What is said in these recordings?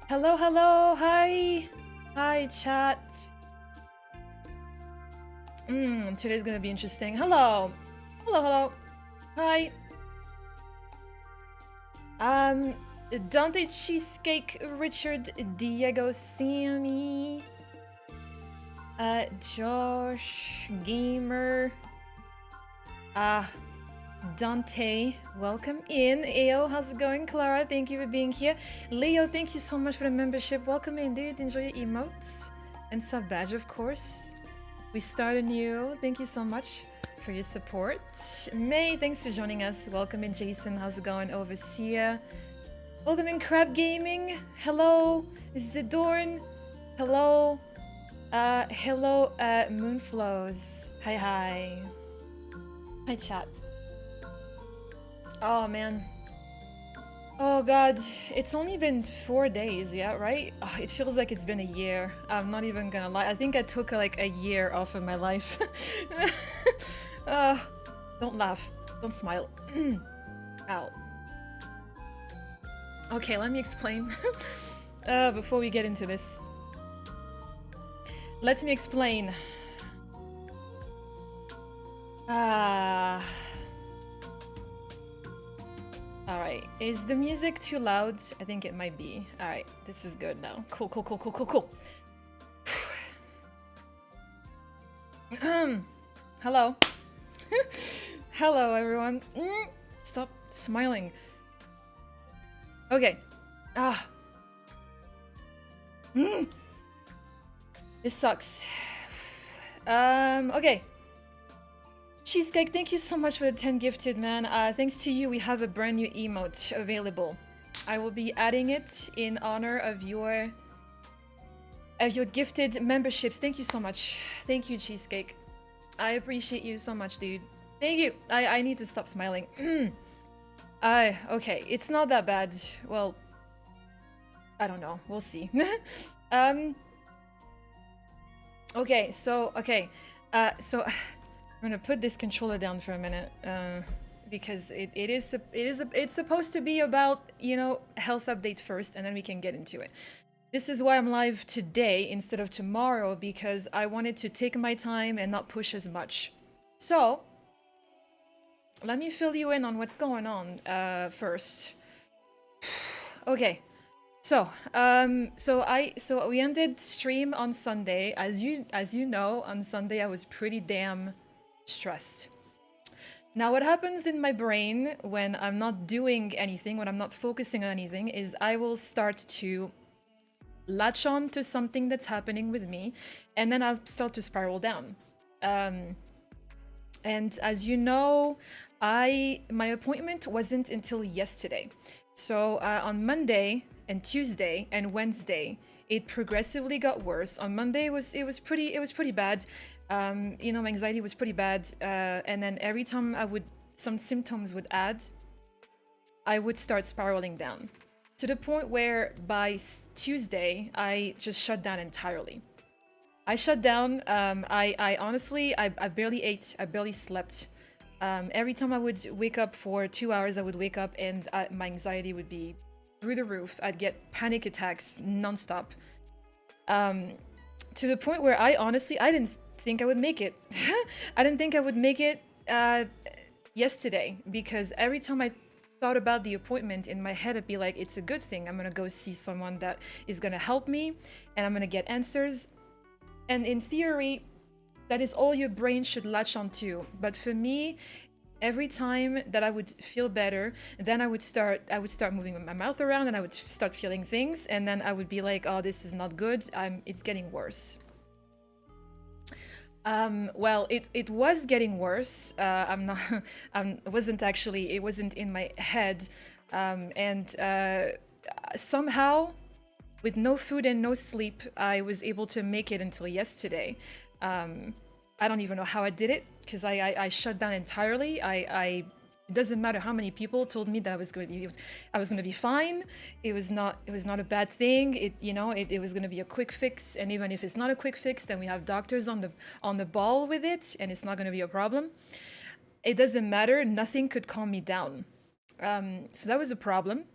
Hello, hello, hi. Hi, chat. Today's gonna be interesting. Hello. Hello, hello. Hi. Dante Cheesecake, Richard, Diego, Sammy, Josh, Gamer, Dante, welcome in. Ayo, how's it going? Clara, thank you for being here. Leo, thank you so much for the membership. Welcome in, dude. Enjoy your emotes. And sub badge, of course. We start anew. Thank you so much for your support. May, thanks for joining us. Welcome in, Jason. How's it going? Overseer. Welcome in, Crab Gaming. Hello, Zidorn. Hello. Hello, Moonflows. Hi, hi. Hi, chat. Oh, man. Oh, God. It's only been 4 days, yeah, right? Oh, it feels like it's been a year. I'm not even gonna lie. I think I took like a year off of my life. Don't laugh. Don't smile. Ow. Okay, let me explain. Before we get into this. Let me explain. Alright, is the music too loud? I think it might be. Alright, this is good now. Cool, cool, cool, cool, cool, cool. Hello. Hello, everyone. Stop smiling. Okay. This sucks. Okay. Cheesecake, thank you so much for the 10 gifted, man. Thanks to you, we have a brand new emote available. I will be adding it in honor of your gifted memberships. Thank you so much. Thank you, Cheesecake. I appreciate you so much, dude. Thank you. I need to stop smiling. Okay, it's not that bad. Well, I don't know. We'll see. Okay, so I'm gonna put this controller down for a minute, because it's supposed to be about, you know, health update first, and then we can get into it. This is why I'm live today instead of tomorrow, because I wanted to take my time and not push as much. So, let me fill you in on what's going on first. Okay. So we ended stream on Sunday. As you know, on Sunday I was pretty damn stressed. Now, what happens in my brain when I'm not doing anything, when I'm not focusing on anything, is I will start to latch on to something that's happening with me, and then I'll start to spiral down. And as you know, my appointment wasn't until yesterday. So on Monday and Tuesday and Wednesday, it progressively got worse. On Monday, it was pretty bad. You know, my anxiety was pretty bad, and then every time some symptoms would add, I would start spiraling down, to the point where by Tuesday, I just shut down entirely. I shut down. I honestly, I barely ate. I barely slept. Every time I would wake up for 2 hours, I would wake up and my anxiety would be through the roof. I'd get panic attacks nonstop. To the point where I didn't think I would make it. I didn't think I would make it yesterday, because every time I thought about the appointment in my head, I'd be like, it's a good thing. I'm gonna go see someone that is gonna help me, and I'm gonna get answers. And in theory, that is all your brain should latch onto. But for me, every time that I would feel better, then I would start moving my mouth around, and I would start feeling things, and then I would be like, oh, this is not good. It's getting worse. Well, it was getting worse. It wasn't in my head. And somehow, with no food and no sleep, I was able to make it until yesterday. I don't even know how I did it, because I shut down entirely. It doesn't matter how many people told me that I was going to be fine. It was not a bad thing. It was going to be a quick fix, and even if it's not a quick fix, then we have doctors on the ball with it, and it's not going to be a problem. It doesn't matter. Nothing could calm me down. So that was a problem.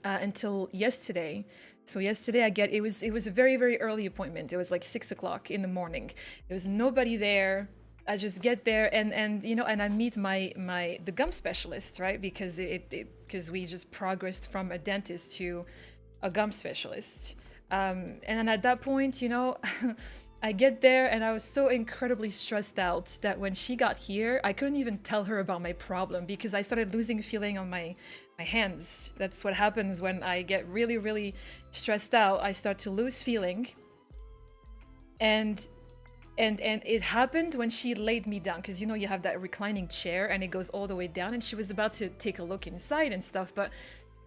until yesterday. So yesterday it was a very, very early appointment. It was like 6 o'clock in the morning. There was nobody there. I just get there and you know, and I meet the gum specialist, right? Because because we just progressed from a dentist to a gum specialist. And then at that point, you know, I get there and I was so incredibly stressed out that when she got here, I couldn't even tell her about my problem because I started losing feeling on my hands. That's what happens when I get really, really stressed out. I start to lose feeling. And it happened when she laid me down, because you know you have that reclining chair and it goes all the way down, and she was about to take a look inside and stuff, but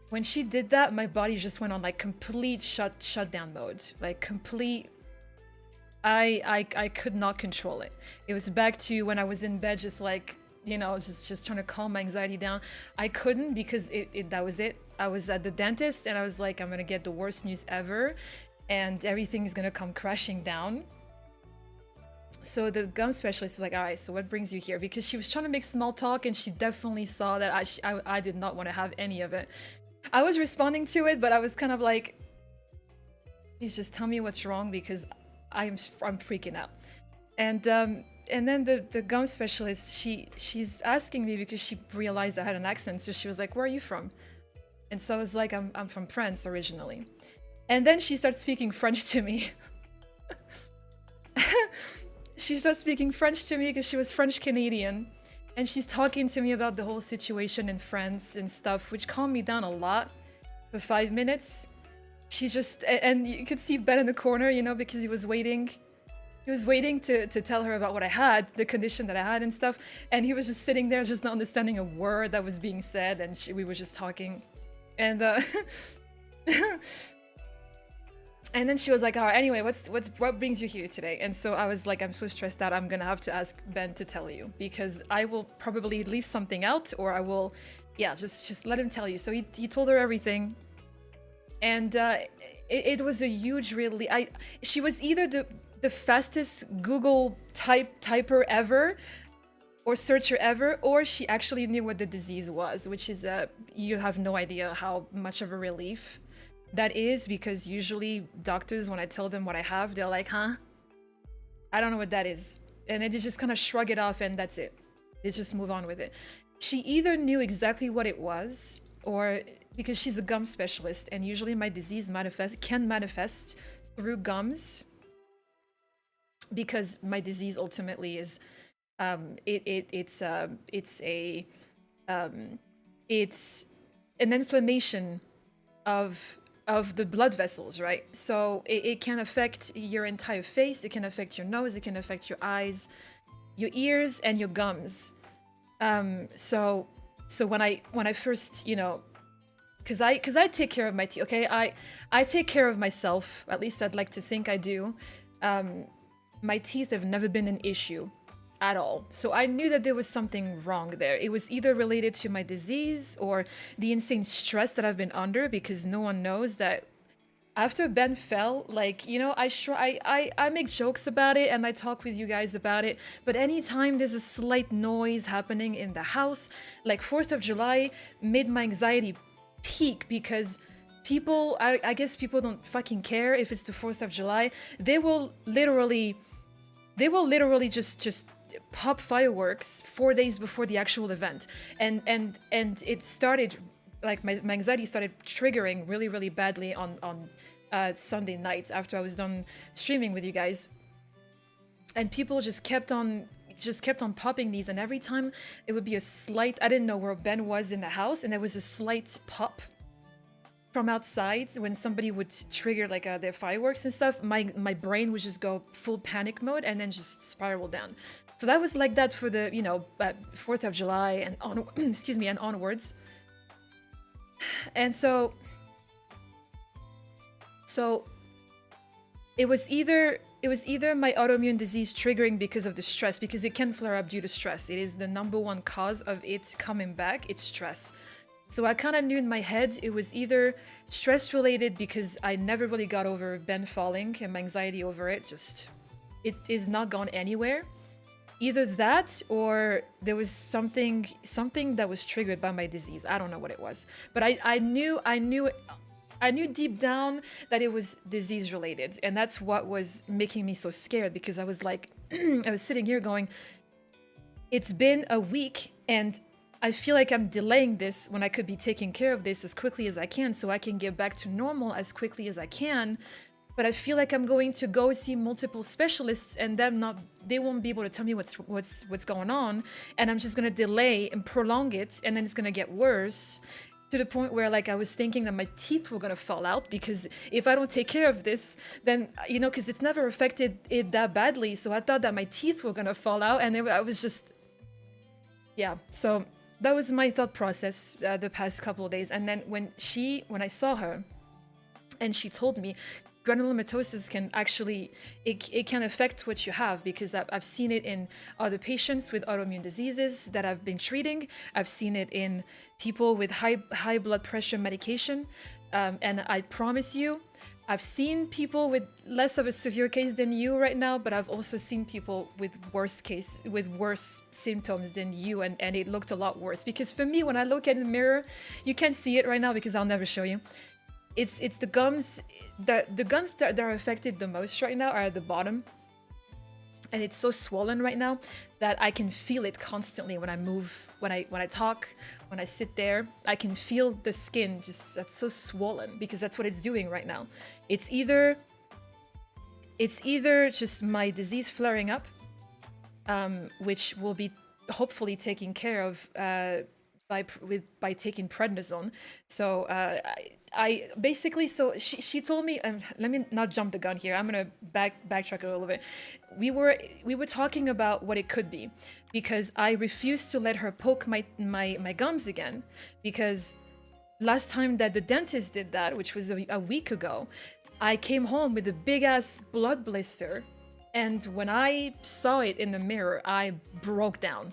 when she did that, my body just went on like complete shutdown mode, like complete. I could not control it. It was back to when I was in bed, just like, you know, just trying to calm my anxiety down. I couldn't, because that was it. I was at the dentist and I was like, I'm gonna get the worst news ever, and everything is gonna come crashing down. So the gum specialist is like, all right, so what brings you here? Because she was trying to make small talk and she definitely saw that I did not want to have any of it. I was responding to it, but I was kind of like, please just tell me what's wrong, because I'm freaking out. And then the gum specialist, she's asking me because she realized I had an accent, so she was like, where are you from? And so I was like, I'm from France originally. And then she starts speaking French to me. She starts speaking French to me because she was French Canadian, and she's talking to me about the whole situation in France and stuff, which calmed me down a lot for 5 minutes. She just, and you could see Ben in the corner, you know, because he was waiting to tell her about what I had, the condition that I had and stuff, and he was just sitting there just not understanding a word that was being said, and we were just talking, and and then she was like, all right, anyway, what brings you here today? And so I was like, I'm so stressed out, I'm gonna have to ask Ben to tell you, because I will probably leave something out, or I will, yeah, just let him tell you. So he told her everything, and it was a huge relief. She was either the fastest Google typer ever, or searcher ever, or she actually knew what the disease was, which is you have no idea how much of a relief that is, because usually doctors, when I tell them what I have, they're like, huh? I don't know what that is. And they just kind of shrug it off and that's it. They just move on with it. She either knew exactly what it was, or because she's a gum specialist, and usually my disease can manifest through gums, because my disease ultimately is it's an inflammation of the blood vessels, right? So it can affect your entire face, it can affect your nose, it can affect your eyes, your ears, and your gums. So when I first, you know, because I take care of my teeth, okay? I take care of myself, at least I'd like to think I do. My teeth have never been an issue at all. So I knew that there was something wrong there. It was either related to my disease or the insane stress that I've been under, because no one knows that after Ben fell, like, you know, I make jokes about it and I talk with you guys about it, but anytime there's a slight noise happening in the house, like 4th of July made my anxiety peak, because people, I guess people don't fucking care if it's the 4th of July. They will literally just pop fireworks 4 days before the actual event, and it started, like, my anxiety started triggering really, really badly on Sunday night after I was done streaming with you guys, and people just kept on popping these, and every time it would be a slight, I didn't know where Ben was in the house, and there was a slight pop from outside when somebody would trigger like their fireworks and stuff. My brain would just go full panic mode and then just spiral down. So that was like that for the, you know, 4th of July and on excuse me, and onwards. And so it was either my autoimmune disease triggering because of the stress, because it can flare up due to stress. It is the #1 cause of it coming back, it's stress. So I kind of knew in my head it was either stress related, because I never really got over Ben falling and my anxiety over it, just, it is not gone anywhere. either that or there was something that was triggered by my disease. I don't know what it was, but I knew deep down that it was disease related, and that's what was making me so scared, because I was like, I was sitting here going, it's been a week and I feel like I'm delaying this when I could be taking care of this as quickly as I can so I can get back to normal as quickly as I can. But I feel like I'm going to go see multiple specialists and they won't be able to tell me what's going on, and I'm just gonna delay and prolong it, and then it's gonna get worse, to the point where, like, I was thinking that my teeth were gonna fall out, because if I don't take care of this, then, you know, because it's never affected it that badly, so I thought that my teeth were gonna fall out, and I was just, yeah. So that was my thought process the past couple of days. And then when I saw her, and she told me, granulomatosis can actually, it can affect what you have, because I've seen it in other patients with autoimmune diseases that I've been treating. I've seen it in people with high blood pressure medication, and I promise you, I've seen people with less of a severe case than you right now, but I've also seen people with worse symptoms than you, and it looked a lot worse. Because for me, when I look at the mirror, you can't see it right now because I'll never show you. It's the gums, the gums that are affected the most right now are at the bottom, and it's so swollen right now that I can feel it constantly when I move, when I talk, when I sit there. I can feel the skin just, that's so swollen, because that's what it's doing right now. It's either just my disease flaring up, which will be hopefully taken care of by taking prednisone. So I basically, so she told me, let me not jump the gun here, I'm gonna backtrack a little bit. We were talking about what it could be, because I refused to let her poke my gums again, because last time that the dentist did that, which was a week ago, I came home with a big ass blood blister, and when I saw it in the mirror, I broke down.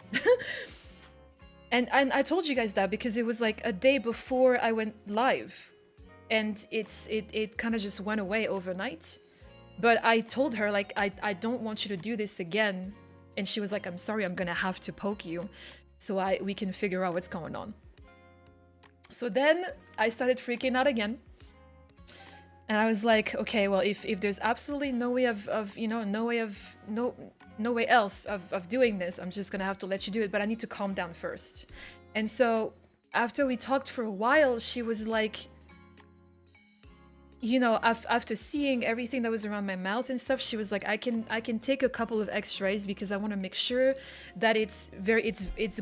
And I told you guys that because it was like a day before I went live, and it kind of just went away overnight. But I told her, like, I don't want you to do this again, and she was like, I'm sorry, I'm gonna have to poke you so we can figure out what's going on. So then I started freaking out again, and I was like, okay, well, if there's absolutely no way no way else of doing this, I'm just gonna have to let you do it, but I need to calm down first. And so after we talked for a while, she was like, you know, after seeing everything that was around my mouth and stuff, she was like, I can take a couple of x-rays, because I want to make sure that it's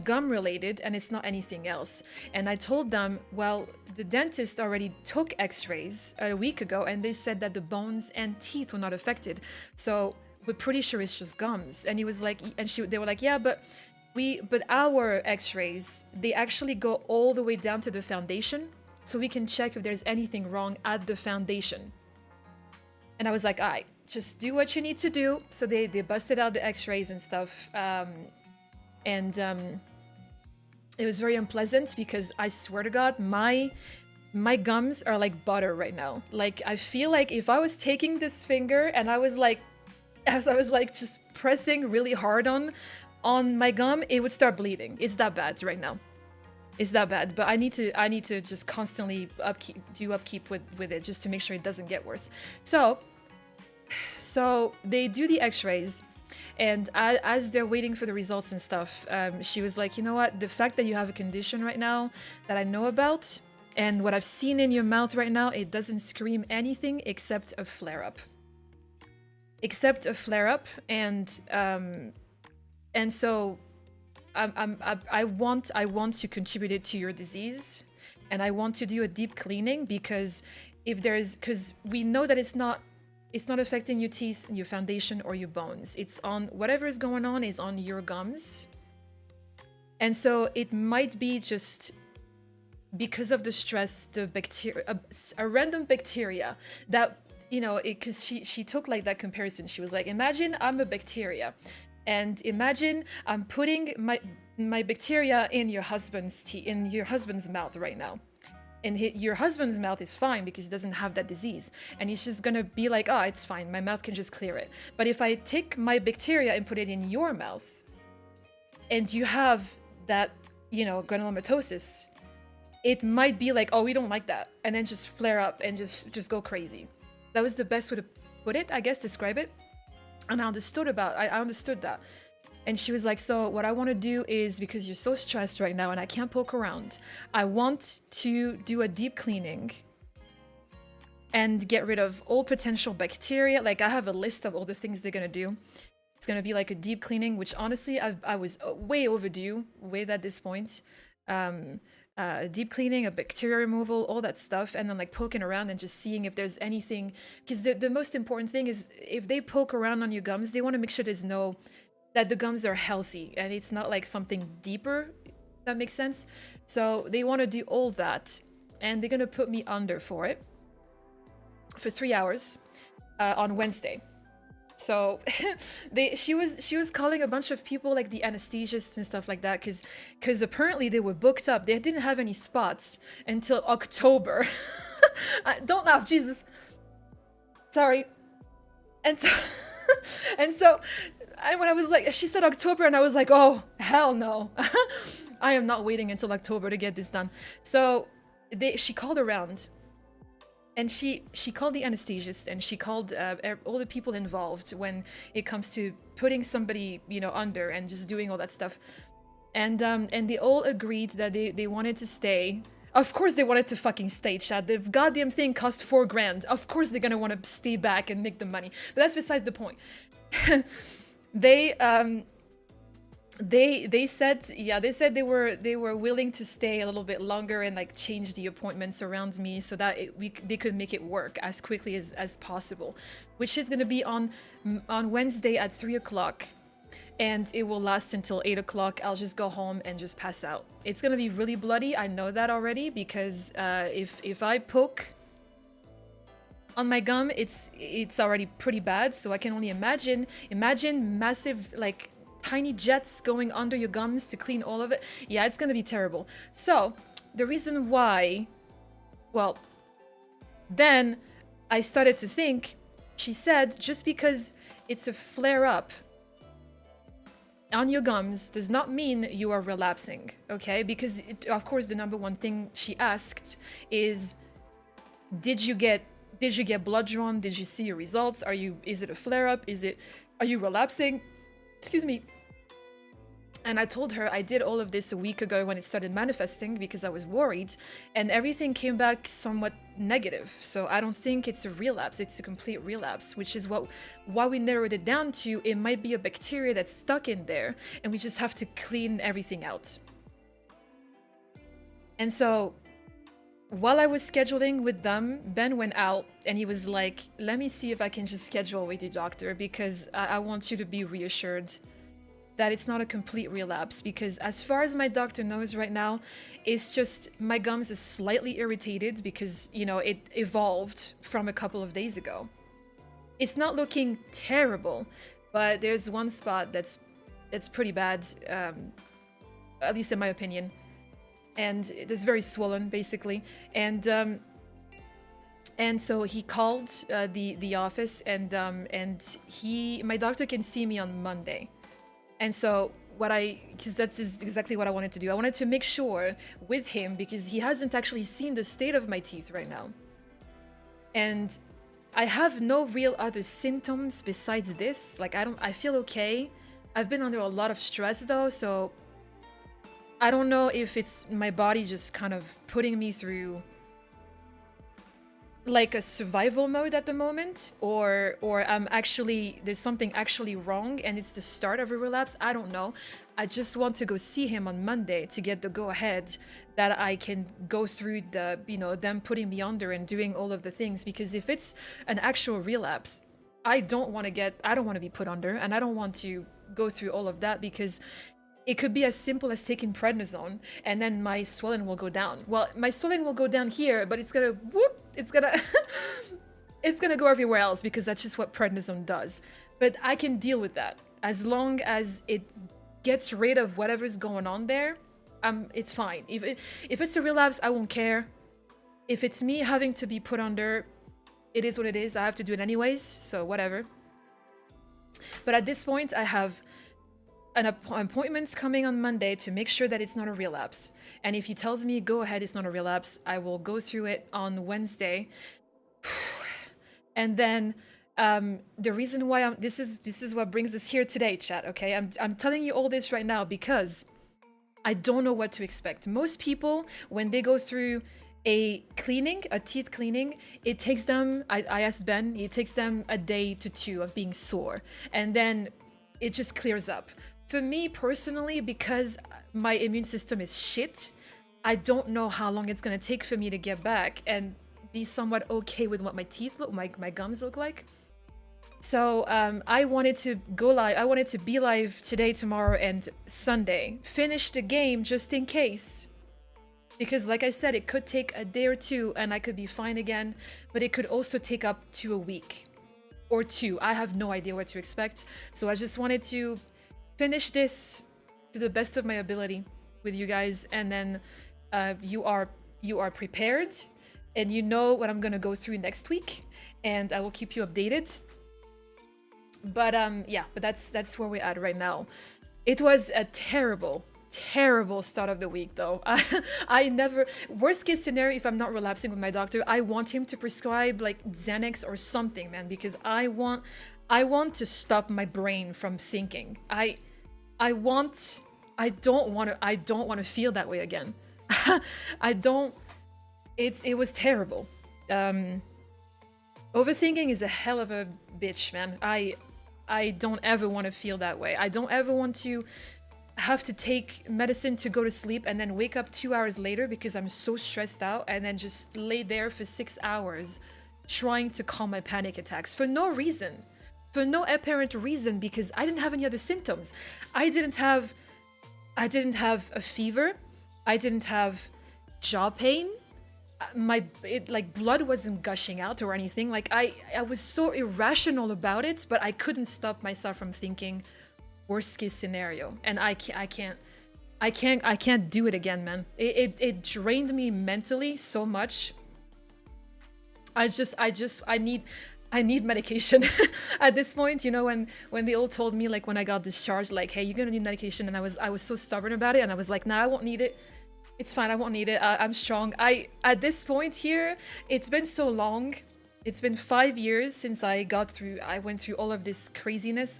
gum related and it's not anything else. And I told them, well, the dentist already took x-rays a week ago, and they said that the bones and teeth were not affected, so we're pretty sure it's just gums. And he was like, and they were like, yeah, but our x-rays, they actually go all the way down to the foundation, so we can check if there's anything wrong at the foundation. And I was like, all right, just do what you need to do. So they busted out the x-rays and stuff. It was very unpleasant, because I swear to God, my gums are like butter right now. Like, I feel like if I was taking this finger and I was like just pressing really hard on my gum, it would start bleeding. It's that bad right now. It's that bad, but I need to just constantly do upkeep with it, just to make sure it doesn't get worse. So they do the x-rays, and as they're waiting for the results and stuff, she was like, you know what, the fact that you have a condition right now that I know about, and what I've seen in your mouth right now, it doesn't scream anything except a flare-up. And so I want to contribute it to your disease, and I want to do a deep cleaning, because because we know that it's not affecting your teeth, your foundation, or your bones. It's on whatever is going on is on your gums. And so it might be just because of the stress, the bacteria, a random bacteria that, you know, because she took like that comparison. She was like, imagine I'm a bacteria, and imagine I'm putting my bacteria in your husband's mouth right now, and your husband's mouth is fine because he doesn't have that disease, and he's just gonna be like, oh, it's fine, my mouth can just clear it. But if I take my bacteria and put it in your mouth, and you have that, granulomatosis, it might be like, oh, we don't like that, and then just flare up and just go crazy. That was the best way to put it, I guess, describe it. And I understood that. And she was like, so what I want to do is, because you're so stressed right now and I can't poke around, I want to do a deep cleaning and get rid of all potential bacteria. Like, I have a list of all the things they're going to do. It's going to be like a deep cleaning, which honestly, I was way overdue, way at this point. Deep cleaning, a bacteria removal, all that stuff, and then like poking around and just seeing if there's anything. Because the most important thing is, if they poke around on your gums, they want to make sure that the gums are healthy and it's not like something deeper. If that makes sense. So they want to do all that, and they're gonna put me under for it for 3 hours on Wednesday. So she was calling a bunch of people, like the anesthesists and stuff like that, because apparently they were booked up. They didn't have any spots until October. Don't laugh, Jesus. Sorry. And so when I was like, she said October, and I was like, oh, hell no. I am not waiting until October to get this done. So she called around, and she called the anesthesiast, and she called all the people involved when it comes to putting somebody, under and just doing all that stuff. And they all agreed that they wanted to stay. Of course they wanted to fucking stay, Chad. The goddamn thing cost $4,000. Of course they're gonna want to stay back and make the money. But that's besides the point. They said, yeah, they said they were willing to stay a little bit longer and like change the appointments around me so that they could make it work as quickly as possible, which is going to be on Wednesday at 3 o'clock, and it will last until 8 o'clock. I'll just go home and just pass out. It's going to be really bloody. I know that already, because if I poke on my gum, it's already pretty bad. So I can only imagine massive, like, tiny jets going under your gums to clean all of it. Yeah, it's gonna be terrible. So the reason why, well, then I started to think, she said, just because it's a flare-up on your gums does not mean you are relapsing, okay? Because of course the number one thing she asked is, did you get blood drawn? Did you see your results? Is it a flare-up? Are you relapsing? Excuse me. And I told her I did all of this a week ago when it started manifesting, because I was worried, and everything came back somewhat negative. So I don't think it's a relapse, it's a complete relapse, which is why we narrowed it down to, it might be a bacteria that's stuck in there and we just have to clean everything out. And so while I was scheduling with them, Ben went out and he was like, let me see if I can just schedule with your doctor, because I want you to be reassured that it's not a complete relapse. Because as far as my doctor knows right now, it's just my gums is slightly irritated because, it evolved from a couple of days ago. It's not looking terrible, but there's one spot that's pretty bad, at least in my opinion. And it's very swollen, basically. And so he called the office, and my doctor can see me on Monday. And so because that's exactly what I wanted to do. I wanted to make sure with him, because he hasn't actually seen the state of my teeth right now. And I have no real other symptoms besides this. Like, I feel okay. I've been under a lot of stress though, so I don't know if it's my body just kind of putting me through like a survival mode at the moment, or there's something actually wrong and it's the start of a relapse. I don't know. I just want to go see him on Monday to get the go-ahead that I can go through them putting me under and doing all of the things, because if it's an actual relapse, I don't want to be put under, and I don't want to go through all of that, because it could be as simple as taking prednisone and then my swelling will go down. Well, my swelling will go down here, but it's gonna it's gonna go everywhere else, because that's just what prednisone does. But I can deal with that as long as it gets rid of whatever's going on there. It's fine. If it's a relapse, I won't care. If it's me having to be put under, it is what it is. I have to do it anyways, so whatever. But at this point, I have an appointment's coming on Monday to make sure that it's not a relapse. And if he tells me, go ahead, it's not a relapse, I will go through it on Wednesday. And then the reason why this is what brings us here today, chat, okay? I'm telling you all this right now because I don't know what to expect. Most people, when they go through a teeth cleaning, it takes them, I asked Ben, it takes them a day to 2 of being sore. And then it just clears up. For me personally, because my immune system is shit, I don't know how long it's gonna take for me to get back and be somewhat okay with what my teeth look, my gums look like. So I wanted to go live. I wanted to be live today, tomorrow, and Sunday. Finish the game just in case. Because like I said, it could take a day or 2 and I could be fine again. But it could also take up to a week or 2. I have no idea what to expect. So I just wanted to finish this to the best of my ability with you guys. And then you are prepared. And you know what I'm going to go through next week. And I will keep you updated. But yeah, but that's where we're at right now. It was a terrible start of the week though. I never, worst case scenario, if I'm not relapsing with my doctor, I want him to prescribe like Xanax or something, man, because I want to stop my brain from thinking. I don't want to feel that way again. It was terrible. Overthinking is a hell of a bitch, man. I don't ever want to feel that way. I don't ever want to have to take medicine to go to sleep and then wake up 2 hours later because I'm so stressed out and then just lay there for 6 hours trying to calm my panic attacks for no reason. For no apparent reason, because I didn't have any other symptoms. I didn't have a fever. I didn't have jaw pain. Like blood wasn't gushing out or anything. Like I was so irrational about it, but I couldn't stop myself from thinking worst case scenario. And I can't do it again, man. It drained me mentally so much. I need medication at this point. You know, when they all told me, like when I got discharged, like, hey, you're gonna need medication, and I was so stubborn about it, and I was like, nah, I won't need it. It's fine, I won't need it. I'm strong. At this point here, it's been so long. It's been 5 years since I went through all of this craziness.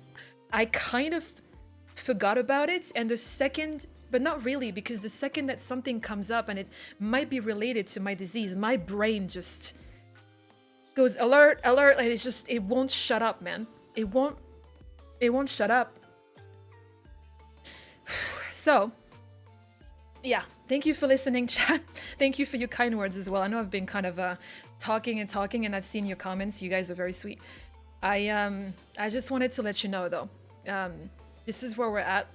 I kind of forgot about it, and the second, but not really, because the second that something comes up and it might be related to my disease, my brain just goes alert, alert, and it won't shut up, man. It won't shut up. So, yeah, thank you for listening, chat. Thank you for your kind words as well. I know I've been kind of talking, and I've seen your comments. You guys are very sweet. I just wanted to let you know though, this is where we're at.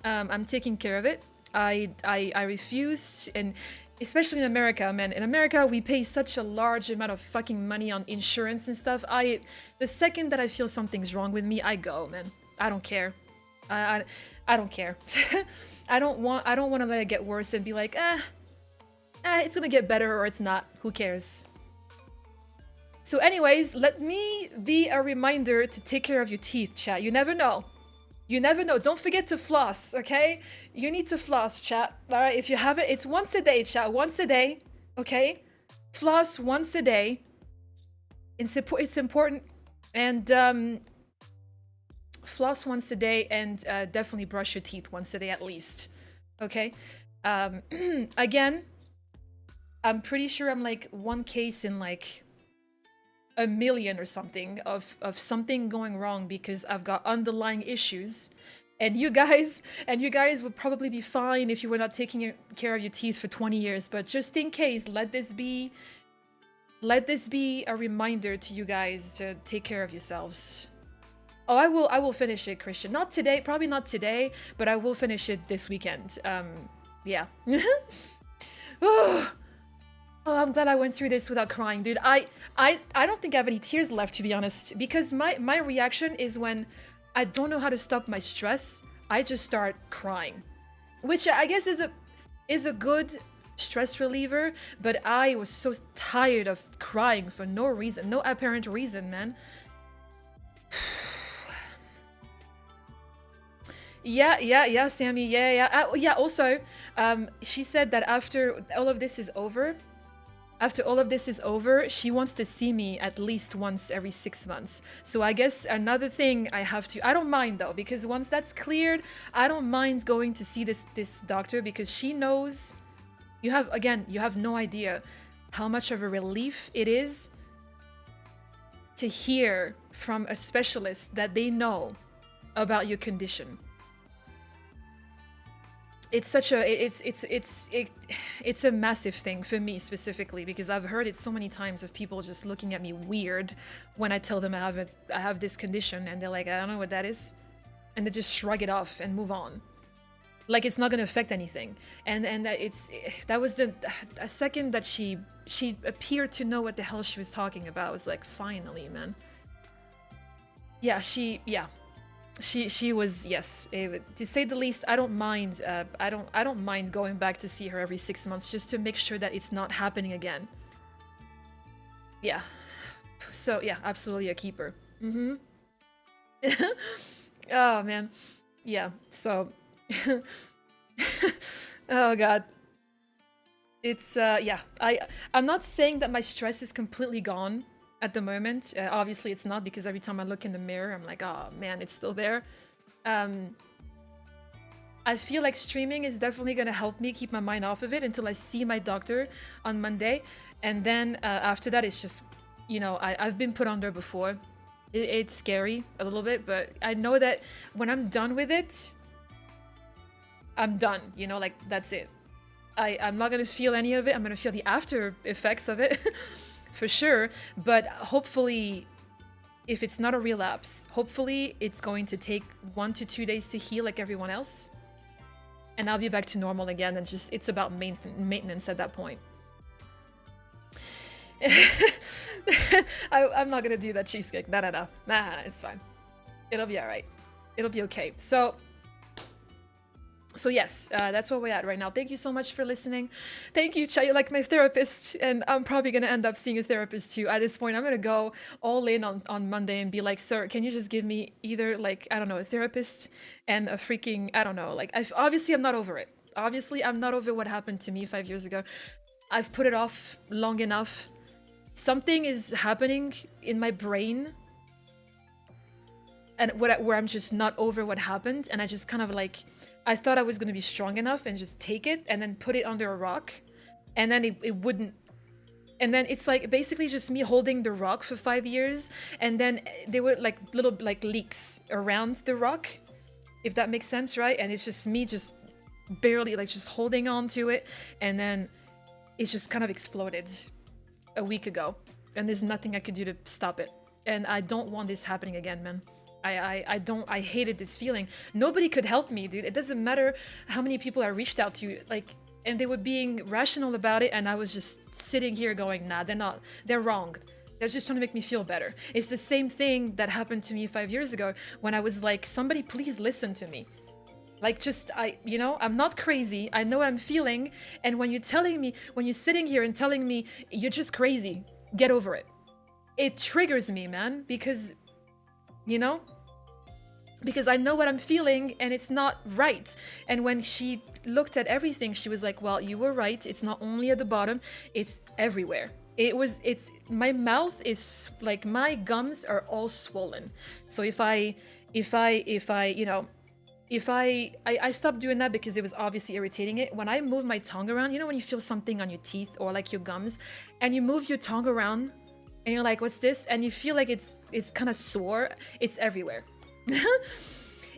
I'm taking care of it. I refuse, and especially in America, man. In America, we pay such a large amount of fucking money on insurance and stuff. The second that I feel something's wrong with me, I go, man. I don't care. I don't care. I don't want to let it get worse and be like, it's gonna get better or it's not. Who cares? So anyways, let me be a reminder to take care of your teeth, chat. You never know. You never know. Don't forget to floss, okay? You need to floss, chat. All right, if you have it, it's once a day, chat. Once a day, okay? Floss once a day. It's important. And floss once a day, and definitely brush your teeth once a day at least, okay? Again, I'm pretty sure I'm like one case in like a million or something of something going wrong because I've got underlying issues, and you guys would probably be fine if you were not taking care of your teeth for 20 years, but just in case, let this be a reminder to you guys to take care of yourselves. Oh, I will finish it, Christian. Not today, probably not today, but I will finish it this weekend. Yeah. Oh, I'm glad I went through this without crying, dude. I don't think I have any tears left, to be honest, because my reaction is when I don't know how to stop my stress, I just start crying, which I guess is a good stress reliever, but I was so tired of crying for no reason, no apparent reason, man. Yeah, Sammy. Yeah. Also, she said that after all of this is over, she wants to see me at least once every 6 months. So I guess another thing I have to. I don't mind though, because once that's cleared, I don't mind going to see this doctor, because she knows. You have no idea how much of a relief it is to hear from a specialist that they know about your condition. It's such a it's a massive thing for me specifically, because I've heard it so many times of people just looking at me weird when I tell them I have this condition, and they're like, I don't know what that is, and they just shrug it off and move on, like it's not going to affect anything. And that was a second that she appeared to know what the hell she was talking about. I was like, finally, man. Yeah, she was, yes, to say the least. I don't mind. I don't mind going back to see her every 6 months, just to make sure that it's not happening again. Yeah. So yeah, absolutely a keeper. Oh man. Yeah. So. Oh god. It's yeah. I'm not saying that my stress is completely gone at the moment. Obviously it's not, because every time I look in the mirror I'm like, oh man, it's still there. I feel like streaming is definitely gonna help me keep my mind off of it until I see my doctor on Monday, and then after that it's just, you know, I've been put under before. It's scary a little bit, but I know that when I'm done with it, I'm done, you know, like that's it. I'm not gonna feel any of it. I'm gonna feel the after effects of it for sure, but hopefully, if it's not a relapse, hopefully it's going to take 1 to 2 days to heal like everyone else, and I'll be back to normal again, and just it's about maintenance at that point. I'm not gonna do that cheesecake. Nah, it's fine. It'll be alright. It'll be okay. So yes, that's where we're at right now. Thank you so much for listening. Thank you, Cha. You're like my therapist, and I'm probably gonna end up seeing a therapist too. At this point, I'm gonna go all in on Monday and be like, sir, can you just give me either, like, I don't know, a therapist and a freaking, I don't know, like, obviously I'm not over it. Obviously I'm not over what happened to me 5 years ago. I've put it off long enough. Something is happening in my brain, and where I'm just not over what happened, and I just kind of like, I thought I was going to be strong enough and just take it and then put it under a rock, and then it wouldn't. And then it's like basically just me holding the rock for 5 years, and then there were like little like leaks around the rock, if that makes sense, right? And it's just me just barely like just holding on to it, and then it just kind of exploded a week ago, and there's nothing I could do to stop it. And I don't want this happening again, man. I hated this feeling. Nobody could help me, dude. It doesn't matter how many people I reached out to, like, and they were being rational about it, and I was just sitting here going, nah, they're wrong. They're just trying to make me feel better. It's the same thing that happened to me 5 years ago when I was like, somebody please listen to me. Like, just, you know, I'm not crazy. I know what I'm feeling. And when you're sitting here and telling me you're just crazy, get over it. It triggers me, man, because, you know, because I know what I'm feeling and it's not right. And when she looked at everything, she was like, well, you were right. It's not only at the bottom, it's everywhere. My mouth is like, my gums are all swollen. So if I you know, I stopped doing that because it was obviously irritating it. When I move my tongue around, you know, when you feel something on your teeth or like your gums, and you move your tongue around and you're like, what's this? And you feel like it's kind of sore. It's everywhere.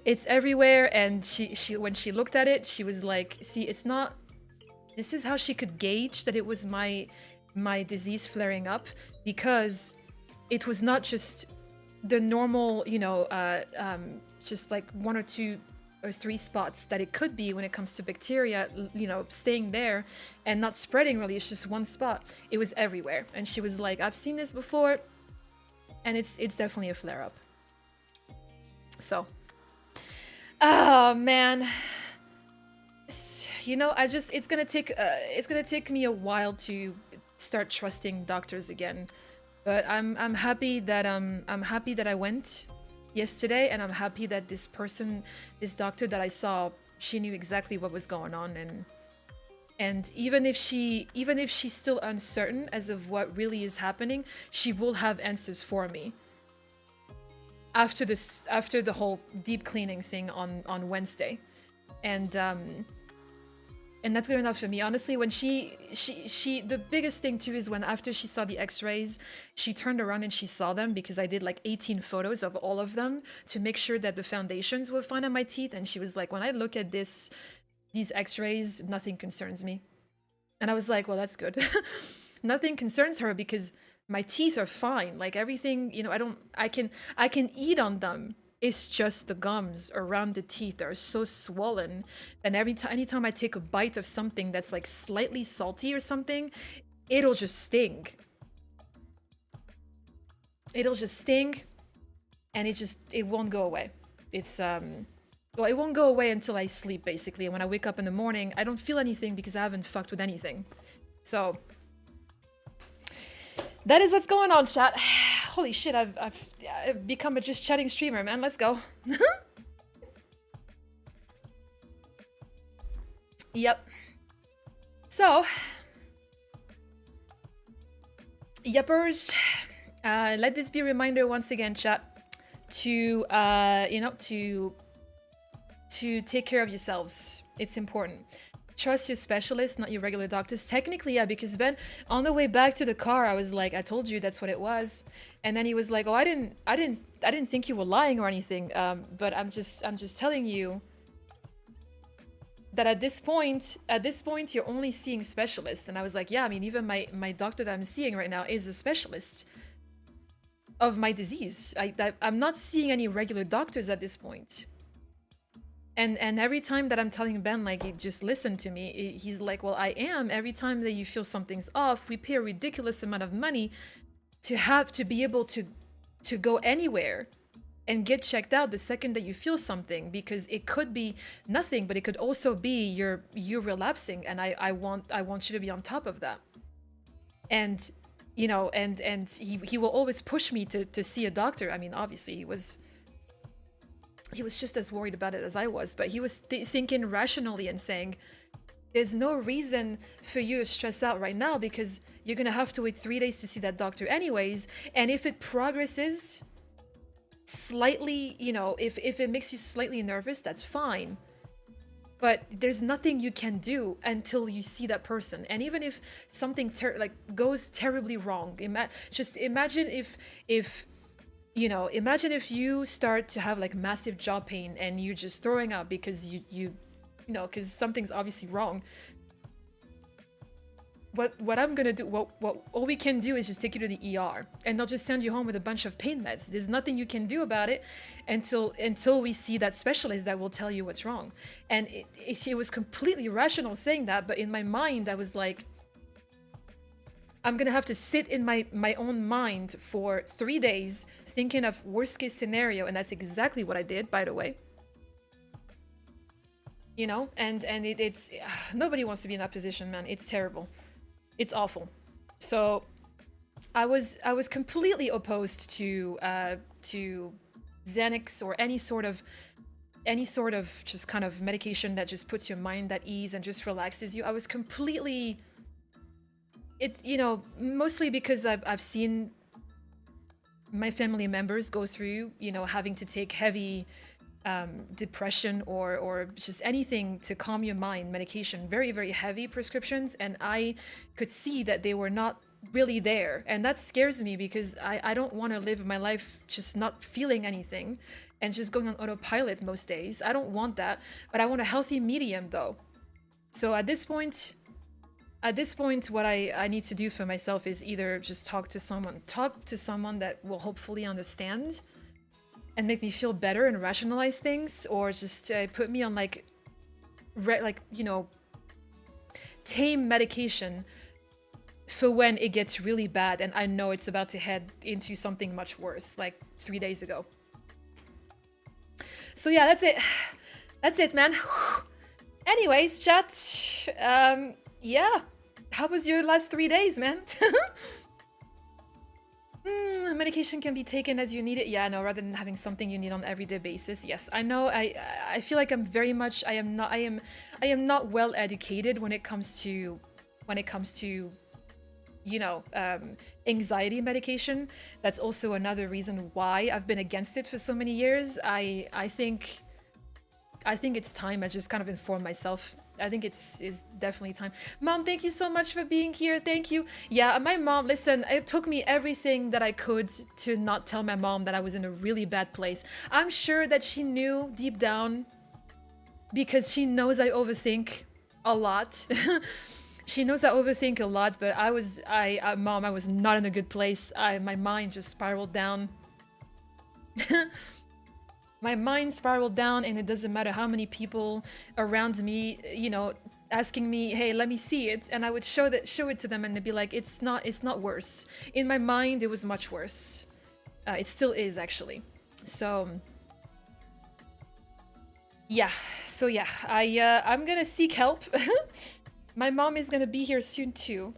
It's everywhere. And she when she looked at it, she was like, see, it's not, this is how she could gauge that it was my disease flaring up, because it was not just the normal, you know, just like 1 or 2 or 3 spots that it could be when it comes to bacteria, you know, staying there and not spreading really. It's just one spot. It was everywhere. And she was like, I've seen this before, and it's definitely a flare-up. So, oh man, you know, it's gonna take me a while to start trusting doctors again, but I'm happy that I went, yesterday, and I'm happy that this doctor that I saw, she knew exactly what was going on, and even if she's still uncertain as of what really is happening, she will have answers for me after the whole deep cleaning thing on Wednesday. And that's good enough for me. Honestly, when she the biggest thing too is when after she saw the x-rays, she turned around and she saw them, because I did like 18 photos of all of them to make sure that the foundations were fine on my teeth. And she was like, when I look at these x-rays, nothing concerns me. And I was like, well, that's good. Nothing concerns her because my teeth are fine. Like everything, you know, I can eat on them. It's just the gums around the teeth that are so swollen, and anytime I take a bite of something that's like slightly salty or something, it'll just sting. It'll just sting, and it won't go away. It's well, it won't go away until I sleep, basically. And when I wake up in the morning, I don't feel anything because I haven't fucked with anything. So that is what's going on, chat. Holy shit, I've become a just chatting streamer, man. Let's go. Yep. So, yuppers, let this be a reminder once again, chat, to you know, to take care of yourselves. It's important. Trust your specialist, not your regular doctors. Technically, yeah, because Ben, on the way back to the car, I was like, I told you that's what it was. And then he was like, oh, I didn't think you were lying or anything. But I'm just telling you that at this point, you're only seeing specialists. And I was like, yeah, I mean, even my doctor that I'm seeing right now is a specialist of my disease. I'm not seeing any regular doctors at this point. And every time that I'm telling Ben, like, just listen to me, he's like, well, I am. Every time that you feel something's off, we pay a ridiculous amount of money to be able to go anywhere and get checked out the second that you feel something, because it could be nothing, but it could also be you're relapsing, and I want you to be on top of that. And you know, and he will always push me to see a doctor. I mean, obviously he was just as worried about it as I was, but he was thinking rationally and saying, there's no reason for you to stress out right now, because you're gonna have to wait 3 days to see that doctor anyways, and if it progresses slightly, you know, if it makes you slightly nervous, that's fine. But there's nothing you can do until you see that person. And even if something goes terribly wrong, just imagine if you know, imagine if you start to have like massive jaw pain and you're just throwing up because you know, because something's obviously wrong. What I'm gonna do, what all we can do is just take you to the ER, and they'll just send you home with a bunch of pain meds. There's nothing you can do about it until we see that specialist that will tell you what's wrong. And it was completely rational saying that, but in my mind I was like, I'm gonna have to sit in my own mind for 3 days thinking of worst case scenario, and that's exactly what I did, by the way. You know, and it's nobody wants to be in that position, man. It's terrible. It's awful. So I was completely opposed to Xanax or any sort of just kind of medication that just puts your mind at ease and just relaxes you. I was completely you know, mostly because I've seen my family members go through, you know, having to take heavy depression or just anything to calm your mind, medication, very, very heavy prescriptions, and I could see that they were not really there, and that scares me because I don't want to live my life just not feeling anything and just going on autopilot most days. I don't want that, but I want a healthy medium though. So at this point, what I need to do for myself is either just talk to someone that will hopefully understand and make me feel better and rationalize things, or just put me on like you know, tame medication for when it gets really bad and I know it's about to head into something much worse, like 3 days ago. So yeah, that's it, man. Anyways, chat, yeah, how was your last 3 days, man? Medication can be taken as you need it. Yeah, no, rather than having something you need on an everyday basis. Yes, I know. I feel like I'm very much. I am not well educated when it comes to you know, anxiety medication. That's also another reason why I've been against it for so many years. I think it's time I just kind of inform myself. I think it's definitely time. Mom, thank you so much for being here. Thank you. Yeah, my mom, listen, it took me everything that I could to not tell my mom that I was in a really bad place. I'm sure that she knew deep down because she knows I overthink a lot. She knows I overthink a lot, but Mom, I was not in a good place. My mind just spiraled down. My mind spiraled down, and it doesn't matter how many people around me, you know, asking me, "Hey, let me see it," and I would show it to them, and they'd be like, "It's not worse." In my mind, it was much worse. It still is, actually. So, yeah. So yeah, I'm gonna seek help. My mom is gonna be here soon too.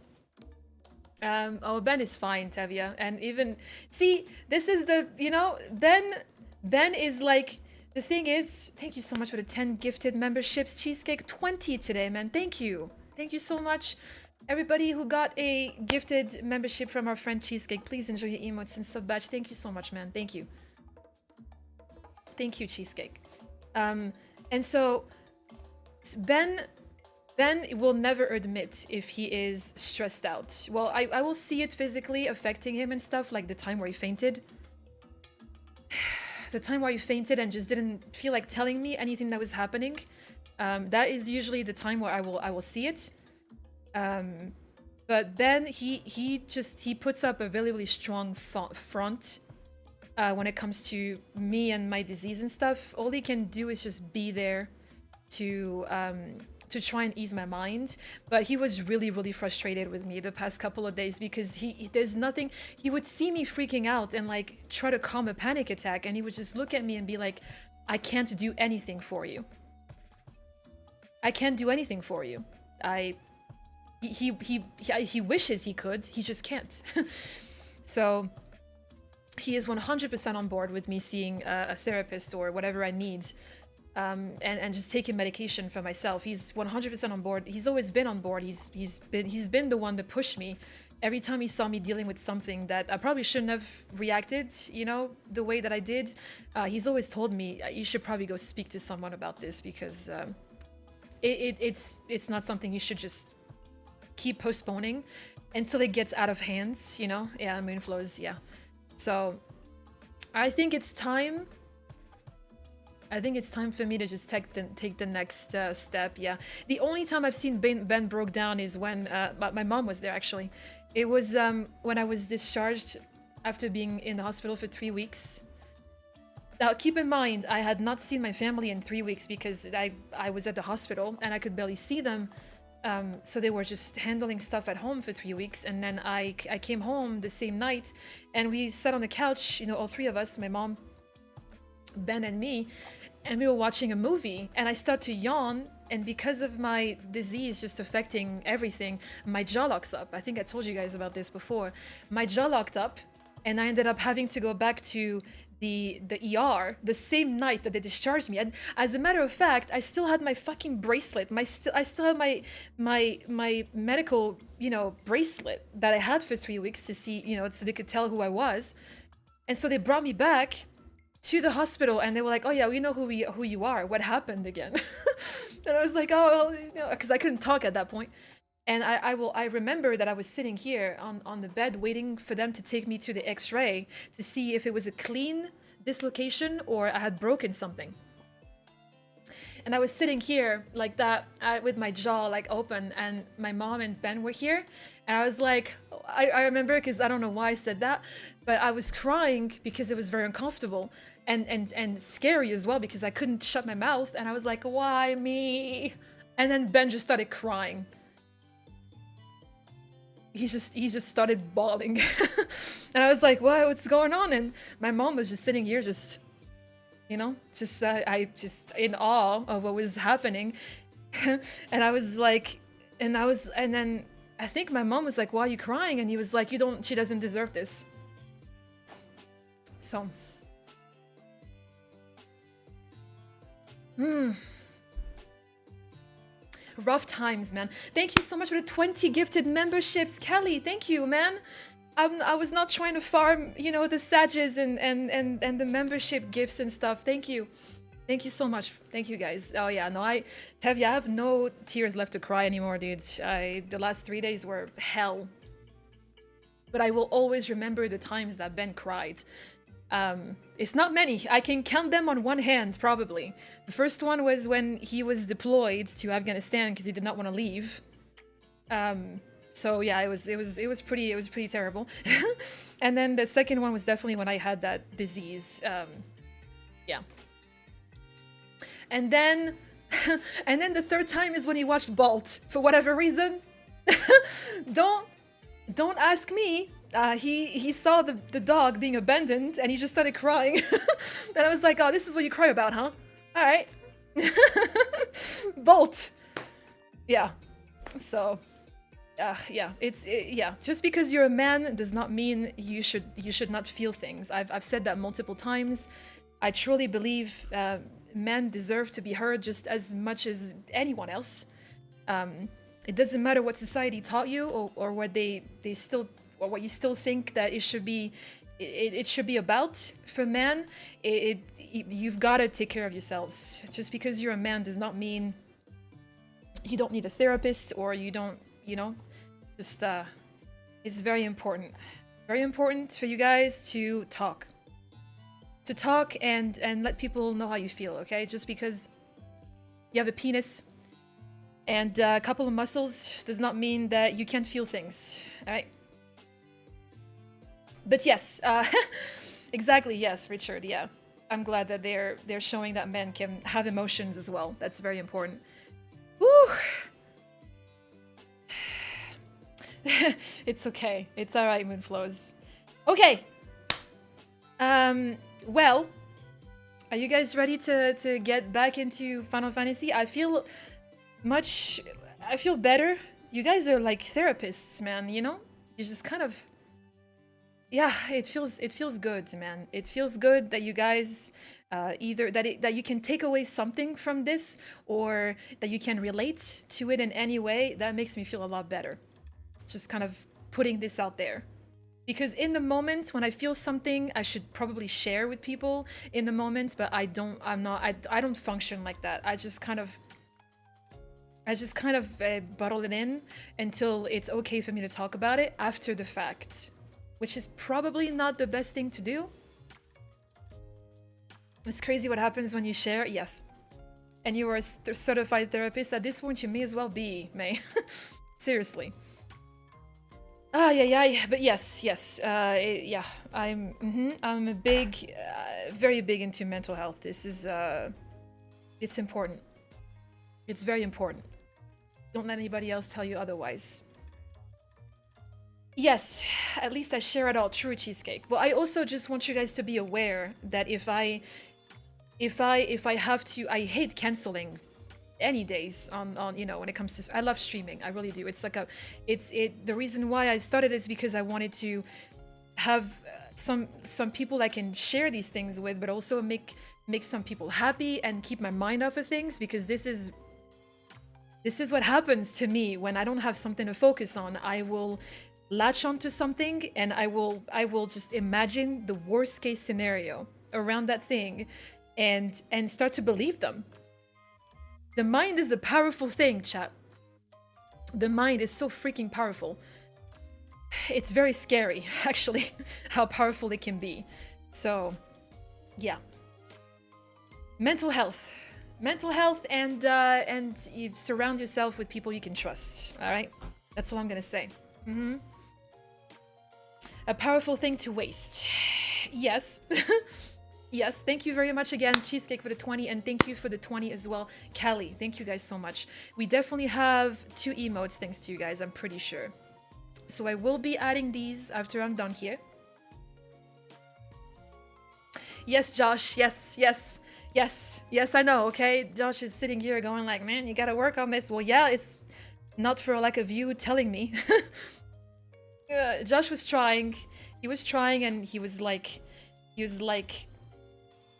Oh, Ben is fine, Tevia, and even see, this is the, you know, Ben is like, the thing is, thank you so much for the 10 gifted memberships. Cheesecake 20 today, man. Thank you. Thank you so much. Everybody who got a gifted membership from our friend Cheesecake, please enjoy your emotes and sub badge. Thank you so much, man. Thank you. Thank you, Cheesecake. And so Ben will never admit if he is stressed out. Well, I will see it physically affecting him and stuff, like the time where he fainted. The time where he fainted and just didn't feel like telling me anything that was happening. That is usually the time where I will see it. But Ben, he puts up a really, really strong front when it comes to me and my disease and stuff. All he can do is just be there to try and ease my mind. But he was really, really frustrated with me the past couple of days because there's nothing. He would see me freaking out and like try to calm a panic attack, and he would just look at me and be like, "I can't do anything for you. I can't do anything for you." He wishes he could, he just can't. So he is 100% on board with me seeing a therapist or whatever I need. And just taking medication for myself. He's 100% on board. He's always been on board. He's been the one to push me every time he saw me dealing with something that I probably shouldn't have reacted, you know, the way that I did. He's always told me, "You should probably go speak to someone about this because it's not something you should just keep postponing until it gets out of hands, you know." Yeah, moon flows. Yeah. So I think it's time. I think it's time for me to just take the next step. Yeah. The only time I've seen Ben broke down is when my mom was there, actually. It was when I was discharged after being in the hospital for 3 weeks. Now, keep in mind, I had not seen my family in 3 weeks because I was at the hospital and I could barely see them. So they were just handling stuff at home for 3 weeks. And then I came home the same night and we sat on the couch, you know, all three of us, my mom, Ben and me, and we were watching a movie and I start to yawn, and because of my disease just affecting everything, my jaw locks up. I think I told you guys about this before. My jaw locked up and I ended up having to go back to the ER the same night that they discharged me. And as a matter of fact, I still had my fucking bracelet. I still had my medical, you know, bracelet that I had for 3 weeks to see, you know, so they could tell who I was. And so they brought me back to the hospital and they were like, "Oh yeah, we know who you are. What happened again?" And I was like, "Oh, well, you know," because I couldn't talk at that point. And I remember that I was sitting here on the bed waiting for them to take me to the X-ray to see if it was a clean dislocation or I had broken something. And I was sitting here like that with my jaw like open, and my mom and Ben were here. And I was like, I remember, because I don't know why I said that, but I was crying because it was very uncomfortable and scary as well because I couldn't shut my mouth. And I was like, "Why me?" And then Ben just started crying. He just started bawling. And I was like, what's going on? And my mom was just sitting here just, you know, just I just in awe of what was happening. And I was like, and then I think my mom was like, "Why are you crying?" And he was like, she doesn't deserve this." So. Rough times, man. Thank you so much for the 20 gifted memberships. Kelly, thank you, man. I was not trying to farm, you know, the sages and the membership gifts and stuff. Thank you. Thank you so much. Thank you, guys. Oh, yeah, no, Tevya, I have no tears left to cry anymore, dude. The last 3 days were hell. But I will always remember the times that Ben cried. It's not many. I can count them on one hand, probably. The first one was when he was deployed to Afghanistan because he did not want to leave. So yeah, it was pretty terrible. And then the second one was definitely when I had that disease. Yeah. And then the third time is when he watched Bolt for whatever reason. Don't ask me. He saw the dog being abandoned and he just started crying. And I was like, oh, this is what you cry about, huh? All right. Bolt. Yeah. So, yeah. Yeah. Just because you're a man does not mean you should not feel things. I've said that multiple times. I truly believe men deserve to be heard just as much as anyone else. It doesn't matter what society taught you or what they still or what you still think that it should be about for men. You've got to take care of yourselves. Just because you're a man does not mean you don't need a therapist or you don't, you know, just it's very important for you guys to talk and let people know how you feel. Okay, just because you have a penis and a couple of muscles does not mean that you can't feel things. All right. But yes, exactly. Yes, Richard. Yeah, I'm glad that they're showing that men can have emotions as well. That's very important. Woo! It's okay. It's all right, Moonflows. Okay. Well, are you guys ready to get back into Final Fantasy? I feel better. You guys are like therapists, man. You know, you just kind of. Yeah, it feels good, man. It feels good that you guys either that you can take away something from this or that you can relate to it in any way. That makes me feel a lot better. Just kind of putting this out there. Because in the moment when I feel something, I should probably share with people in the moment, but I don't function like that. I just kind of bottle it in until it's okay for me to talk about it after the fact. Which is probably not the best thing to do. It's crazy what happens when you share. Yes. And you are a certified therapist. At this point, you may as well be, May. Seriously. Yeah. But yes. Yeah. I'm a big, very big into mental health. This is, it's important. It's very important. Don't let anybody else tell you otherwise. Yes, at least I share it all. True, Cheesecake. Well, I also just want you guys to be aware that if I have to, I hate canceling any days on you know, when it comes to, I love streaming. I really do. It's like the reason why I started is because I wanted to have some people I can share these things with, but also make some people happy and keep my mind off of things, because this is what happens to me when I don't have something to focus on. I will latch onto something and I will just imagine the worst case scenario around that thing and start to believe them. The mind is a powerful thing, chat. The mind is so freaking powerful. It's very scary, actually, how powerful it can be. So, yeah. Mental health, and you surround yourself with people you can trust. All right, that's all I'm gonna say. A powerful thing to waste. Yes. Yes, thank you very much again, Cheesecake, for the 20, and thank you for the 20 as well, Callie. Thank you guys so much. We definitely have 2 emotes thanks to you guys, I'm pretty sure. So I will be adding these after I'm done here. Yes, Josh. Yes, I know, okay? Josh is sitting here going like, man, you gotta work on this. Well, yeah, it's not for lack of you telling me. Josh was trying. He was trying and he was like, He was like,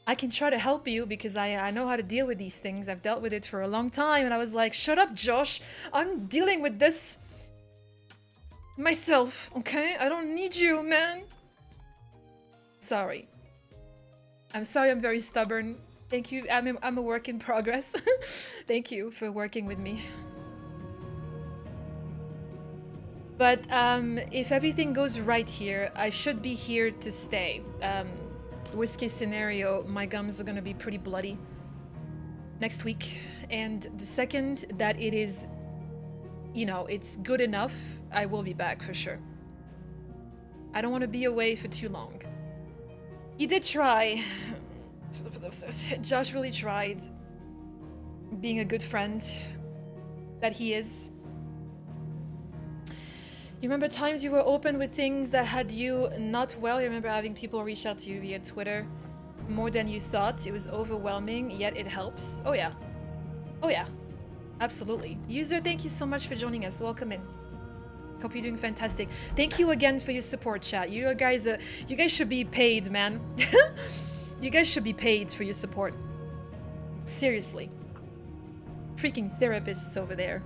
I can try to help you because I know how to deal with these things. I've dealt with it for a long time. And I was like, shut up, Josh. I'm dealing with this myself, okay? I don't need you, man. Sorry. I'm sorry I'm very stubborn. Thank you. I'm a work in progress. Thank you for working with me. But if everything goes right here, I should be here to stay. Worst case scenario, my gums are gonna be pretty bloody next week. And the second that it is, you know, it's good enough, I will be back for sure. I don't want to be away for too long. He did try. Josh really tried being a good friend that he is. You remember times you were open with things that had you not well? You remember having people reach out to you via Twitter more than you thought? It was overwhelming, yet it helps. Oh yeah. Oh yeah. Absolutely. User, thank you so much for joining us. Welcome in. Hope you're doing fantastic. Thank you again for your support, chat. You guys should be paid, man. You guys should be paid for your support. Seriously. Freaking therapists over there.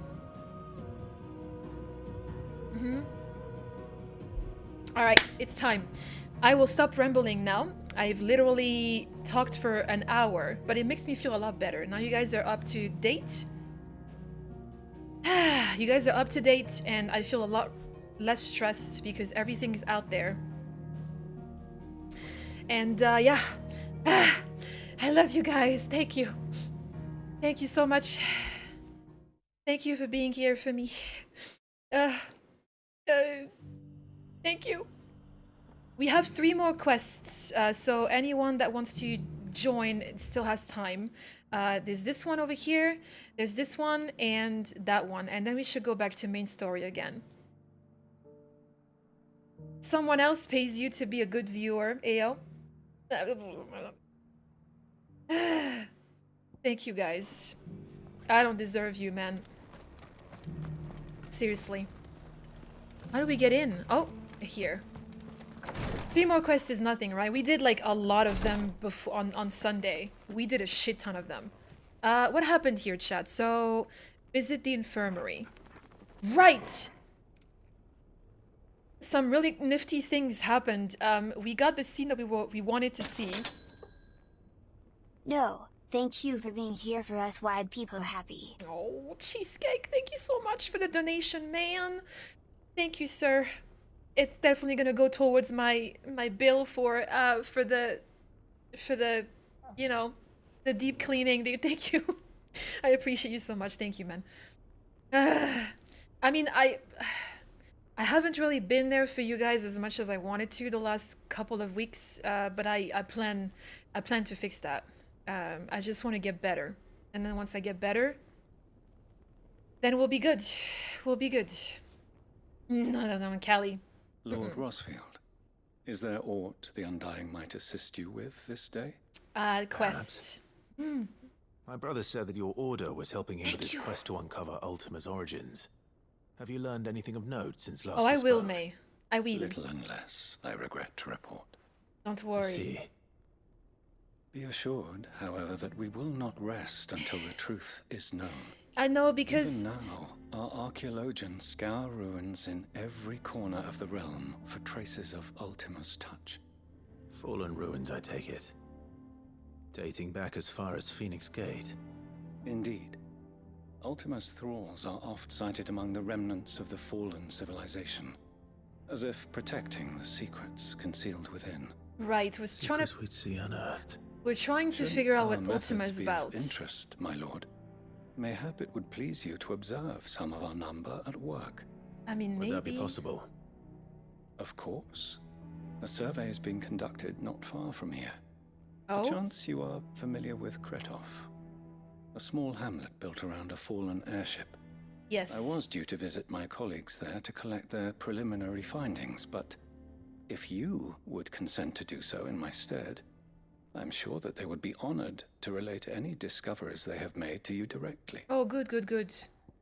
Alright, it's time. I will stop rambling now. I've literally talked for an hour, but it makes me feel a lot better. Now you guys are up to date. You guys are up to date, and I feel a lot less stressed because everything is out there. And yeah. I love you guys. Thank you. Thank you so much. Thank you for being here for me. Thank you. We have 3 more quests, so anyone that wants to join still has time. There's this one over here, there's this one, and that one, and then we should go back to main story again. Someone else pays you to be a good viewer, AO. Thank you, guys. I don't deserve you, man. Seriously. How do we get in? Oh, here. 3 more quests is nothing, right? We did like a lot of them before on Sunday. We did a shit ton of them. What happened here, chat? So, visit the infirmary. Right! Some really nifty things happened. We got the scene that we wanted to see. No, thank you for being here for us wide people happy. Oh, Cheesecake, thank you so much for the donation, man. Thank you, sir. It's definitely gonna go towards my bill for the you know, the deep cleaning, dude. Thank you. I appreciate you so much. Thank you, man. I mean, I haven't really been there for you guys as much as I wanted to the last couple of weeks, but I plan to fix that. I just want to get better, and then once I get better, then we'll be good. We'll be good. No, Callie. Lord Rosfield, is there aught the Undying might assist you with this day? Quest. My brother said that your order was helping him with his quest to uncover Ultima's origins. Have you learned anything of note since last? Oh, I will, spoke? May. I will. Little unless, I regret to report. Don't worry. I see. Be assured, however, that we will not rest until the truth is known. I know, because Even now, our archaeologians scour ruins in every corner of the realm for traces of Ultima's touch. Fallen ruins, I take it. Dating back as far as Phoenix Gate. Indeed. Ultima's thralls are oft sighted among the remnants of the fallen civilization, as if protecting the secrets concealed within. right, was trying to. Secrets we'd see unearthed. We're trying to Should figure out our what Ultima methods is be about. of interest, my lord, mayhap it would please you to observe some of our number at work. I mean, Would maybe. that be possible? Of course. A survey is being conducted not far from here. Oh, Perchance you are familiar with Kretov, a small hamlet built around a fallen airship. yes. I was due to visit my colleagues there to collect their preliminary findings, but if you would consent to do so in my stead, I'm sure that they would be honored to relate any discoveries they have made to you directly. Oh, good, good, good.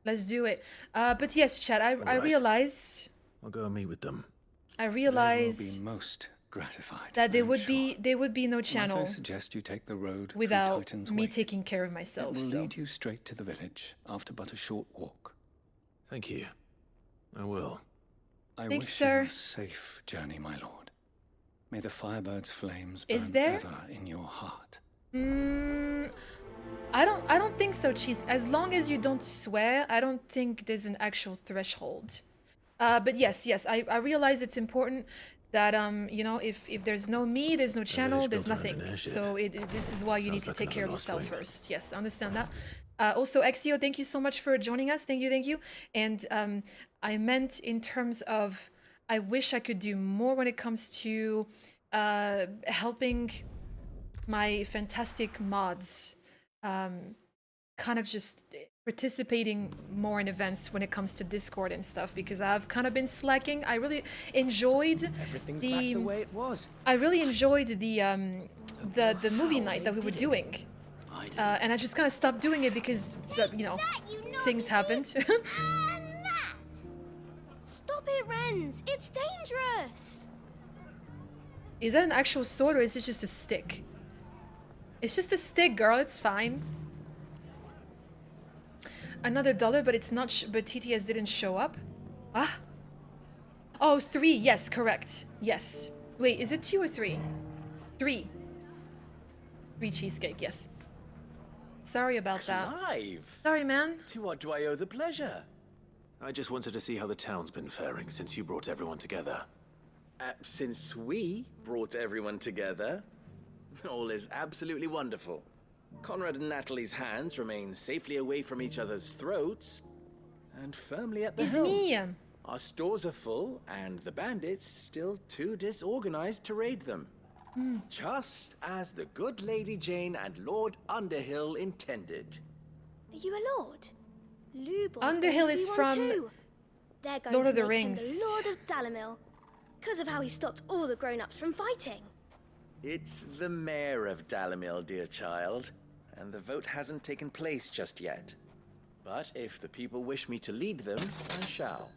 Let's do it. But yes, Chad, I right. realize. I'll go and meet with them. I They realize. will be most gratified. that there I'm would sure. be no Might channel I suggest you take the road through without Titan's me Wake? taking care of It myself. will So lead you straight to the village after but a short walk. Thank you. I will. I Thank you, wish sir. you a safe journey, my lord. May the Firebird's flames Is burn there? ever in your heart. I don't think so, Cheese. As long as you don't swear, I don't think there's an actual threshold. But yes, I realize it's important that you know, if there's no me, there's no channel, village there's built around nothing. an airship. So this is why you need Sounds to like take care of another yourself lost wing. first. Yes, I understand that. Also, Exio, thank you so much for joining us. Thank you. And I meant in terms of, I wish I could do more when it comes to helping my fantastic mods, kind of just participating more in events when it comes to Discord and stuff, because I've kind of been slacking. I really enjoyed Everything's back the way it was. I really enjoyed the movie night that we were did it. doing, and I just kind of stopped doing it because you know, things happened. And that! Stop it, Renz! It's dangerous! Is that an actual sword or is it just a stick? It's just a stick, girl. It's fine. Another $1, but it's not. But TTS didn't show up. Ah. Oh, 3. Yes, correct. Yes. Wait, is it 2 or 3? 3. 3 cheesecake. Yes. Sorry about that. Live! Sorry, man. To what do I owe the pleasure? I just wanted to see how the town's been faring since you brought everyone together. Since we brought everyone together, all is absolutely wonderful. Conrad and Natalie's hands remain safely away from each other's throats and firmly at the It's helm. me. Our stores are full, and the bandits still too disorganized to raid them. Just as the good Lady Jane and Lord Underhill intended. Are you a lord? Lubor's Underhill going to is be one from too. They're going Lord to of the make Rings. him the Lord of Dalamil, because of how he stopped all the grown-ups from fighting. It's the mayor of Dalamil, dear child, and the vote hasn't taken place just yet. But if the people wish me to lead them, I shall.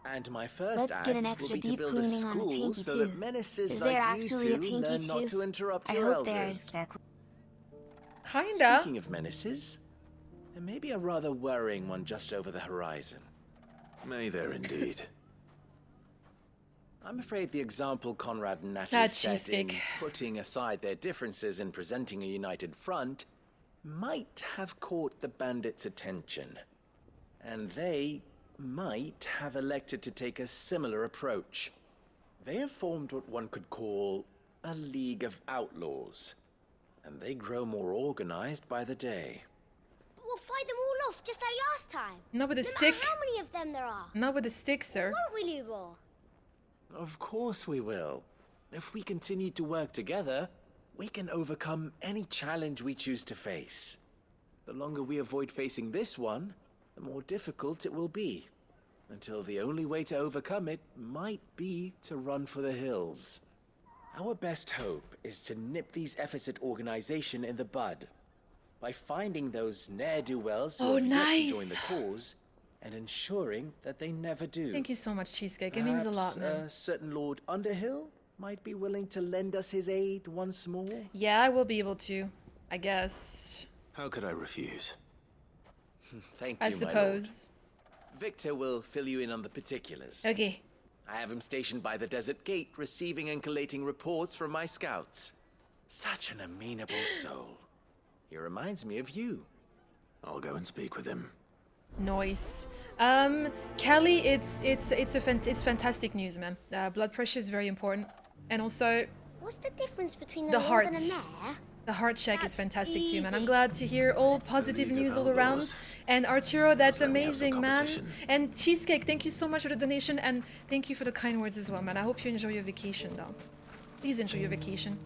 And my first Let's act get an will extra be to deep build a cleaning on the school pinky so that tooth. menaces Is there like you actually a two pinky learn not tooth? to interrupt I your hope there elders. is. Kinda. Speaking of menaces, there may be a rather worrying one just over the horizon. May there indeed. I'm afraid the example Conrad and Natalie That set in cheesecake. putting aside their differences and presenting a united front might have caught the bandits' attention. And they might have elected to take a similar approach. They have formed what one could call a League of Outlaws, and they grow more organized by the day. But we'll fight them all off just like last time. Not with a No stick. matter how many of them there are. Not with a stick, sir. Won't we, Lubor? Of course we will. If we continue to work together, we can overcome any challenge we choose to face. The longer we avoid facing this one, the more difficult it will be. Until the only way to overcome it might be to run for the hills. Our best hope is to nip these efforts at organization in the bud. By finding those ne'er-do-wells who Oh, have yet to join nice. the cause, and ensuring that they never do. Thank you so much, Cheesecake. It means a lot, Perhaps man. a certain Lord Underhill might be willing to lend us his aid once more. Yeah, I will be able to. I guess. How could I refuse? Thank I you, my lord. suppose. Victor will fill you in on the particulars. Okay. I have him stationed by the desert gate, receiving and collating reports from my scouts. Such an amenable soul. He reminds me of you. I'll go and speak with him. Nice. Kelly, it's fantastic news, man. Blood pressure is very important, and also What's the difference between The a lord heart. and a mayor? the heart check is That's fantastic too, man. I'm easy. glad to hear all positive League of news all around. Outlaws. And Arturo, that's Looks like we have some amazing, man. competition. And Cheesecake, thank you so much for the donation, and thank you for the kind words as well, man. I hope you enjoy your vacation, though. Please enjoy your vacation.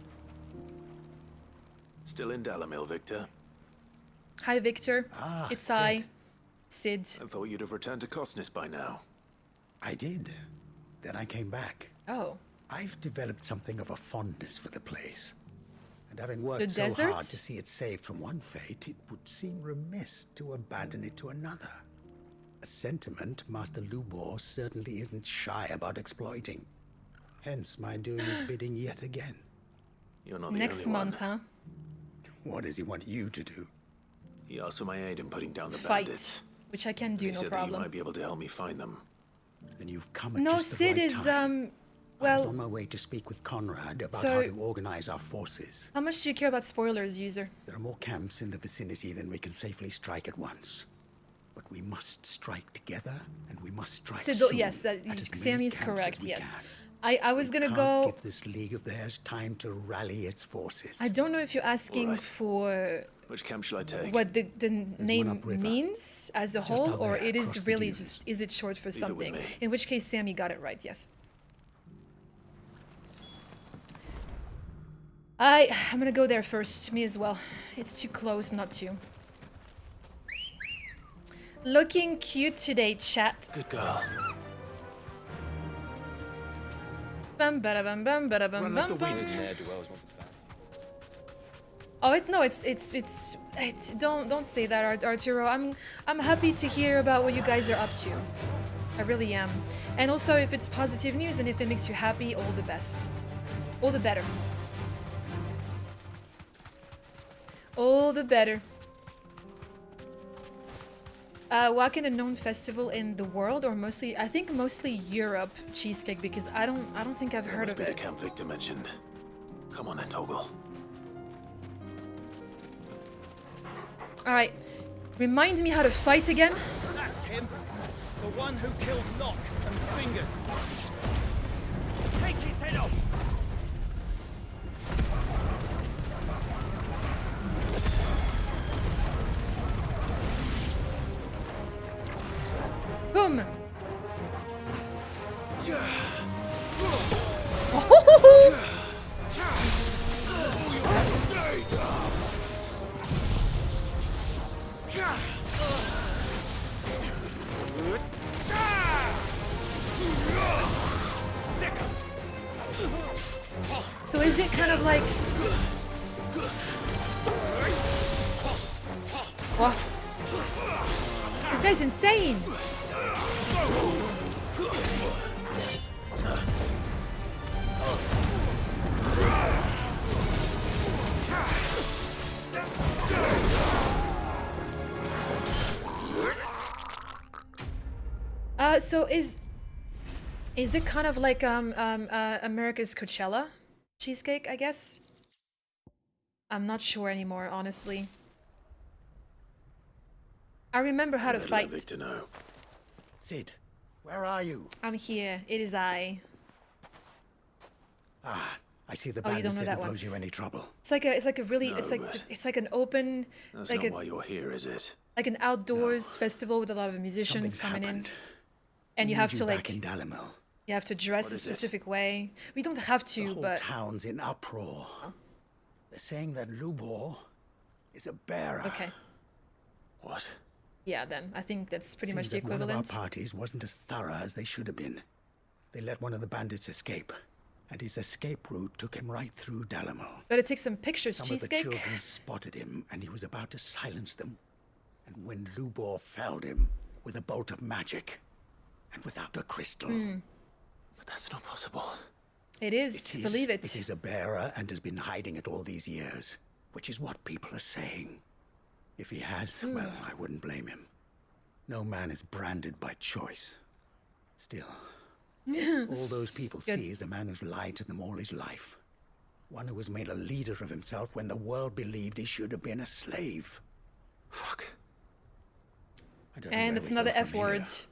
Still in Dalamil, Victor. Hi, Victor. Ah, It's Sid. I, Sid. I thought you'd have returned to Cosnus by now. I did. Then I came back. Oh, I've developed something of a fondness for the place. And having worked The so desert? hard to see it saved from one fate, it would seem remiss to abandon it to another. A sentiment Master Lubor certainly isn't shy about exploiting. Hence my doing his bidding yet again. You're not the Next only month, one. huh? What does he want you to do? He asked for my aid in putting down the Fight. bandits. Which I can do, He no said that you problem. might be able to help me find them. Then you've come at No, just the Sid right is, time. I was well, on my way to speak with Conrad about So- how to organize our forces. how much do you care about spoilers, user? There are more camps in the vicinity than we can safely strike at once. But we must strike together, and we must strike Sid, soon. yes, at as many Sammy is camps as correct, we yes. can. I was We gonna can't go... give this league of theirs time to rally its forces. I don't know if you're asking Alright. for Which camp shall I take? what the one name upriver. means as a Just whole, out or there, it across is the really dunes. just, is it short for Leave it with something? me. In which case, Sammy got it right, yes. I'm gonna go there first, me as well. It's too close not to. Looking cute today, chat. Good girl. Bum bada bum bum bada bum Run like bum the bum. wind. Oh, don't say that, Arturo. I'm happy to hear about what you guys are up to. I really am. And also, if it's positive news and if it makes you happy, all the best. All the better. All the better. Walking a known festival in the world, or mostly, I think mostly Europe, cheesecake, because I don't think I've That heard must of be the it. camp Victor mentioned. Come on then, Toggle. All right, remind me how to fight again. That's him. The one who killed Locke and Fingers. Take his head off. Boom. So is it kind of like... What? This guy's insane! So is it kind of like America's Coachella cheesecake, I guess? I'm not sure anymore, honestly. I remember how to Let fight. Victor know. Sid, where are you? I'm here. It is I. Ah, I see the Oh, you don't bandits know that didn't one. pose you any trouble. It's like a really No, but it's like an open That's like not why you're here, is it? like an outdoors festival with a lot of musicians Something's coming happened. in. And We you need have to back like in Dalimil. you have to dress What a is it? specific way. We don't have The to, whole but town's in uproar. They're saying that Lubor is a bearer. okay. What? Yeah, then I think that's pretty much Seems the that one of equivalent. our parties wasn't as thorough as they should have been. They let one of the bandits escape, and his escape route took him right through Dalimil. Better take some pictures, Some of the cheesecake. children spotted him, and he was about to silence them. And when Lubor felled him with a bolt of magic, and without a crystal. But that's not possible. It is, believe it. It is a bearer and has been hiding it all these years, which is what people are saying. If he has, well, I wouldn't blame him. No man is branded by choice. Still, all those people see is a man who's lied to them all his life. One who was made a leader of himself when the world believed he should have been a slave. Fuck. I don't know And where it's we another go F from word. here,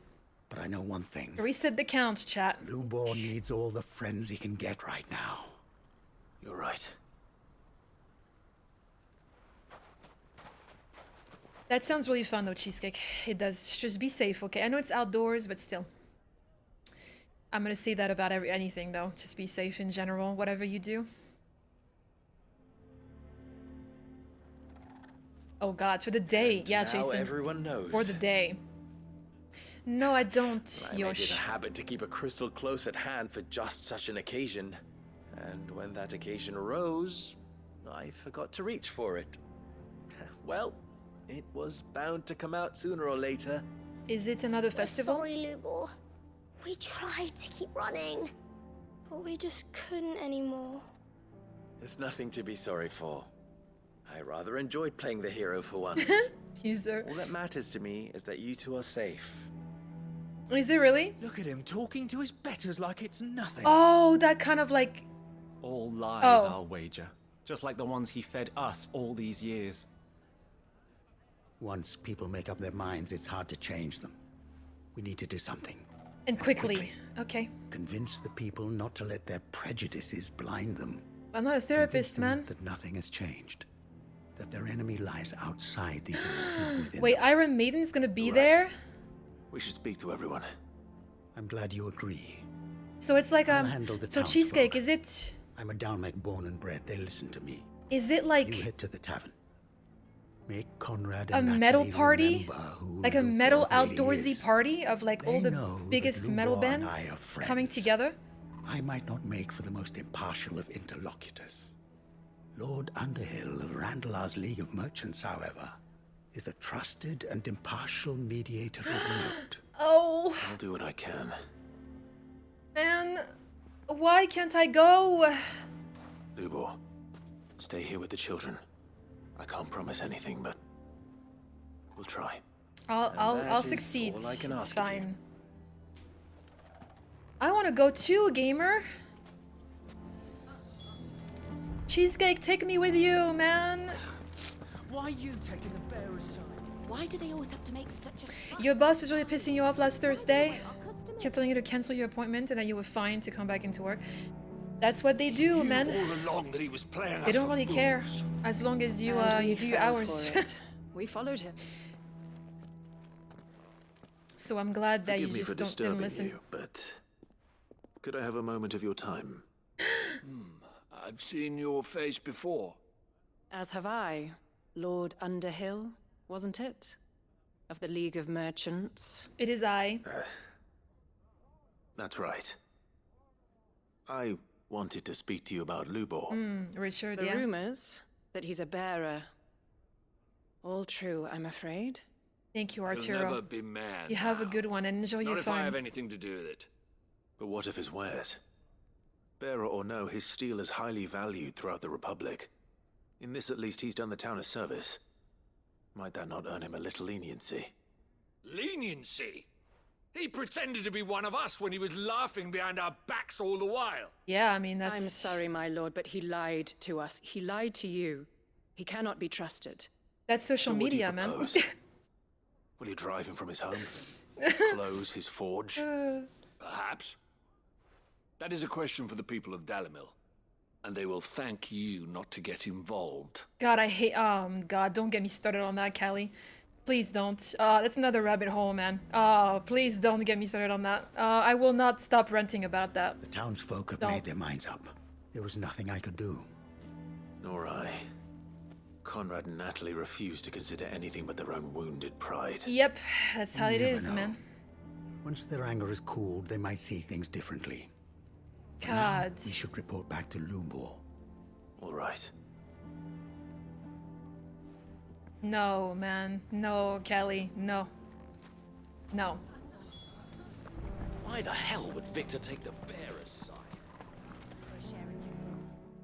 but I know one thing. Reset the count, chat. Lubor needs all the friends he can get right now. You're right. That sounds really fun though, cheesecake. It does. Just be safe, okay? I know it's outdoors, but still. I'm gonna say that about anything though. Just be safe in general, whatever you do. Oh god, for the day. And Yeah, now Jason. everyone knows. For the day. No, I don't, I made it a Yosh. habit to keep a crystal close at hand for just such an occasion. And when that occasion arose, I forgot to reach for it. Well, it was bound to come out sooner or later. Is it another We're festival? sorry, Lubor. We tried to keep running, But we just couldn't anymore. There's nothing to be sorry for. I rather enjoyed playing the hero for once. User. All that matters to me is that you two are safe. Is it really? Look at him talking to his betters like it's nothing. Oh, that kind of like... All lies, Oh. I'll wager. Just like the ones he fed us all these years. Once people make up their minds, it's hard to change them. We need to do something. And quickly. Okay. Convince the people not to let their prejudices blind them. I'm not a therapist, Convince them man. that nothing has changed. That their enemy lies outside these walls, not within Wait, them. Iron Maiden's gonna be Right. there? We should speak to everyone. I'm glad you agree. So it's like I'll handle the so townsfolk. cheesecake, is it I'm a Dalmec born and bred. They listen to me. like You head to the tavern. Make Conrad a and metal Natalie party? remember who Like a Lupor metal really outdoorsy is. party of like all They the know that biggest metal Lupor and bands I are coming friends. together? I might not make for the most impartial of interlocutors. Lord Underhill of Randalar's League of Merchants, however, is a trusted and impartial mediator of note. Oh, I'll do what I can. man. Why can't I go? Lubor, stay here with the children. I can't promise anything, but we'll try. I'll that is succeed. all I can It's ask of you. fine. I want to go too, gamer. Cheesecake, take me with you, man. Why are you taking the bearer's side? Why do they always have to make such a... Your boss was really pissing you off last Thursday. Kept telling you to cancel your appointment and that you were fine to come back into work. That's what they do, man. All along that he was playing They us don't for really care fools. as long as you And we you do your fell hours. for it. We followed him. So I'm glad that Forgive you me for just didn't disturbing listen. you, but could I have a moment of your time? I've seen your face before. As have I. Lord Underhill, wasn't it? Of the League of Merchants. It is I. That's right. I wanted to speak to you about Lubor. Richard, The yeah. rumors that he's a bearer. All true, I'm afraid. Thank you, He'll Arturo. never be man. You have a good one and enjoy Not your if I have fun. anything to do with it. But what of his wares? Bearer or no, his steel is highly valued throughout the Republic. In this, at least, he's done the town a service. Might that not earn him a little leniency? Leniency? He pretended to be one of us when he was laughing behind our backs all the while. Yeah, I mean, that's... I'm sorry, my lord, but he lied to us. He lied to you. He cannot be trusted. That's social So what do you media, man. propose? Will you drive him from his home? Close his forge? Perhaps. That is a question for the people of Dalimil. And they will thank you not to get involved. God, I hate... God, don't get me started on that, Callie. Please don't. That's another rabbit hole, man. Please don't get me started on that. I will not stop ranting about that. The townsfolk have Don't. made their minds up. There was nothing I could do. Nor I. Conrad and Natalie refuse to consider anything but their own wounded pride. Yep, that's how You it never is, know. man. Once their anger is cooled, they might see things differently. For now, God. we should report back to Lubor. All right. No, man. No, Callie. No. No. Why the hell would Victor take the bearer's side?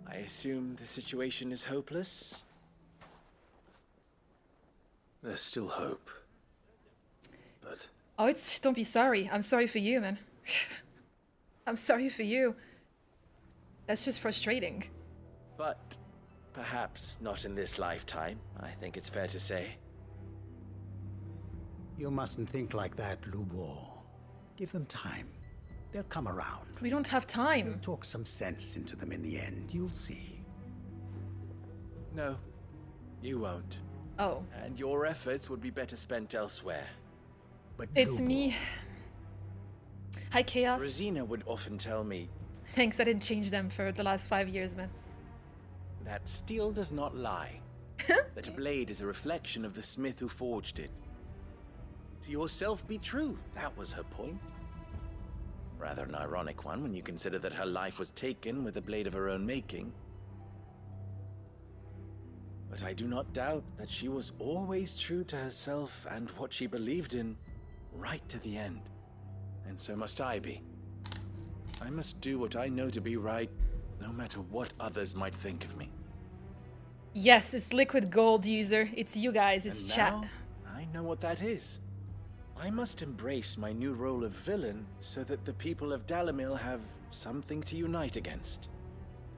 I assume the situation is hopeless? There's still hope. But Oh, it's... Don't be sorry. I'm sorry for you, man. I'm sorry for you. That's just frustrating. But perhaps not in this lifetime, I think it's fair to say. You mustn't think like that, Lubor. Give them time. They'll come around. We don't have We'll time. talk some sense into them in the end. You'll see. No, you won't. Oh, And your efforts would be better spent elsewhere. But it's Lubor, me. Hi, Chaos. Rosina would often tell me Thanks, I didn't change them for the last 5 years, man. that steel does not lie. That a blade is a reflection of the smith who forged it. To yourself be true, that was her point. Rather an ironic one when you consider that her life was taken with a blade of her own making. But I do not doubt that she was always true to herself and what she believed in, right to the end. And so must I be. I must do what I know to be right, no matter what others might think of me. Yes, it's liquid gold, user. It's you guys, it's And chat. now, I know what that is. I must embrace my new role of villain so that the people of Dalimil have something to unite against.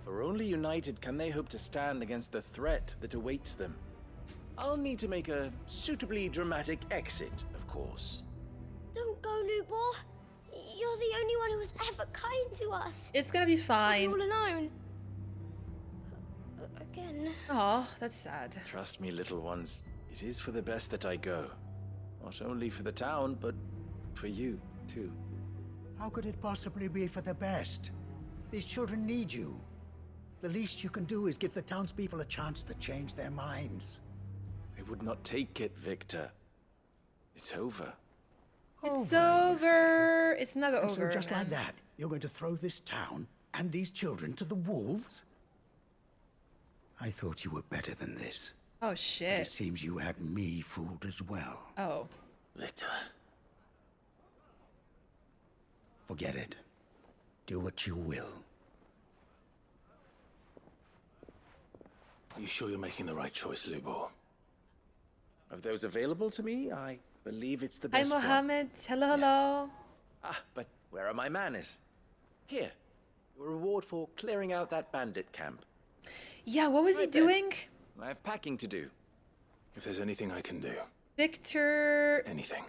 For only united can they hope to stand against the threat that awaits them. I'll need to make a suitably dramatic exit, of course. Don't go, Lubor. You're the only one who was ever kind to us. It's gonna be fine. All alone. Again. Oh, that's sad. Trust me, little ones, it is for the best that I go. Not only for the town, but for you, too. How could it possibly be for the best? These children need you. The least you can do is give the townspeople a chance to change their minds. I would not take it, Victor. It's over. It's over. It's never And over. so just man. like that, you're going to throw this town and these children to the wolves? I thought you were better than this. Oh But it shit. seems you had me fooled as well. Oh. Victor. Forget it. Do what you will. You sure you're making the right choice, Lubor? Of those available to me, I believe it's the Hi, best one. Mohammed. Hello, hello. Ah, but where are my manners? Here, your reward for clearing out that bandit camp. Yeah, what was he Right then. doing? I have packing to do. If there's anything I can do, Victor. anything.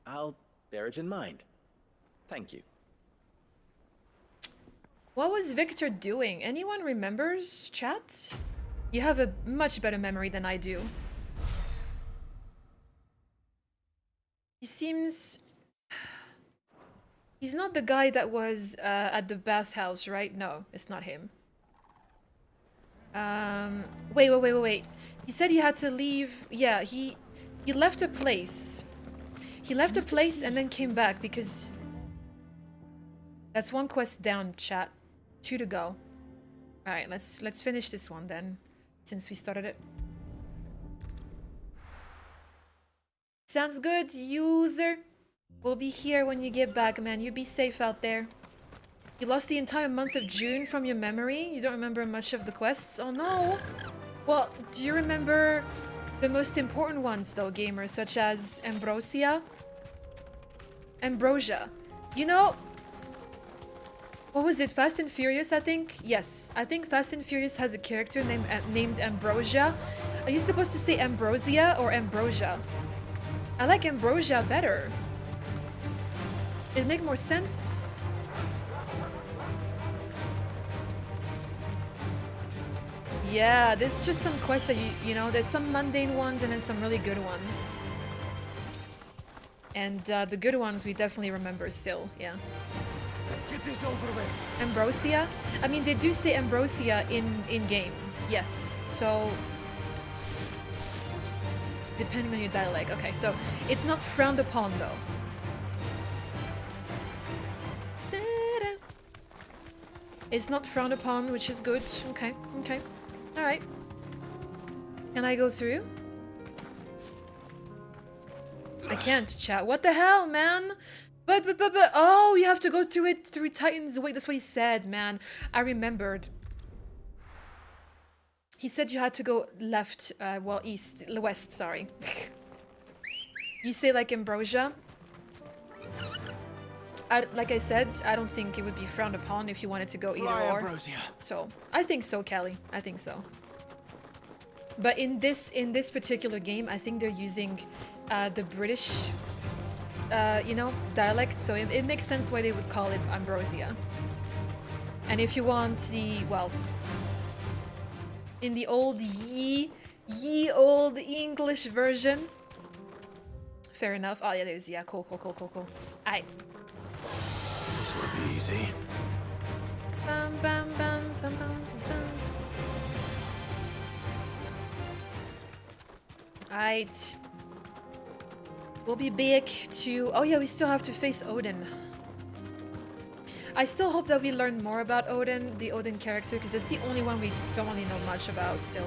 I'll bear it in mind. Thank you. What was Victor doing? Anyone remembers, chat? You have a much better memory than I do. He seems... He's not the guy that was at the bathhouse, right? No, it's not him. Wait. He said he had to leave... Yeah, he left a place. He left a place and then came back because... That's one quest down, chat. 2 to go. Alright, let's finish this one then, since we started it. Sounds good, user. We'll be here when you get back, man. You be safe out there. You lost the entire month of June from your memory? You don't remember much of the quests? Oh no! Well, do you remember the most important ones though, gamers, such as Ambrosia? Ambrosia. You know... What was it? Fast and Furious, I think? Yes. I think Fast and Furious has a character named Ambrosia. Are you supposed to say Ambrosia or Ambrosia? I like Ambrosia better. It'd make more sense. Yeah, there's just some quests that you know, there's some mundane ones and then some really good ones. And the good ones we definitely remember still, yeah. Let's get this over with. Ambrosia? I mean, they do say Ambrosia in game, yes. So, depending on your dialect. Okay, so it's not frowned upon though. Ta-da. It's not frowned upon, which is good. Okay, okay. All right. Can I go through? I can't, chat. What the hell, man? But, oh, you have to go through it through Titan's Way. That's what he said, man. I remembered. He said you had to go left, well, west, sorry. You say like Ambrosia? Like I said, I don't think it would be frowned upon if you wanted to go either or. Ambrosia. So, I think so, Callie. I think so. But in this particular game, I think they're using the British, you know, dialect, so it makes sense why they would call it Ambrosia. And if you want the, well, in the old ye old English version, fair enough. Oh yeah, there's, yeah, cool. Aight. This will be easy. Bam, bam, bam, bam, bam, bam. Aight. We'll be back to... Oh yeah, we still have to face Odin. I still hope that we learn more about Odin, the Odin character, because it's the only one we don't really know much about still.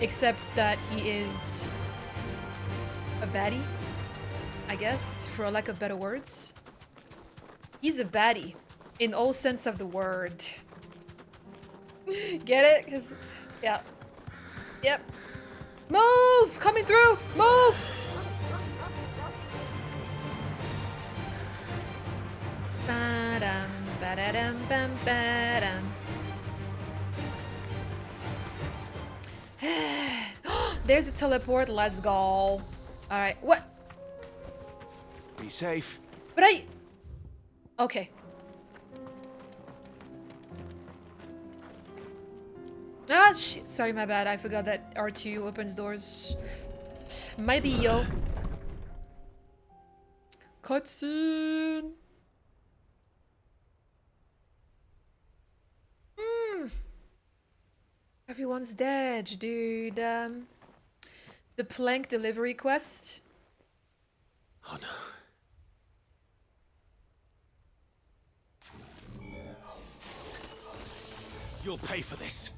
Except that he is a baddie, I guess, for lack of better words. He's a baddie. In all sense of the word. Get it? 'Cause, yeah. Yep. Move! Coming through! Move! Ba-dum, ba-da-dum, bam, ba-dum. There's a teleport. Let's go. Alright. What? Be safe. But I... Okay. Ah, shit. Sorry, my bad. I forgot that R2 opens doors. Might be yo. Cutscene. Everyone's dead, dude. The plank delivery quest. Oh no. You'll pay for this.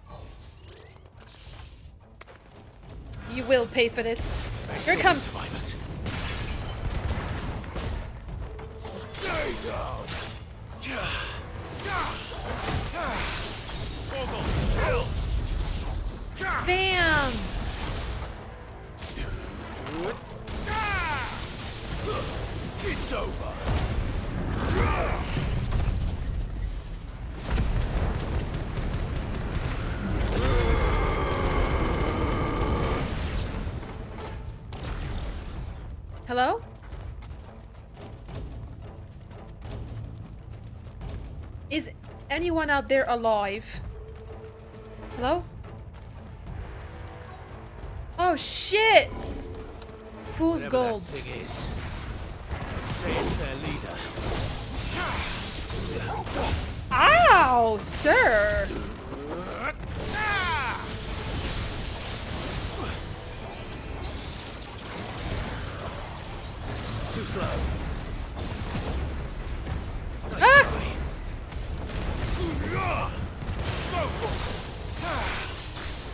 You will pay for this. Here it comes. Survivors. Stay down. Bam! It's over. Hello? Is anyone out there alive? Hello? Oh shit! Fool's Whatever gold. that thing is, say it's their leader. Ow, sir! Too slow. Nice Ah! try.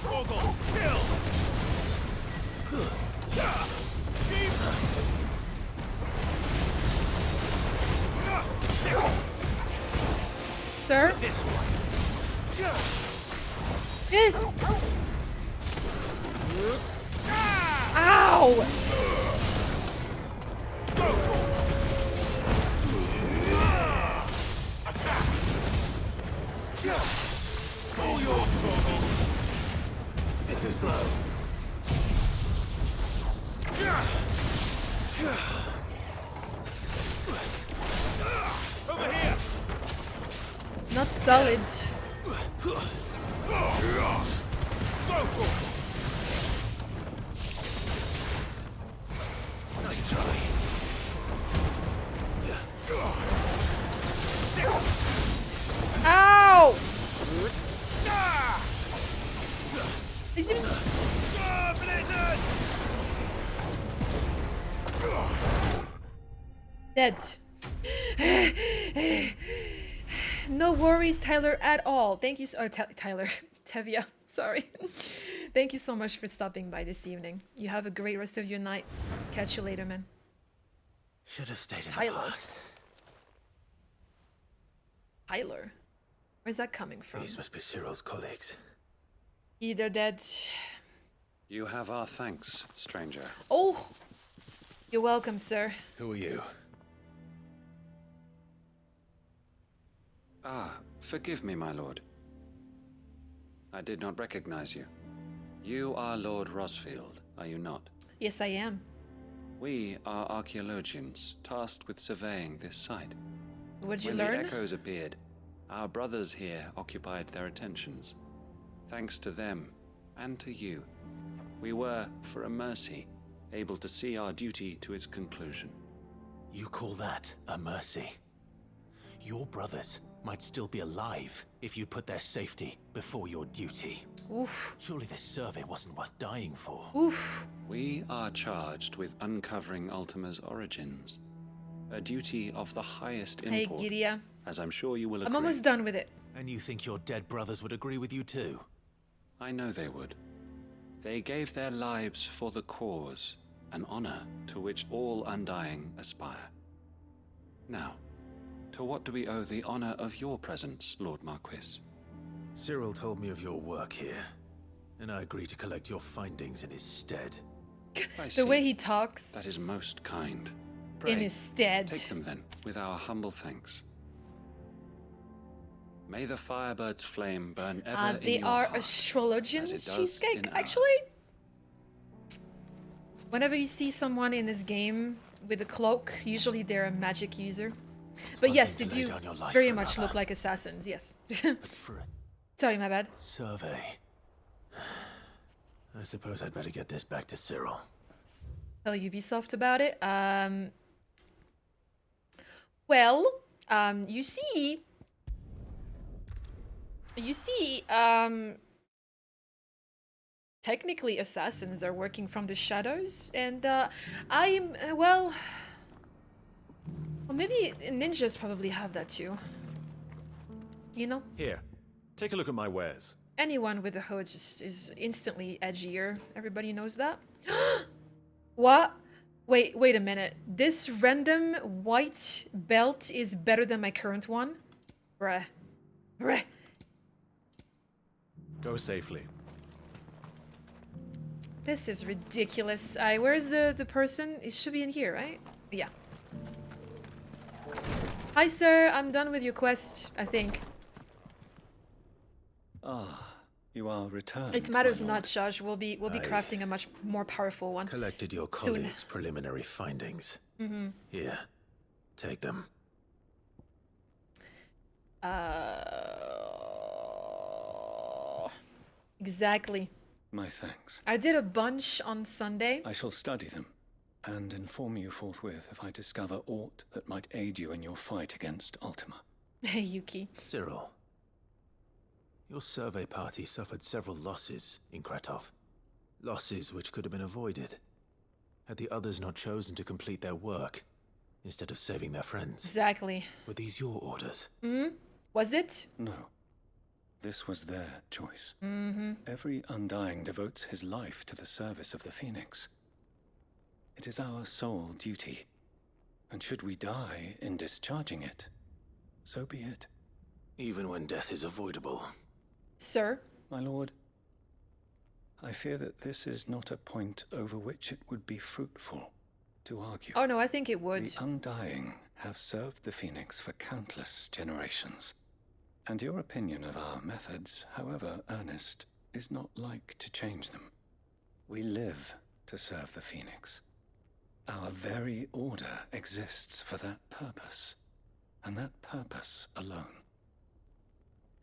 Ogle, kill. Sir? This one. Yes! Ow! All yours, Ogle. Too slow. Over here. Not solid. Nice try. Ow! Blizzard! Dead. No worries, Tyler, at all. Thank you so Tyler. Tevia, sorry. Thank you so much for stopping by this evening. You have a great rest of your night. Catch you later, man. Should have stayed in the Tyler. past. Tyler? Where's that coming from? These must be Cyril's colleagues. Either dead. You have our thanks, stranger. Oh! You're welcome, sir. Who are you? Ah, forgive me, my lord. I did not recognize you. You are Lord Rosfield, are you not? Yes, I am. We are archaeologians, tasked with surveying this site. What'd you When learn? the echoes appeared, our brothers here occupied their attentions. Thanks to them, and to you, we were, for a mercy, able to see our duty to its conclusion. You call that a mercy? Your brothers might still be alive if you put their safety before your duty. Oof. Surely this survey wasn't worth dying for. Oof. We are charged with uncovering Ultima's origins. A duty of the highest Hey, import, Gideon. as I'm sure you will agree. I'm almost done with it. And you think your dead brothers would agree with you too? I know they would. They gave their lives for the cause, an honor to which all Undying aspire. Now, To what do we owe the honor of your presence, Lord Marquis? Cyril told me of your work here, and I agreed to collect your findings in his stead. The way he talks. That is most kind. In his stead. Take them then, with our humble thanks. May the firebird's flame burn ever in They your are heart, astrologians, as it does Cheesecake. in ours. Actually, whenever you see someone in this game with a cloak, usually they're a magic user. But yes, they do very much look like assassins, yes. But for a Sorry, my bad. survey, I suppose I'd better get this back to Cyril. Tell Ubisoft about it. Well, you see, technically assassins are working from the shadows, and well, maybe ninjas probably have that too. You know? Here, take a look at my wares. Anyone with a hood just is instantly edgier. Everybody knows that. What? Wait a minute. This random white belt is better than my current one? Bruh. Go safely. This is ridiculous. Where's the person? It should be in here, right? Yeah. Hi, sir. I'm done with your quest, I think. Ah, you are returned. It matters my not, lord. Josh. We'll be crafting a much more powerful one. Collected your Soon. colleagues' preliminary findings. Mm-hmm. Here, take them. Exactly. My thanks. I did a bunch on Sunday. I shall study them and inform you forthwith if I discover aught that might aid you in your fight against Ultima. Hey, Yuki. Cyril, your survey party suffered several losses in Kratov. Losses which could have been avoided had the others not chosen to complete their work instead of saving their friends. Exactly. Were these your orders? Was it? No. This was their choice. Mm-hmm. Every Undying devotes his life to the service of the Phoenix. It is our sole duty. And should we die in discharging it, so be it. Even when death is avoidable. Sir? My lord, I fear that this is not a point over which it would be fruitful to argue. Oh no, I think it would. The Undying have served the Phoenix for countless generations. And your opinion of our methods, however earnest, is not like to change them. We live to serve the Phoenix. Our very order exists for that purpose, and that purpose alone.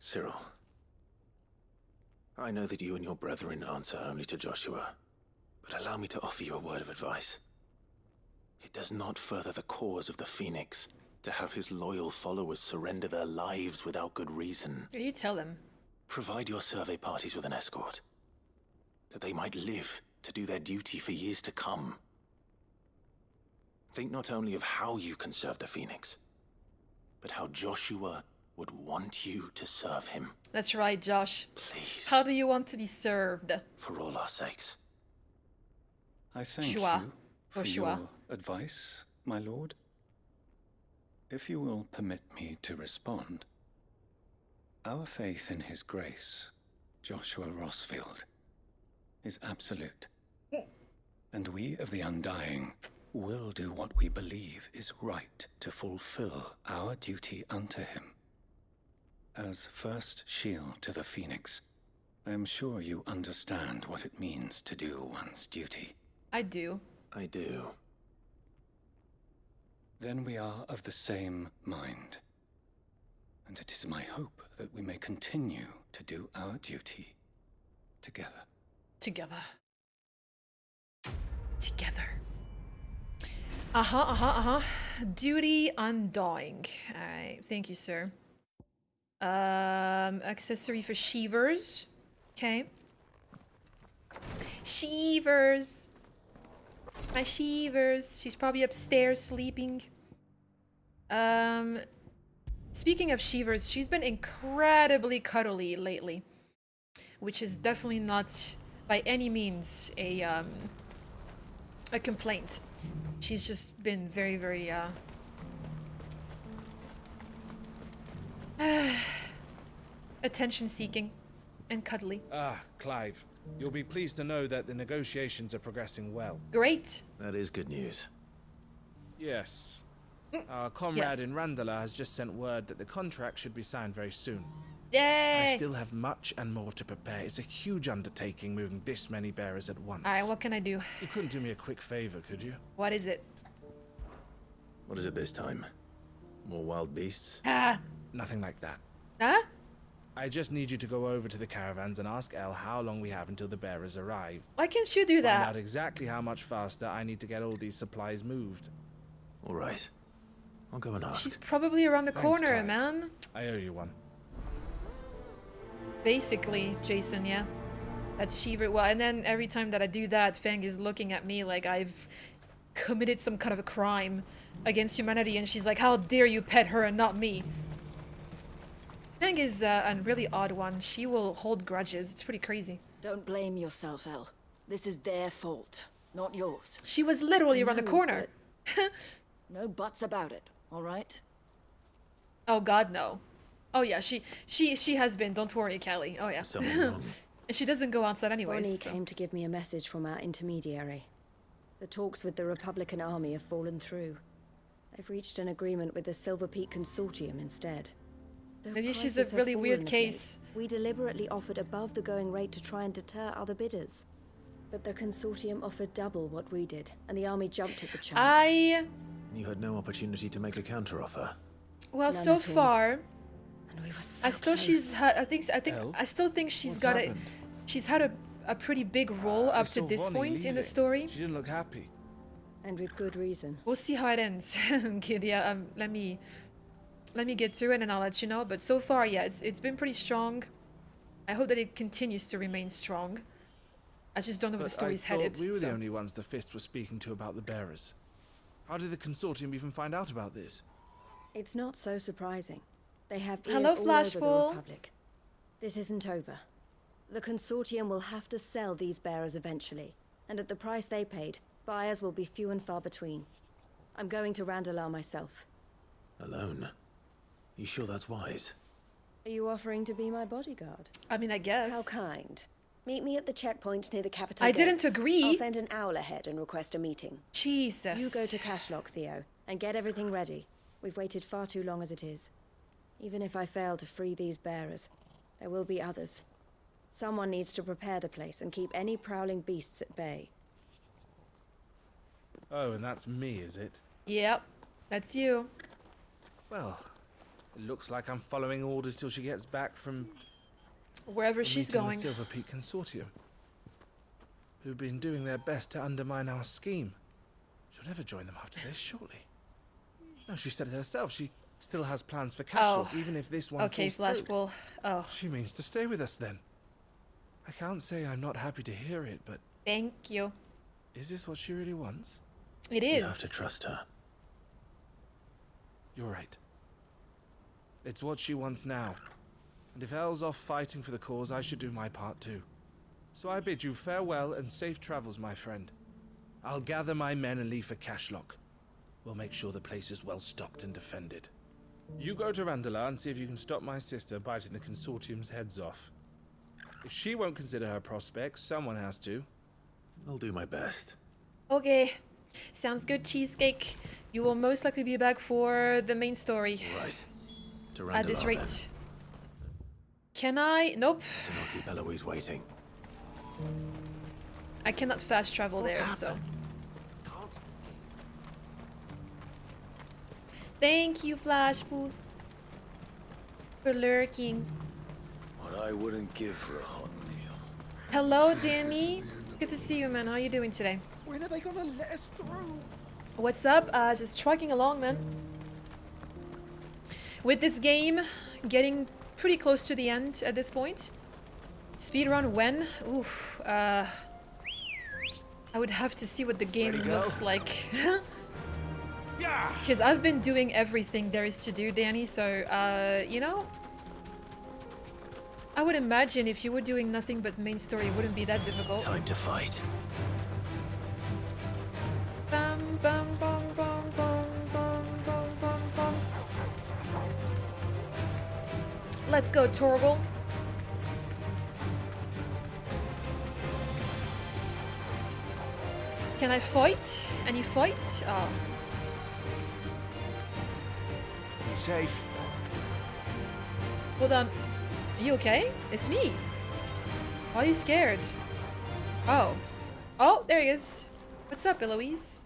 Cyril, I know that you and your brethren answer only to Joshua, but allow me to offer you a word of advice. It does not further the cause of the Phoenix to have his loyal followers surrender their lives without good reason. You tell them. Provide your survey parties with an escort, that they might live to do their duty for years to come. Think not only of how you can serve the Phoenix, but how Joshua would want you to serve him. That's right, Josh. Please. How do you want to be served? For all our sakes. I thank Joshua. you for your advice, my lord. If you will permit me to respond, our faith in his grace, Joshua Rossfield, is absolute. And we of the Undying will do what we believe is right to fulfill our duty unto him. As first shield to the Phoenix, I am sure you understand what it means to do one's duty. I do. I do. Then we are of the same mind. And it is my hope that we may continue to do our duty together. Together. Duty undying. Alright, thank you, sir. Accessory for Sheevers. Okay. Sheevers. My Sheevers. She's probably upstairs sleeping. Speaking of Sheevers, she's been incredibly cuddly lately. Which is definitely not by any means a complaint. She's just been very, very Attention-seeking and cuddly. Clive. You'll be pleased to know that the negotiations are progressing well. Great. That is good news. Yes. Our comrade Yes. in Randala has just sent word that the contract should be signed very soon. Yay! I still have much and more to prepare. It's a huge undertaking moving this many bearers at once. Alright, what can I do? You couldn't do me a quick favor, could you? What is it? What is it this time? More wild beasts? Nothing like that. Huh? I just need you to go over to the caravans and ask Elle how long we have until the bearers arrive. Why can't you do Find that? out exactly how much faster I need to get all these supplies moved. All right. I'll go and ask. She's probably around the Thanks, corner, Clive. man. I owe you one. Basically, Jason, yeah. That's Shiva. Well, and then every time that I do that, Fang is looking at me like I've committed some kind of a crime against humanity, and she's like, how dare you pet her and not me? Fang is a really odd one. She will hold grudges. It's pretty crazy. Don't blame yourself, Elle. This is their fault, not yours. She was literally around the corner. No buts about it, all right? Oh God, no. Oh yeah, she has been. Don't worry, Callie. Oh yeah. And she doesn't go outside anyways. Bonnie so. came to give me a message from our intermediary. The talks with the Republican army have fallen through. They've reached an agreement with the Silver Peak Consortium instead. Though Maybe she's prices a have really fallen weird of case. late, we deliberately offered above the going rate to try and deter other bidders. But the Consortium offered double what we did, and the army jumped at the chance. You had no opportunity to make a counteroffer. Well, None so at all. far, And we were so I still close. I still think she's What's got happened? she's had a pretty big role I up to saw this Vonnie point in the leaving. story. She didn't look happy. And with good reason. We'll see how it ends. Kid, yeah, let me get through it and I'll let you know. But so far, yeah, it's been pretty strong. I hope that it continues to remain strong. I just don't know where the story's I thought headed. we were so. the only ones the Fist were speaking to about the bearers. How did the Consortium even find out about this? It's not so surprising. They have ears Hello, all over the Flashball. Republic. This isn't over. The Consortium will have to sell these bearers eventually, and at the price they paid, buyers will be few and far between. I'm going to Randalar myself. Alone? You sure that's wise? Are you offering to be my bodyguard? I mean, I guess. How kind. Meet me at the checkpoint near the capital I didn't gates. agree. I'll send an owl ahead and request a meeting. Jesus. You go to Cashlock, Theo, and get everything ready. We've waited far too long as it is. Even if I fail to free these bearers, there will be others. Someone needs to prepare the place and keep any prowling beasts at bay. Oh, and that's me, is it? Yep, that's you. Well, it looks like I'm following orders till she gets back from Wherever she's meeting going. the Silver Peak Consortium, who've been doing their best to undermine our scheme. She'll never join them after this, surely. No, she said it herself. She still has plans for Cashlock, even if this one Okay, falls through. Flashball. Oh. She means to stay with us then. I can't say I'm not happy to hear it, but Thank you. is this what she really wants? It is. You have to trust her. You're right. It's what she wants now. And if Elle's off fighting for the cause, I should do my part too. So I bid you farewell and safe travels, my friend. I'll gather my men and leave for Cashlock. We'll make sure the place is well stocked and defended. You go to Randalar and see if you can stop my sister biting the Consortium's heads off. If she won't consider her prospects, someone has to. I'll do my best. Okay. Sounds good, Cheesecake. You will most likely be back for the main story. Right. To At this Randalar, rate. then. Can I? Nope. To not keep Eloise waiting. I cannot fast travel there, so. Thank you, Flashpool, for lurking. What I wouldn't give for a hot meal. Hello, Danny. It's good to see you, man. How are you doing today? When are they gonna let us through? What's up? Just trucking along, man. With this game getting pretty close to the end at this point. Speedrun when? Oof. I would have to see what the game looks like. Because I've been doing everything there is to do, Danny, so, you know, I would imagine if you were doing nothing but main story, it wouldn't be that difficult. Time to fight. Bum, bum, bum, bum, bum, bum, bum, bum, bum. Let's go, Torgal. Can I fight? Any fight? Oh. Be safe. Hold on. Are you okay? It's me. Why are you scared? Oh. Oh, there he is. What's up, Eloise?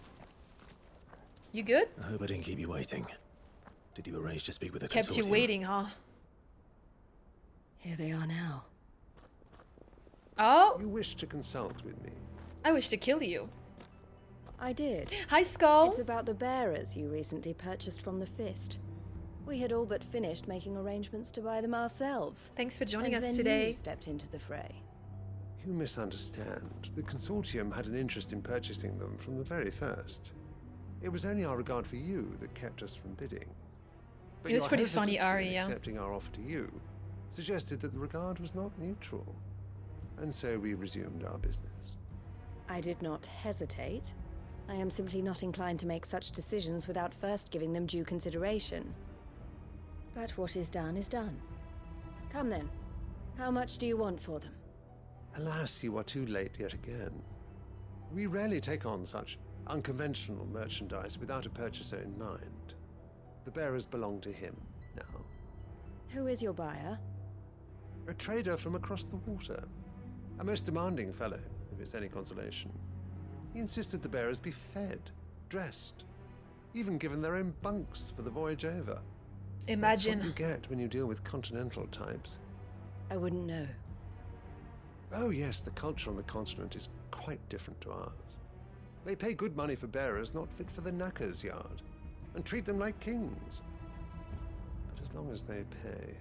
You good? I hope I didn't keep you waiting. Did you arrange to speak with the Kept you consortium? waiting, huh? Here they are now. Oh! You wish to consult with me? I wish to kill you. I did. Hi, Skull. It's about the bearers you recently purchased from the Fist. We had all but finished making arrangements to buy them ourselves. Thanks for joining and us then today. You stepped into the fray. You misunderstand. The consortium had an interest in purchasing them from the very first. It was only our regard for you that kept us from bidding. But It was your pretty funny, hesitancy Ari, in yeah. accepting our offer to you suggested that the regard was not mutual. And so we resumed our business. I did not hesitate. I am simply not inclined to make such decisions without first giving them due consideration. But what is done is done. Come then. How much do you want for them? Alas, you are too late yet again. We rarely take on such unconventional merchandise without a purchaser in mind. The bearers belong to him now. Who is your buyer? A trader from across the water. A most demanding fellow, if it's any consolation. He insisted the bearers be fed, dressed, even given their own bunks for the voyage over. Imagine. That's what you get when you deal with continental types. I wouldn't know. Oh yes, the culture on the continent is quite different to ours. They pay good money for bearers not fit for the knacker's yard, and treat them like kings. But as long as they pay...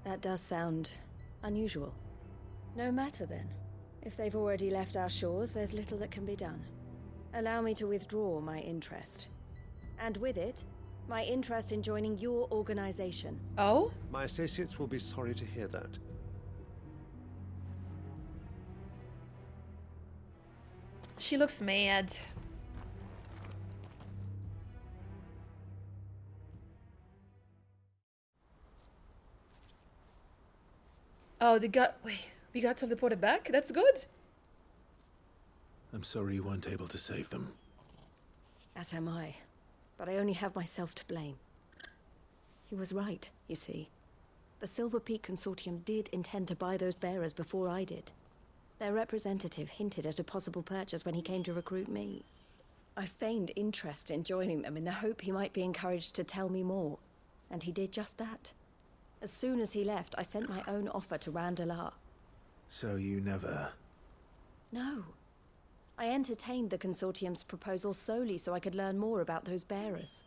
That does sound unusual. No matter then. If they've already left our shores, there's little that can be done. Allow me to withdraw my interest. And with it, my interest in joining your organization. Oh? My associates will be sorry to hear that. She looks mad. Oh, we got teleported back? That's good. I'm sorry you weren't able to save them. As am I. But I only have myself to blame. He was right, you see. The Silver Peak Consortium did intend to buy those bearers before I did. Their representative hinted at a possible purchase when he came to recruit me. I feigned interest in joining them in the hope he might be encouraged to tell me more. And he did just that. As soon as he left, I sent my own offer to Randalar. So you never... No. I entertained the Consortium's proposal solely so I could learn more about those bearers.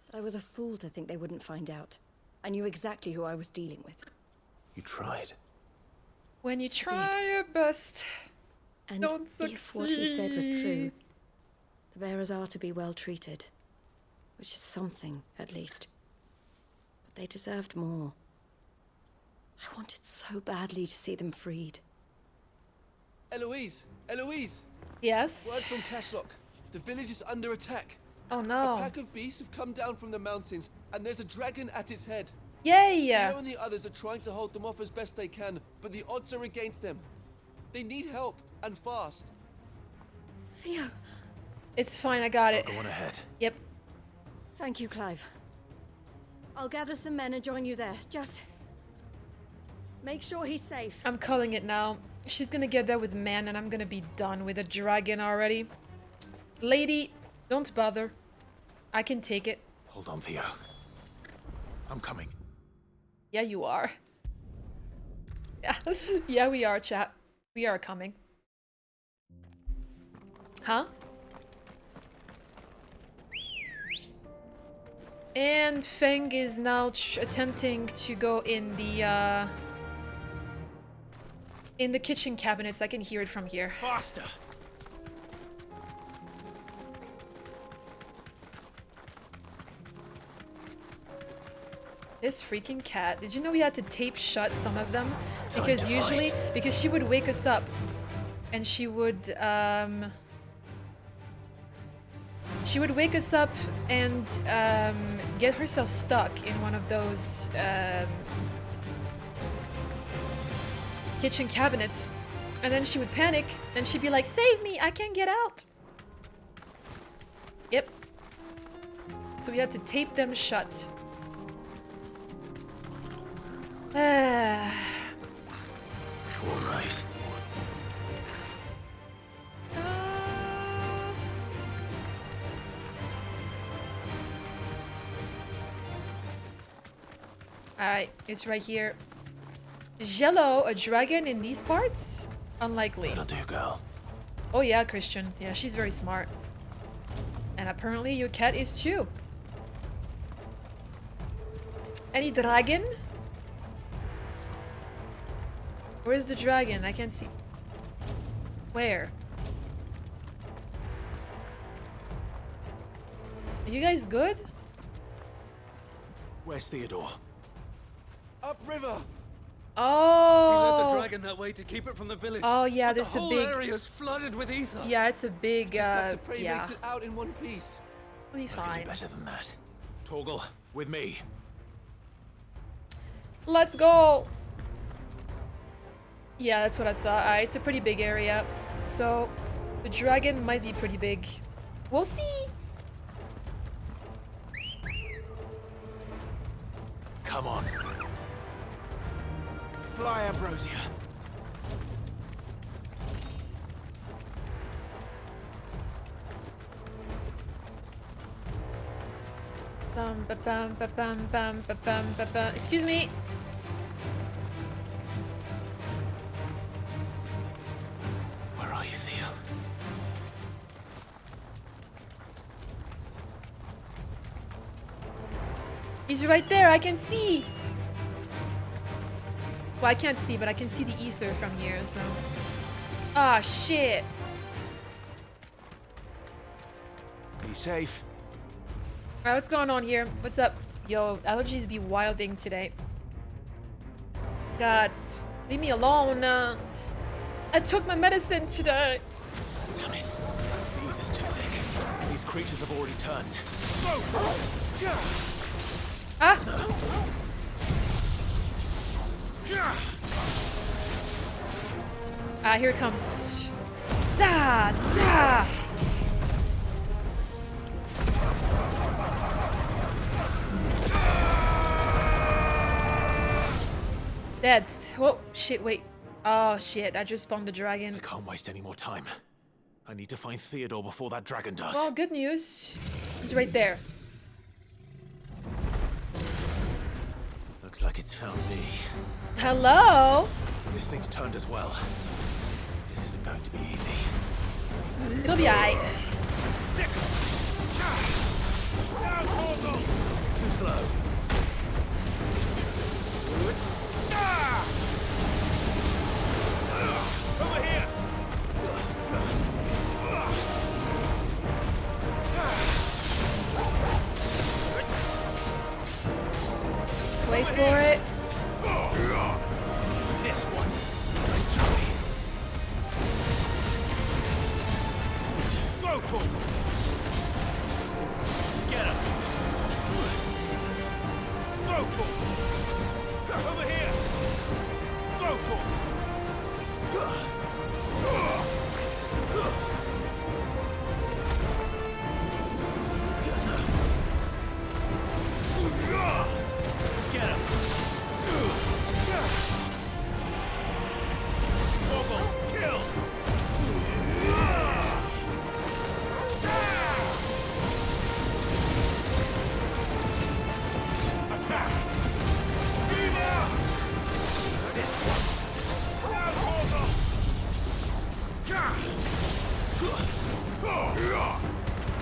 But I was a fool to think they wouldn't find out. I knew exactly who I was dealing with. You tried. When you try your best, and don't succeed. If what he said was true, the bearers are to be well treated. Which is something, at least. But they deserved more. I wanted so badly to see them freed. Eloise! Eloise! Yes? Word from Cashlock. The village is under attack. Oh no. A pack of beasts have come down from the mountains, and there's a dragon at its head. Yay! Theo and the others are trying to hold them off as best they can, but the odds are against them. They need help, and fast. Theo! It's fine, I got it. Go on ahead. Yep. Thank you, Clive. I'll gather some men and join you there. Just... make sure he's safe. I'm calling it now. She's gonna get there with men and I'm gonna be done with a dragon already. Lady, don't bother. I can take it. Hold on, Theo. I'm coming. Yeah, you are. Yeah, yeah, we are, chat. We are coming. Huh? And Feng is now attempting to go in the kitchen cabinets. I can hear it from here. Faster! This freaking cat. Did you know we had to tape shut some of them? Because Time to usually, fight. because she would wake us up and she would wake us up and get herself stuck in one of those kitchen cabinets. And then she would panic, and she'd be like, "Save me! I can't get out!" Yep. So we had to tape them shut. All right. Alright, it's right here. Jello, a dragon in these parts? Unlikely. That'll do, girl. Oh yeah, Christian. Yeah, she's very smart. And apparently your cat is too. Any dragon? Where's the dragon? I can't see. Where? Are you guys good? Where's Theodore? Upriver! Oh! He led the dragon that way to keep it from the village. Oh yeah, but this is a big... the whole area's flooded with ether. Yeah, it's a big, Just have to pray yeah. makes it out in one piece. It'll be fine. Better than that. Torgal, with me. Let's go! Yeah, that's what I thought. It's a pretty big area. So, the dragon might be pretty big. We'll see! Come on. Fly, Ambrosia. Bum, ba, bum, ba, bum, bum, ba, bum, ba, bum. Excuse me! Where are you, Theo? He's right there, I can see! Well, I can't see, but I can see the ether from here, so... Ah, shit! Be safe. Alright, what's going on here? What's up? Yo, allergies be wilding today. God, leave me alone. I took my medicine today. Damn it. The ether's too thick. These creatures have already turned. Ah! Ah, here it comes. Za! Za! Dead. Oh, shit, wait. Oh, shit, I just spawned the dragon. I can't waste any more time. I need to find Theodore before that dragon does. Well, good news. He's right there. Looks like it's found me. Hello? This thing's turned as well. This isn't going to be easy. It'll be alright. Too slow. Over here! Wait for it. This one. Let's try. Go, Torgal! Get him! Go, Torgal! Over here! Go, Torgal! Get him! Torgal, kill! Attack! Viva! This one! Now, Torgal!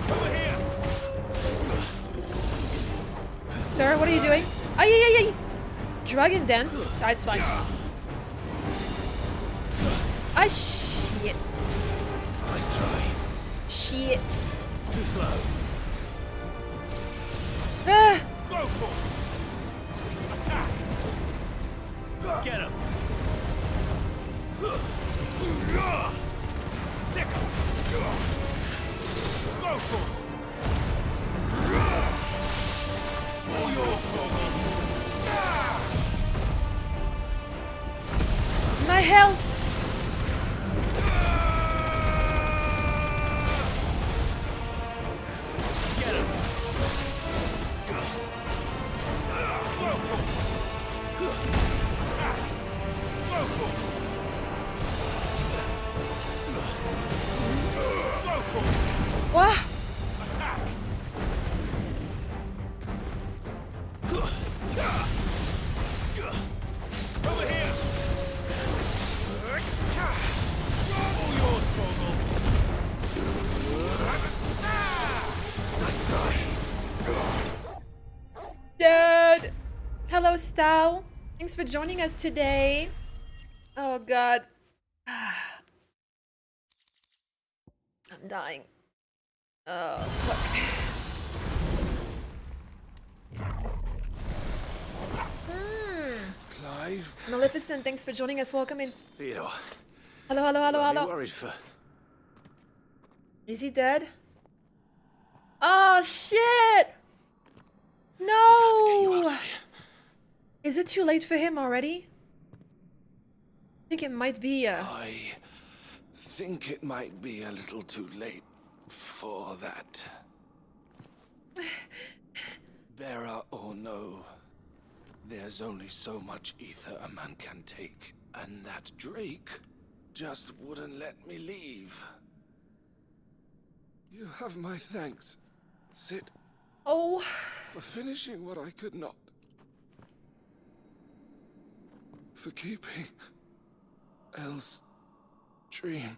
Over here! Sir, what are you doing? Ay, ay, ay, ay! Dragon dance. Ah, it's fine. Ah, shit. Nice try. Shit. Too slow. Ah! Go for it. Attack. Get him. Sick him. Go for it. All yours, Torgal. my health! Get him! What? Over here! All yours, Torgal! Dude! Hello, Stal. Thanks for joining us today. Oh, God. I'm dying. Oh, fuck. Clive? Maleficent, thanks for joining us. Welcome in. Theodore. Hello, hello, hello, I'm hello. worried for... Is he dead? Oh, shit! No! Is it too late for him already? I think it might be, I think it might be a little too late for that. Bearer or no, there's only so much ether a man can take, and that Drake just wouldn't let me leave. You have my thanks, Sid. Oh. For finishing what I could not. For keeping Elle's dream.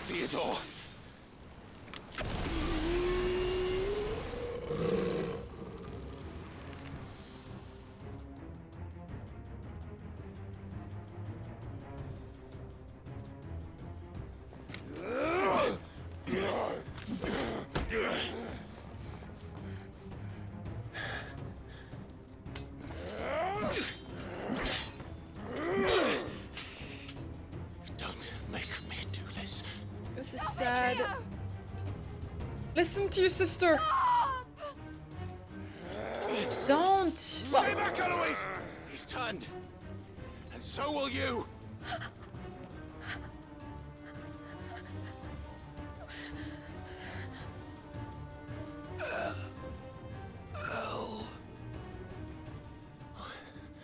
Theodore. This is sad. Listen to your sister. Don't. Stay back, Eloise! He's turned. And so will you.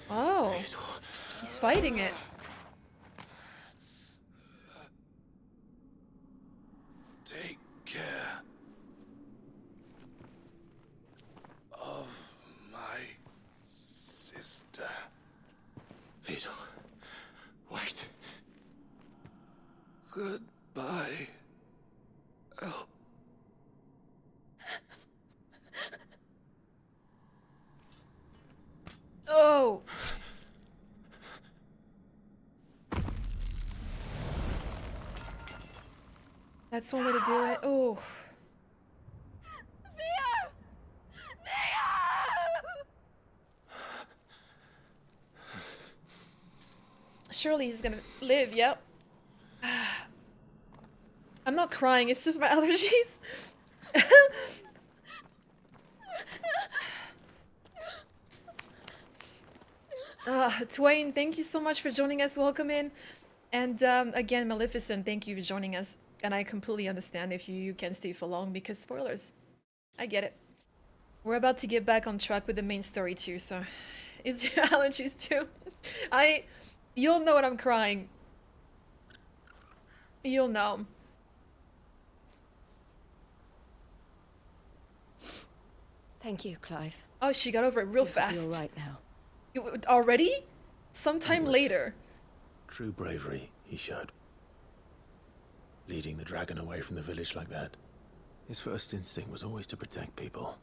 Oh. He's fighting it. Take care of my sister. Theodore, wait. Goodbye, Elle. Oh. That's one way to do it. Oh. Surely he's gonna live, yep. I'm not crying, it's just my allergies. Twain, thank you so much for joining us. Welcome in. And again, Maleficent, thank you for joining us. And I completely understand if you can't stay for long because spoilers. I get it. We're about to get back on track with the main story too, so it's your allergies too. You'll know when I'm crying. You'll know. Thank you, Clive. Oh, she got over it real You'll fast. be all right now. Already? Sometime later. True bravery he showed. Leading the dragon away from the village like that. His first instinct was always to protect people.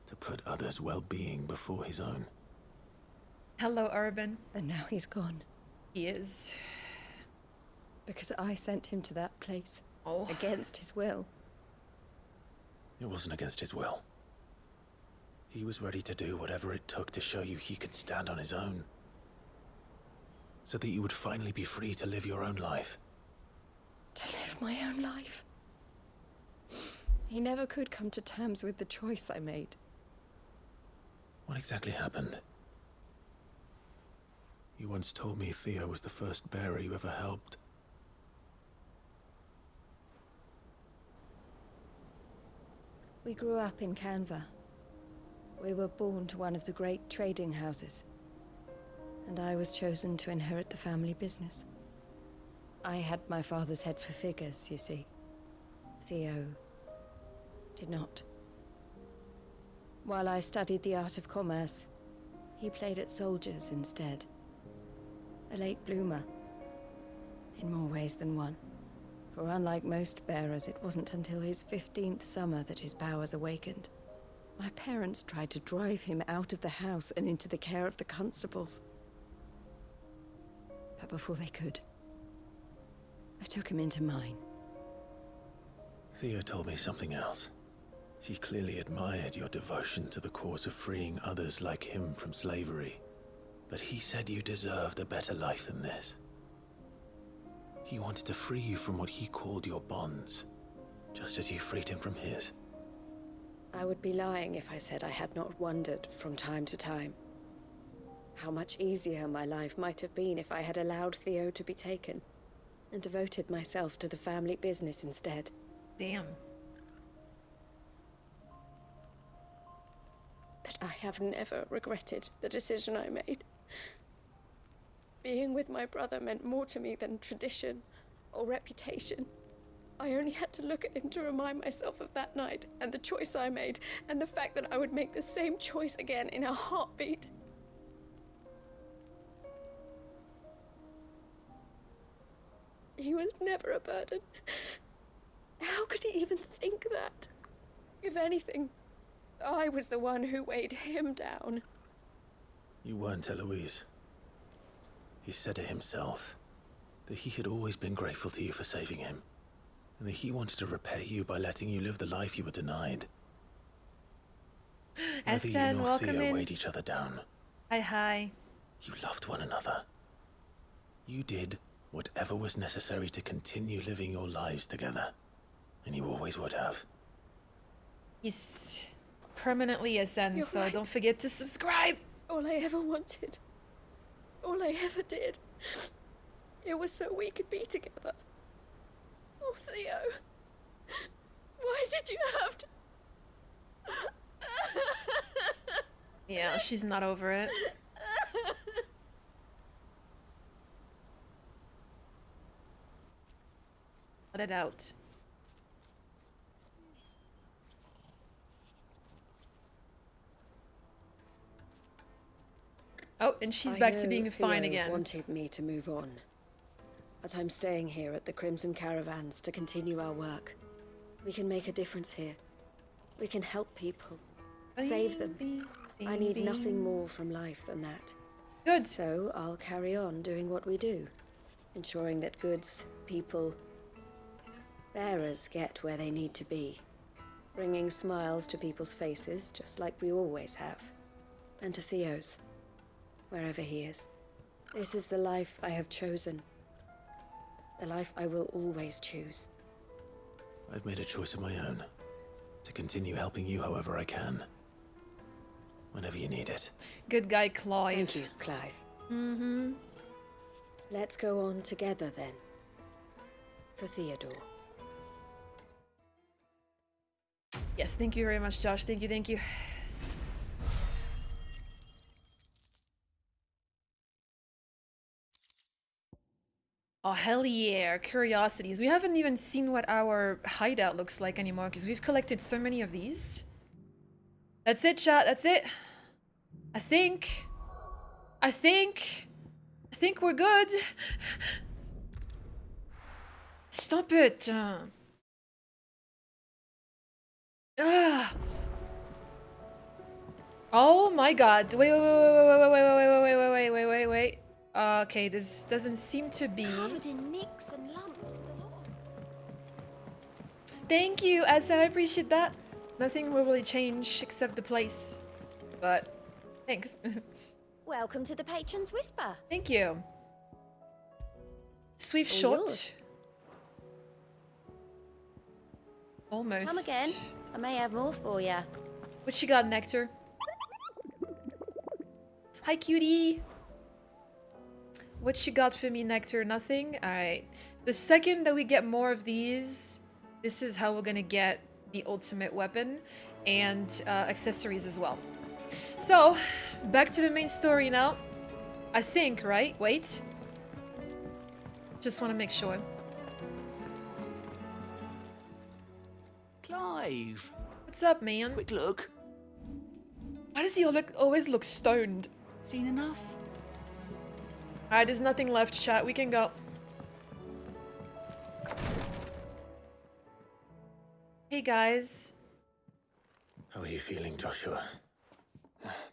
To put others' well-being before his own. Hello, Urban. And now he's gone. He is. Because I sent him to that place. Oh. Against his will. It wasn't against his will. He was ready to do whatever it took to show you he could stand on his own. So that you would finally be free to live your own life. To live my own life. He never could come to terms with the choice I made. Well, What exactly happened? You once told me Theo was the first bearer you ever helped. We grew up in Canva. We were born to one of the great trading houses. And I was chosen to inherit the family business. I had my father's head for figures, you see. Theo did not. While I studied the art of commerce, he played at soldiers instead. A late bloomer, in more ways than one. For unlike most bearers, it wasn't until his 15th summer that his powers awakened. My parents tried to drive him out of the house and into the care of the constables. But before they could, I took him into mine. Theo told me something else. He clearly admired your devotion to the cause of freeing others like him from slavery. But he said you deserved a better life than this. He wanted to free you from what he called your bonds, just as you freed him from his. I would be lying if I said I had not wondered from time to time how much easier my life might have been if I had allowed Theo to be taken and devoted myself to the family business instead. Damn. But I have never regretted the decision I made. Being with my brother meant more to me than tradition or reputation. I only had to look at him to remind myself of that night and the choice I made and the fact that I would make the same choice again in a heartbeat. He was never a burden. How could he even think that? If anything, I was the one who weighed him down. You weren't, Eloise. He said it himself, that he had always been grateful to you for saving him, and that he wanted to repay you by letting you live the life you were denied. Neither you nor welcome Theo in. weighed each other down. Hi. You loved one another. You did whatever was necessary to continue living your lives together, and you always would have. He's permanently ascend, You're so right. don't forget to subscribe. All I ever wanted, all I ever did, it was so we could be together. Oh, Theo, why did you have to... Yeah, she's not over it. Let it out. Oh, and she's back to being fine Theo again. Wanted me to move on, but I'm staying here at the Crimson Caravans to continue our work. We can make a difference here. We can help people, save them. I need nothing more from life than that. Good. So I'll carry on doing what we do, ensuring that goods, people, bearers get where they need to be, bringing smiles to people's faces, just like we always have, and to Theo's, wherever he is. This is the life I have chosen, the life I will always choose. I've made a choice of my own, to continue helping you however I can, whenever you need it. Good guy, Clive. Thank you, Clive. Mm-hmm. Let's go on together then, for Theodore. Yes, thank you very much, Josh. Thank you, thank you. Oh, hell yeah, curiosities. We haven't even seen what our hideout looks like anymore because we've collected so many of these. That's it, chat. That's it. I think we're good. Stop it. Oh my god. Wait. Okay, this doesn't seem to be. Covered in nicks and lumps. The lot. Thank you, Asa. I appreciate that. Nothing will really change except the place. But thanks. Welcome to the Patron's Whisper. Thank you. Swift All shot. yours. Almost. Come again. I may have more for you. What you got, Nectar? Hi, cutie. What you got for me, Nectar? Nothing? Alright. The second that we get more of these, this is how we're gonna get the ultimate weapon and accessories as well. So, back to the main story now. I think, right? Wait. Just want to make sure. Clive! What's up, man? Quick look. Why does he always look stoned? Seen enough? Alright, there's nothing left, chat. We can go. Hey, guys. How are you feeling, Joshua?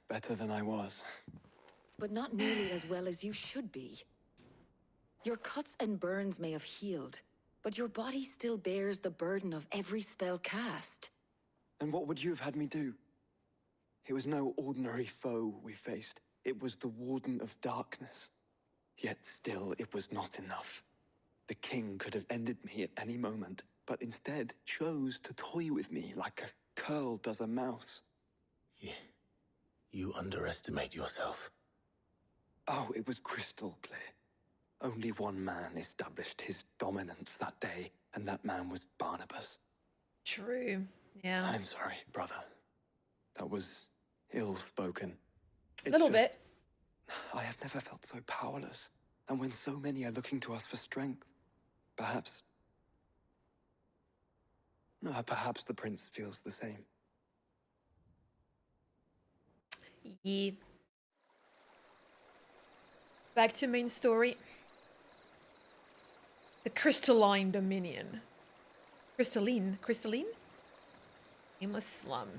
Better than I was. But not nearly as well as you should be. Your cuts and burns may have healed, but your body still bears the burden of every spell cast. And what would you have had me do? It was no ordinary foe we faced. It was the Warden of Darkness. Yet still, it was not enough. The king could have ended me at any moment, but instead chose to toy with me like a curl does a mouse. You underestimate yourself. Oh, it was crystal clear. Only one man established his dominance that day, and that man was Barnabas. True. Yeah. I'm sorry, brother. That was ill-spoken. A little bit. I have never felt so powerless. And when so many are looking to us for strength, perhaps the prince feels the same. Yeah. Back to main story. The Crystalline Dominion. Crystalline? Aimless slum.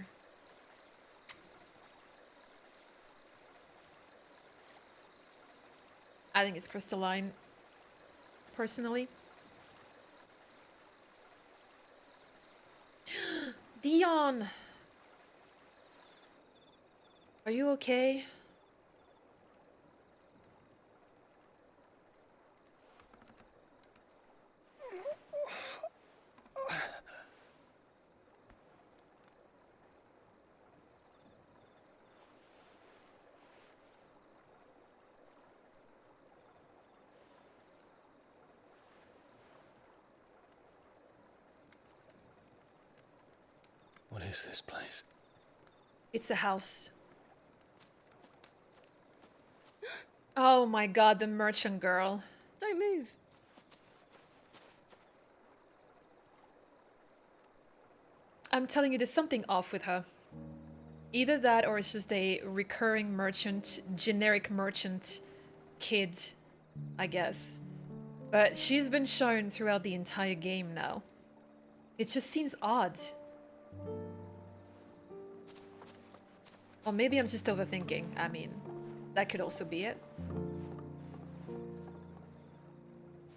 I think it's crystalline, personally. Dion! Are you okay? What is this place? It's a house. Oh my god, the merchant girl. Don't move. I'm telling you, there's something off with her. Either that or it's just a recurring merchant, generic merchant kid, I guess. But she's been shown throughout the entire game now. It just seems odd. Or maybe I'm just overthinking. I mean, that could also be it.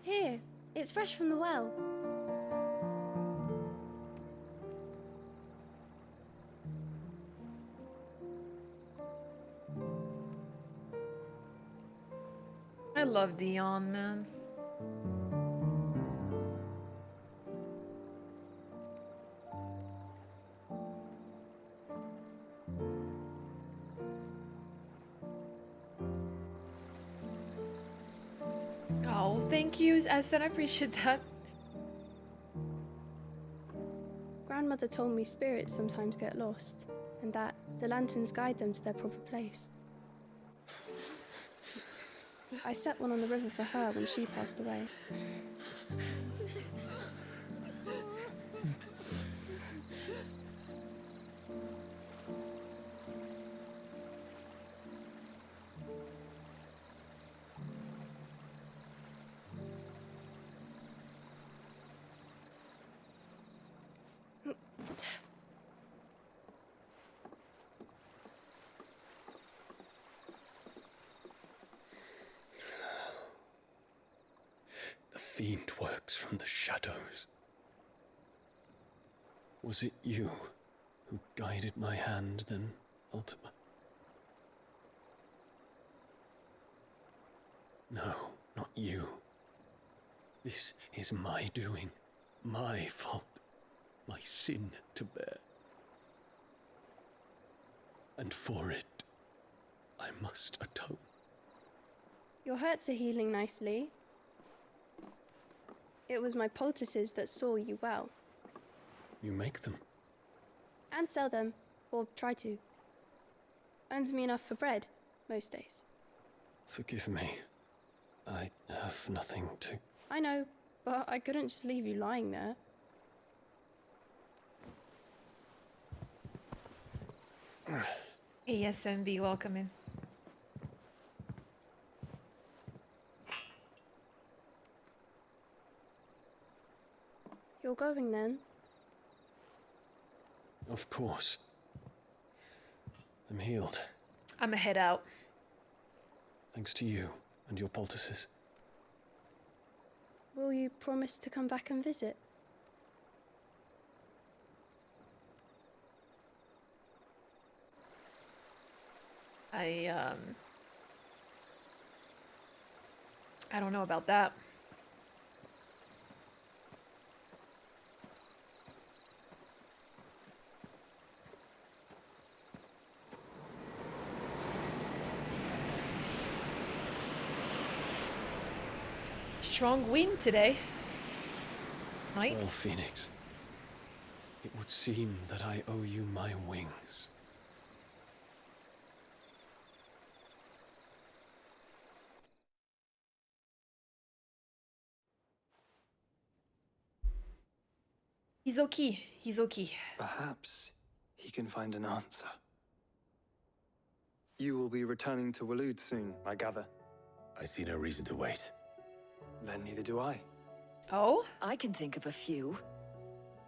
Here, it's fresh from the well. I love Dion, man. Oh, thank you, Aston. I appreciate that. Grandmother told me spirits sometimes get lost, and that the lanterns guide them to their proper place. I set one on the river for her when she passed away. The fiend works from the shadows. Was it you who guided my hand then, Ultima? No, not you. This is my doing, my fault, my sin to bear. And for it, I must atone. Your hurts are healing nicely. It was my poultices that saw you well. You make them. And sell them, or try to. Earns me enough for bread, most days. Forgive me. I have nothing to... I know, but I couldn't just leave you lying there. Hey, SMB, welcome in. You're going then? Of course. I'm healed. I'm a head out. Thanks to you and your poultices. Will you promise to come back and visit? I don't know about that. Strong wind today. Might. Well, Phoenix, it would seem that I owe you my wings. He's okay. He's okay. Perhaps he can find an answer. You will be returning to Waloed soon, I gather. I see no reason to wait. Then neither do I. Oh? I can think of a few,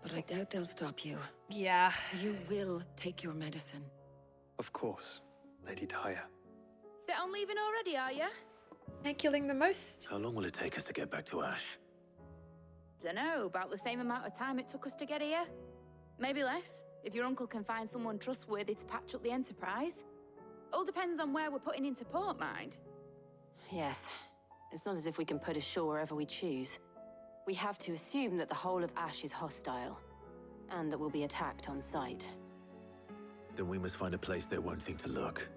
but I doubt they'll stop you. Yeah. You will take your medicine. Of course, Lady Daya. Set on leaving already, are you? And killing the most. How long will it take us to get back to Ash? Dunno, about the same amount of time it took us to get here. Maybe less, if your uncle can find someone trustworthy to patch up the Enterprise. All depends on where we're putting into port, mind. Yes. It's not as if we can put ashore wherever we choose. We have to assume that the whole of Ash is hostile, and that we'll be attacked on sight. Then we must find a place they won't think to look.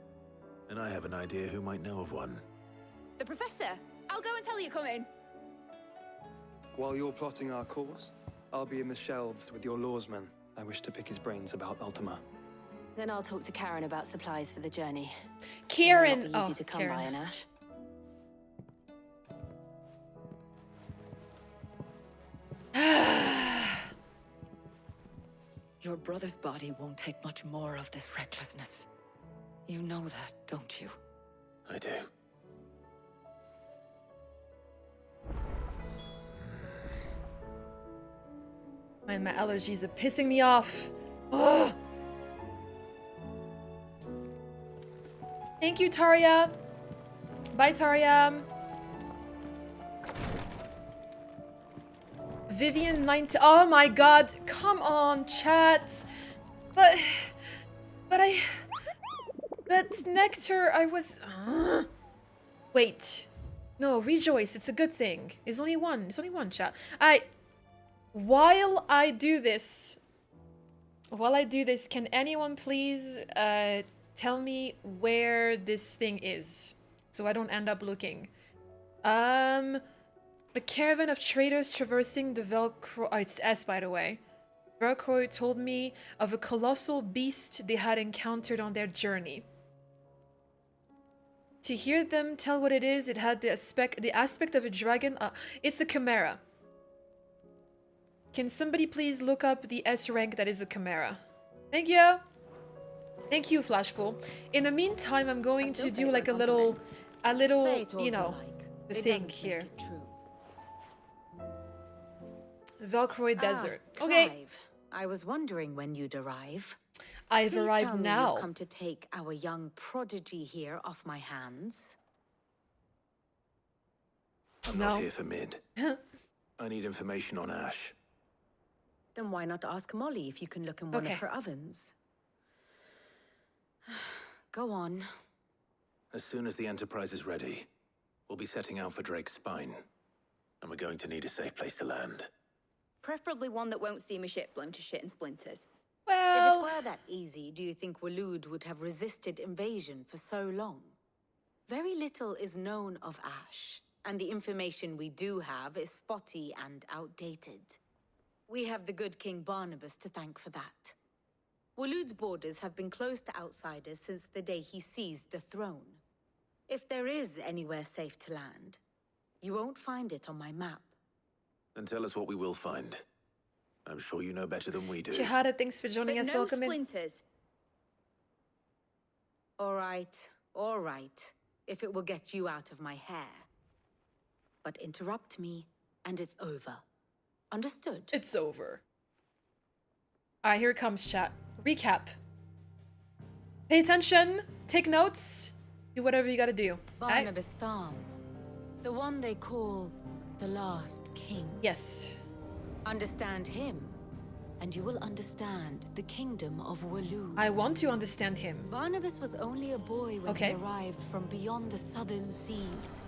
And I have an idea who might know of one. The Professor! I'll go and tell you come in. While you're plotting our course, I'll be in the shelves with your lawsman. I wish to pick his brains about Ultima. Then I'll talk to Karen about supplies for the journey. Karen! They'll not be easy to come by in Ash. Your brother's body won't take much more of this recklessness. You know that, don't you? I do. Man, my allergies are pissing me off. Ugh. Thank you, Taria. Bye, Taria. Vivian 90. Oh my god. Come on, chat. But Nectar, I was... Wait. No, rejoice. It's a good thing. It's only one. It's only one, chat. While I do this, can anyone please tell me where this thing is, so I don't end up looking? A caravan of traders traversing the Velcro. Oh, it's S, by the way. Velcro told me of a colossal beast they had encountered on their journey. To hear them tell what it is, it had the aspect of a dragon. It's a chimera. Can somebody please look up the S rank that is a chimera? Thank you. Thank you, Flashpool. In the meantime, I'm going to do like a little, you know, the thing here. Velcroid Desert. Okay. Clive, I was wondering when you'd arrive. I've Please arrived tell me now. You've come to take our young prodigy here off my hands. I'm not here for Mid. I need information on Ash. Then why not ask Molly if you can look in one Okay. of her ovens? Go on. As soon as the Enterprise is ready, we'll be setting out for Drake's Spine. And we're going to need a safe place to land. Preferably one that won't see my ship blown to shit and splinters. If it were that easy, do you think Waloed would have resisted invasion for so long? Very little is known of Ash, and the information we do have is spotty and outdated. We have the good King Barnabas to thank for that. Waloed's borders have been closed to outsiders since the day he seized the throne. If there is anywhere safe to land, you won't find it on my map. Then tell us what we will find. I'm sure you know better than we do. Chihara, thanks for joining But us. no Welcome in. splinters. All right, if it will get you out of my hair. But interrupt me, and it's over. Understood? It's over. Alright, here it comes, chat. Recap. Pay attention, take notes, do whatever you gotta do. Barnabas Thumb. The one they call the last king. Yes. Understand him, and you will understand the kingdom of Waloed. I want to understand him. Barnabas was only a boy when he arrived from beyond the southern seas,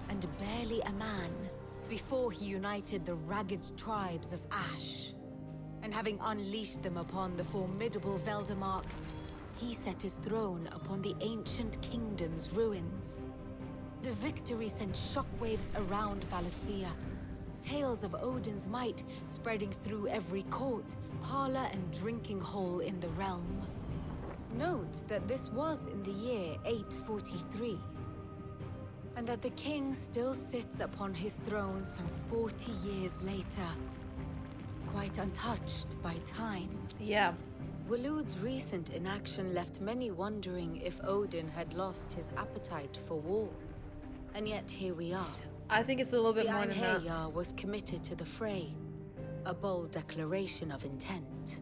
and barely a man before he united the ragged tribes of Ash. And having unleashed them upon the formidable Veldemark, he set his throne upon the ancient kingdom's ruins. The victory sent shockwaves around Valisthea, tales of Odin's might spreading through every court, parlor, and drinking hole in the realm. Note that this was in the year 843, and that the king still sits upon his throne some 40 years later, quite untouched by time. Yeah. Waloed's recent inaction left many wondering if Odin had lost his appetite for war. And yet here we are. I think it's a little bit more than that. The Einherjar was committed to the fray, a bold declaration of intent.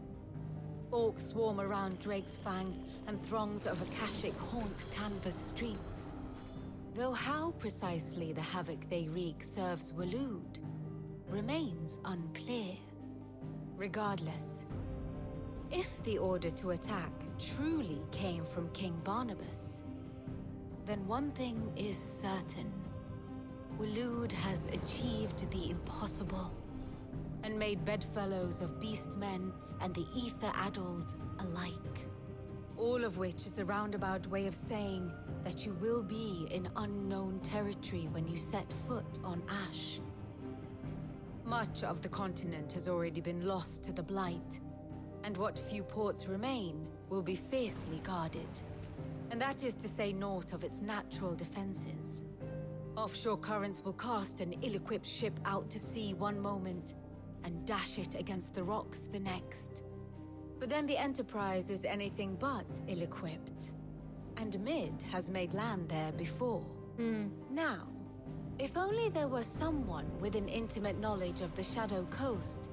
Orcs swarm around Drake's Fang, and throngs of Akashic haunt canvas streets. Though how precisely the havoc they wreak serves Waloed remains unclear. Regardless, if the order to attack truly came from King Barnabas, then one thing is certain. Waloed has achieved the impossible, and made bedfellows of beastmen and the ether-addled alike. All of which is a roundabout way of saying that you will be in unknown territory when you set foot on Ash. Much of the continent has already been lost to the Blight, and what few ports remain will be fiercely guarded. And that is to say naught of its natural defenses. Offshore currents will cast an ill-equipped ship out to sea one moment, and dash it against the rocks the next. But then the Enterprise is anything but ill-equipped. And Mid has made land there before. Now, if only there were someone with an intimate knowledge of the Shadow Coast,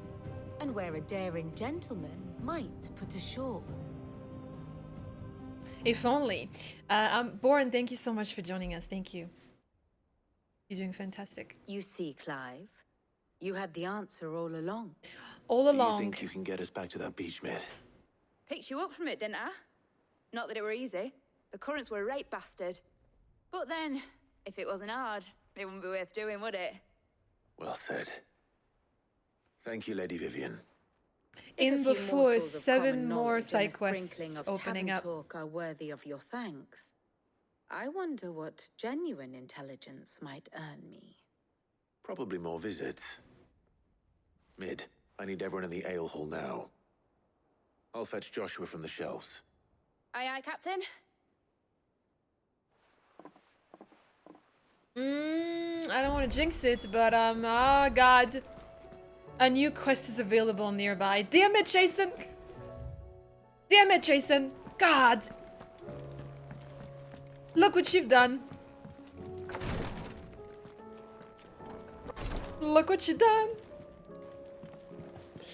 and where a daring gentleman might put ashore. If only. Born, thank you so much for joining us. Thank you. You're doing fantastic. You see, Clive, you had the answer all along. All along. You think you can get us back to that beach, Mid? Picked you up from it, didn't I? Not that it were easy. The currents were a right bastard. But then, if it wasn't hard, it wouldn't be worth doing, would it? Well said. Thank you, Lady Vivian. In If a few before morsels of 7 common more knowledge side and a sprinkling quests of opening tavern up. talk are worthy of your thanks, I wonder what genuine intelligence might earn me. Probably more visits. Mid, I need everyone in the ale hall now. I'll fetch Joshua from the shelves. Aye, aye, Captain. I don't want to jinx it, but oh god. A new quest is available nearby. Damn it, Jason! Damn it, Jason! God! Look what you've done. Look what you've done.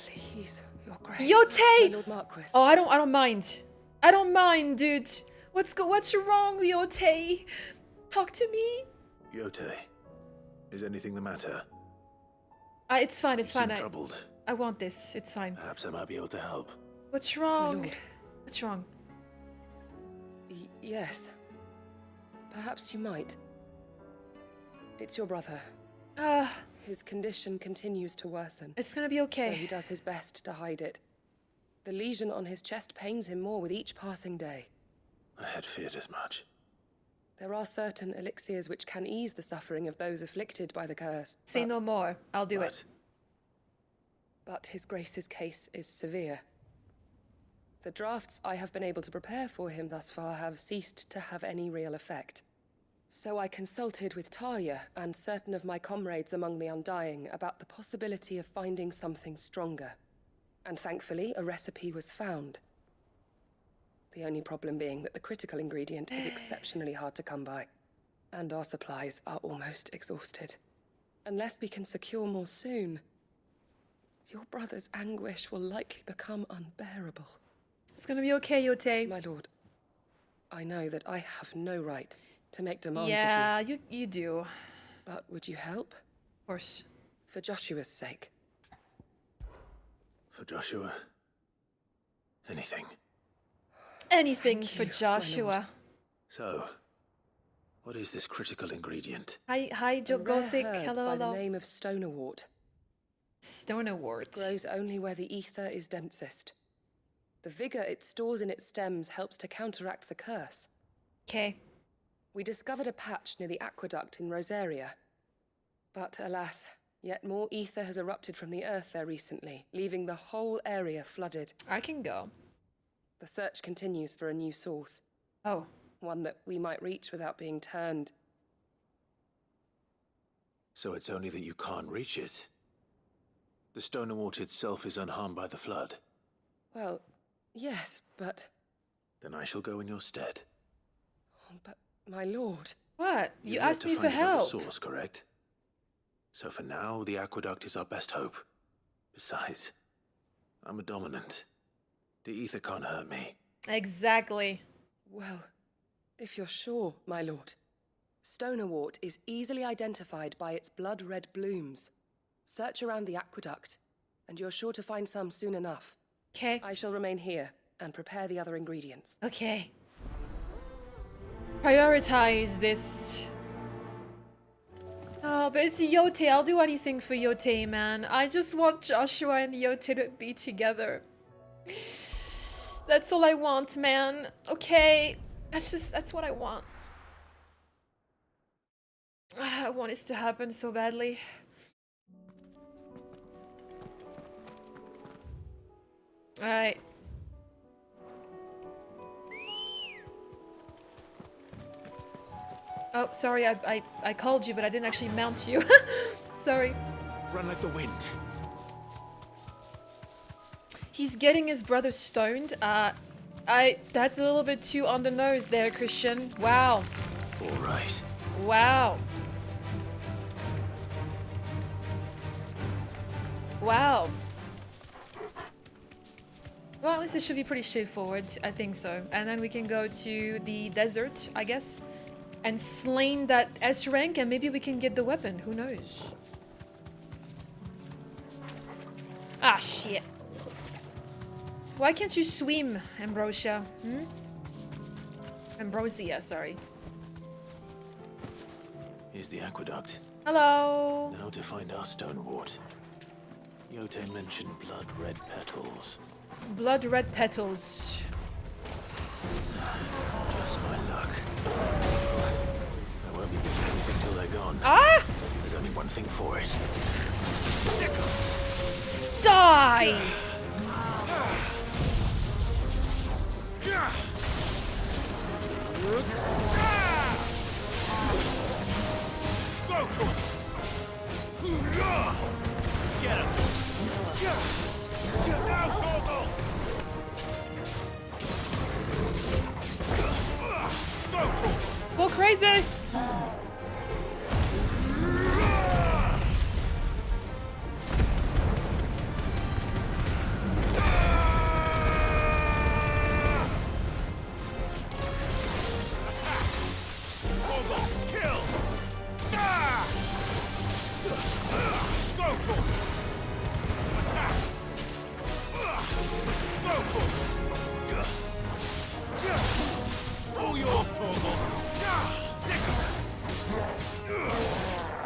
Please, Your Grace. Yote! My Lord Marquis. Oh, I don't mind. I don't mind, dude. What's wrong, Yote? Talk to me. Yote, is anything the matter? It's fine, it's You fine. seem troubled. I want this. It's fine. Perhaps I might be able to help. What's wrong? Lord. What's wrong? Yes. Perhaps you might. It's your brother. His condition continues to worsen. It's gonna be okay. Though he does his best to hide it. The lesion on his chest pains him more with each passing day. I had feared as much. There are certain elixirs which can ease the suffering of those afflicted by the curse. Say no more. I'll do it. But His Grace's case is severe. The drafts I have been able to prepare for him thus far have ceased to have any real effect. So I consulted with Talia and certain of my comrades among the Undying about the possibility of finding something stronger. And thankfully, a recipe was found. The only problem being that the critical ingredient is exceptionally hard to come by, and our supplies are almost exhausted. Unless we can secure more soon, your brother's anguish will likely become unbearable. It's gonna be okay, Yote. My lord, I know that I have no right to make demands yeah, of you. you do. But would you help? Of course. For Joshua's sake. For Joshua? Anything. Anything for Joshua. So, what is this critical ingredient? Hi, Jogothic. Hello, by hello. the name of stonerwort. Stonerwort. It grows only where the ether is densest. The vigor it stores in its stems helps to counteract the curse. Okay. We discovered a patch near the aqueduct in Rosaria. But alas, yet more ether has erupted from the earth there recently, leaving the whole area flooded. I can go. The search continues for a new source. Oh. One that we might reach without being turned. So it's only that you can't reach it. The Stonerwort itself is unharmed by the flood. Well, yes, but... Then I shall go in your stead. But, my lord... What? You You've asked yet me to for find another help. source, correct? So for now, the aqueduct is our best hope. Besides, I'm a dominant. The ether can't hurt me. Exactly. Well, if you're sure, my lord. Stonerwort is easily identified by its blood-red blooms. Search around the aqueduct, and you're sure to find some soon enough. Okay. I shall remain here and prepare the other ingredients. Okay. Prioritize this. Oh, but it's Yote. I'll do anything for Yote, man. I just want Joshua and Yote to be together. That's all I want, man. Okay. That's what I want. I want this to happen so badly. Alright. Oh, sorry, I called you, but I didn't actually mount you. Sorry. Run like the wind. He's getting his brother stoned. That's a little bit too on the nose there, Christian. Wow. All right. Wow. Wow. Well, at least it should be pretty straightforward. I think so. And then we can go to the desert, I guess, and slain that S rank, and maybe we can get the weapon. Who knows? Ah, shit. Why can't you swim, Ambrosia? Hmm? Ambrosia, sorry. Here's the aqueduct. Hello. Now to find our Stonewort. Yote mentioned blood-red petals. Blood-red petals. Just my luck. I won't be picking anything till they're gone. Ah! There's only one thing for it. Die! Get him! Now, Torgal! Go crazy!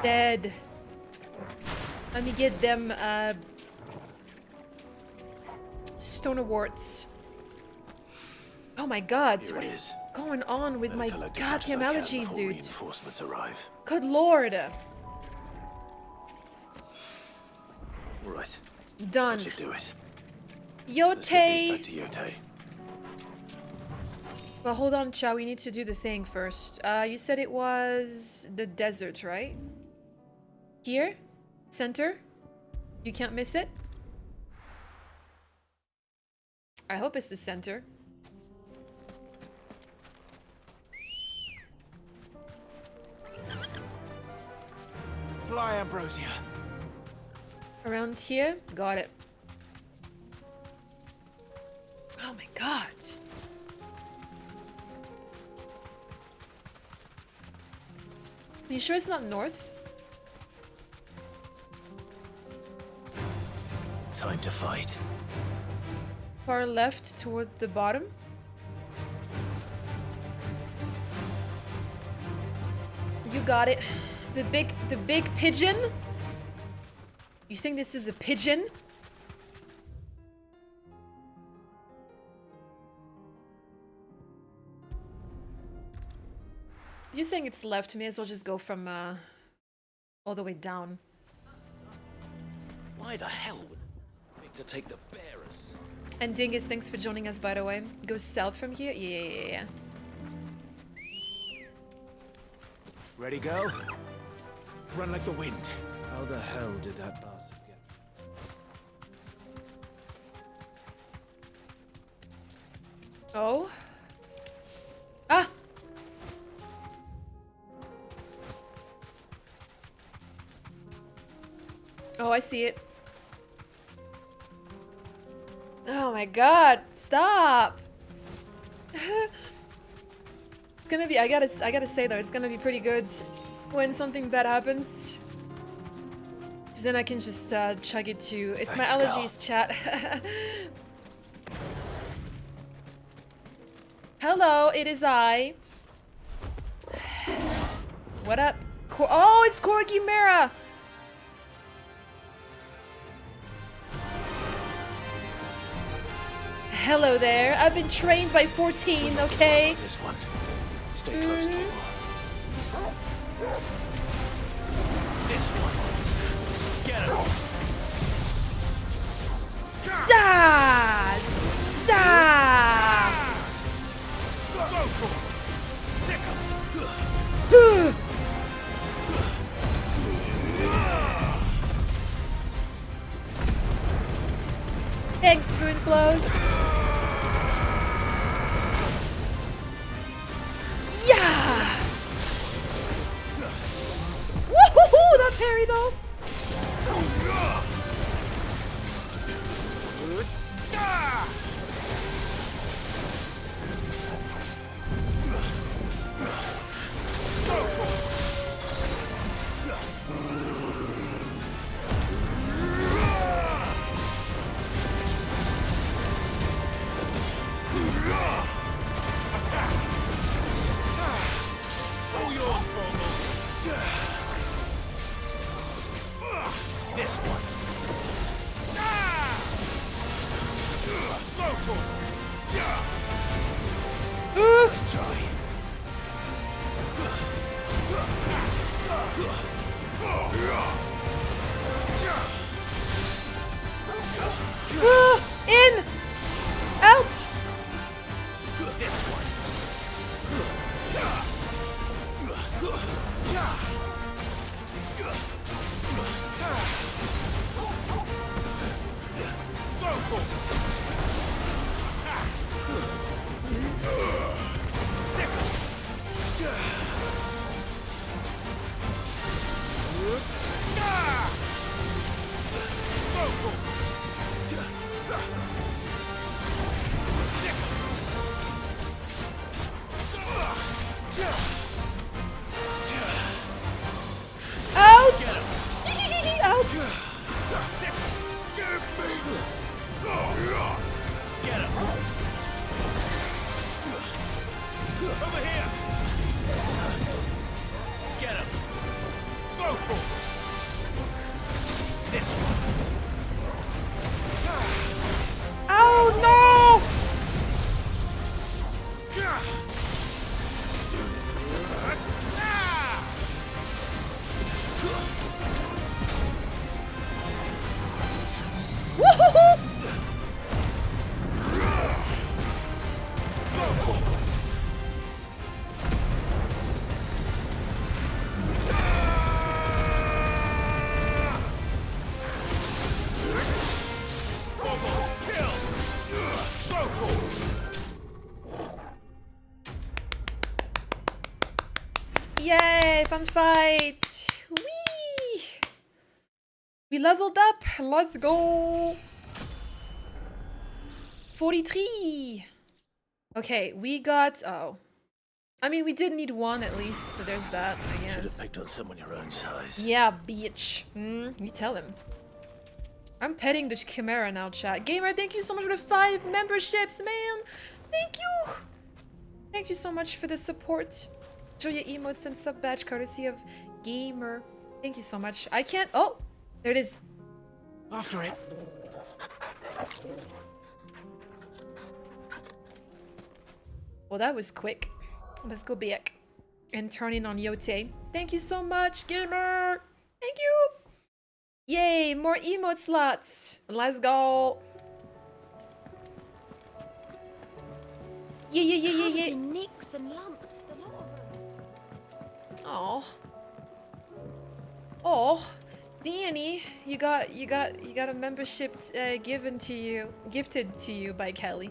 Dead. Let me get them Stonerworts. Oh my god. Here it is. going on with my goddamn allergies, dude? Reinforcements arrive. Good lord. Right. Done. That should do it. Yote. Back to Yote. But hold on, Chow. We need to do the thing first. You said it was the desert, right? Here? Center? You can't miss it? I hope it's the center. Fly, Ambrosia. Around here? Got it. Oh my god. Are you sure it's not north? Time to fight. Far left toward the bottom? You got it. The big pigeon? You think this is a pigeon? You're saying it's left, may as well just go from all the way down. Why the hell would I need to take the bearers? And Dingus, thanks for joining us, by the way. Goes south from here? Yeah. Ready, go? Run like the wind. How the hell did that bastard get? Oh? Ah! Oh, I see it. Oh my god, stop! It's gonna be, I gotta say though, it's gonna be pretty good when something bad happens. Cause then I can just chug it too. It's my allergies, chat. Hello, it is I. What up? Oh, it's Corgi Mera! Hello there. I've been trained by 14, okay? This one. Stay close to him. This one. Get him. Zah! Zah! Thanks, Spoon Flows. Yeah! Woohoo! That parry though. This one. Let's try. In! Out! This one. Yay, fun fight! Whee! We leveled up. Let's go. 43. Okay, we got. Oh, I mean, we did need one at least, so there's that. I Should have guess. picked on someone your own size. Yeah, bitch. You tell him. I'm petting the Chimera now, chat. Gamer, thank you so much for the 5 memberships, man. Thank you. Thank you so much for the support. Enjoy your emotes and sub badge courtesy of Gamer. Thank you so much. I can't. Oh, there it is. After it. Well, that was quick. Let's go back and turn in on Yote. Thank you so much, Gamer. Thank you. Yay, more emote slots. Let's go. Yeah. Covered in nicks and lumps, the lot of them. Oh. Oh, Danny, you got a membership gifted to you by Kelly.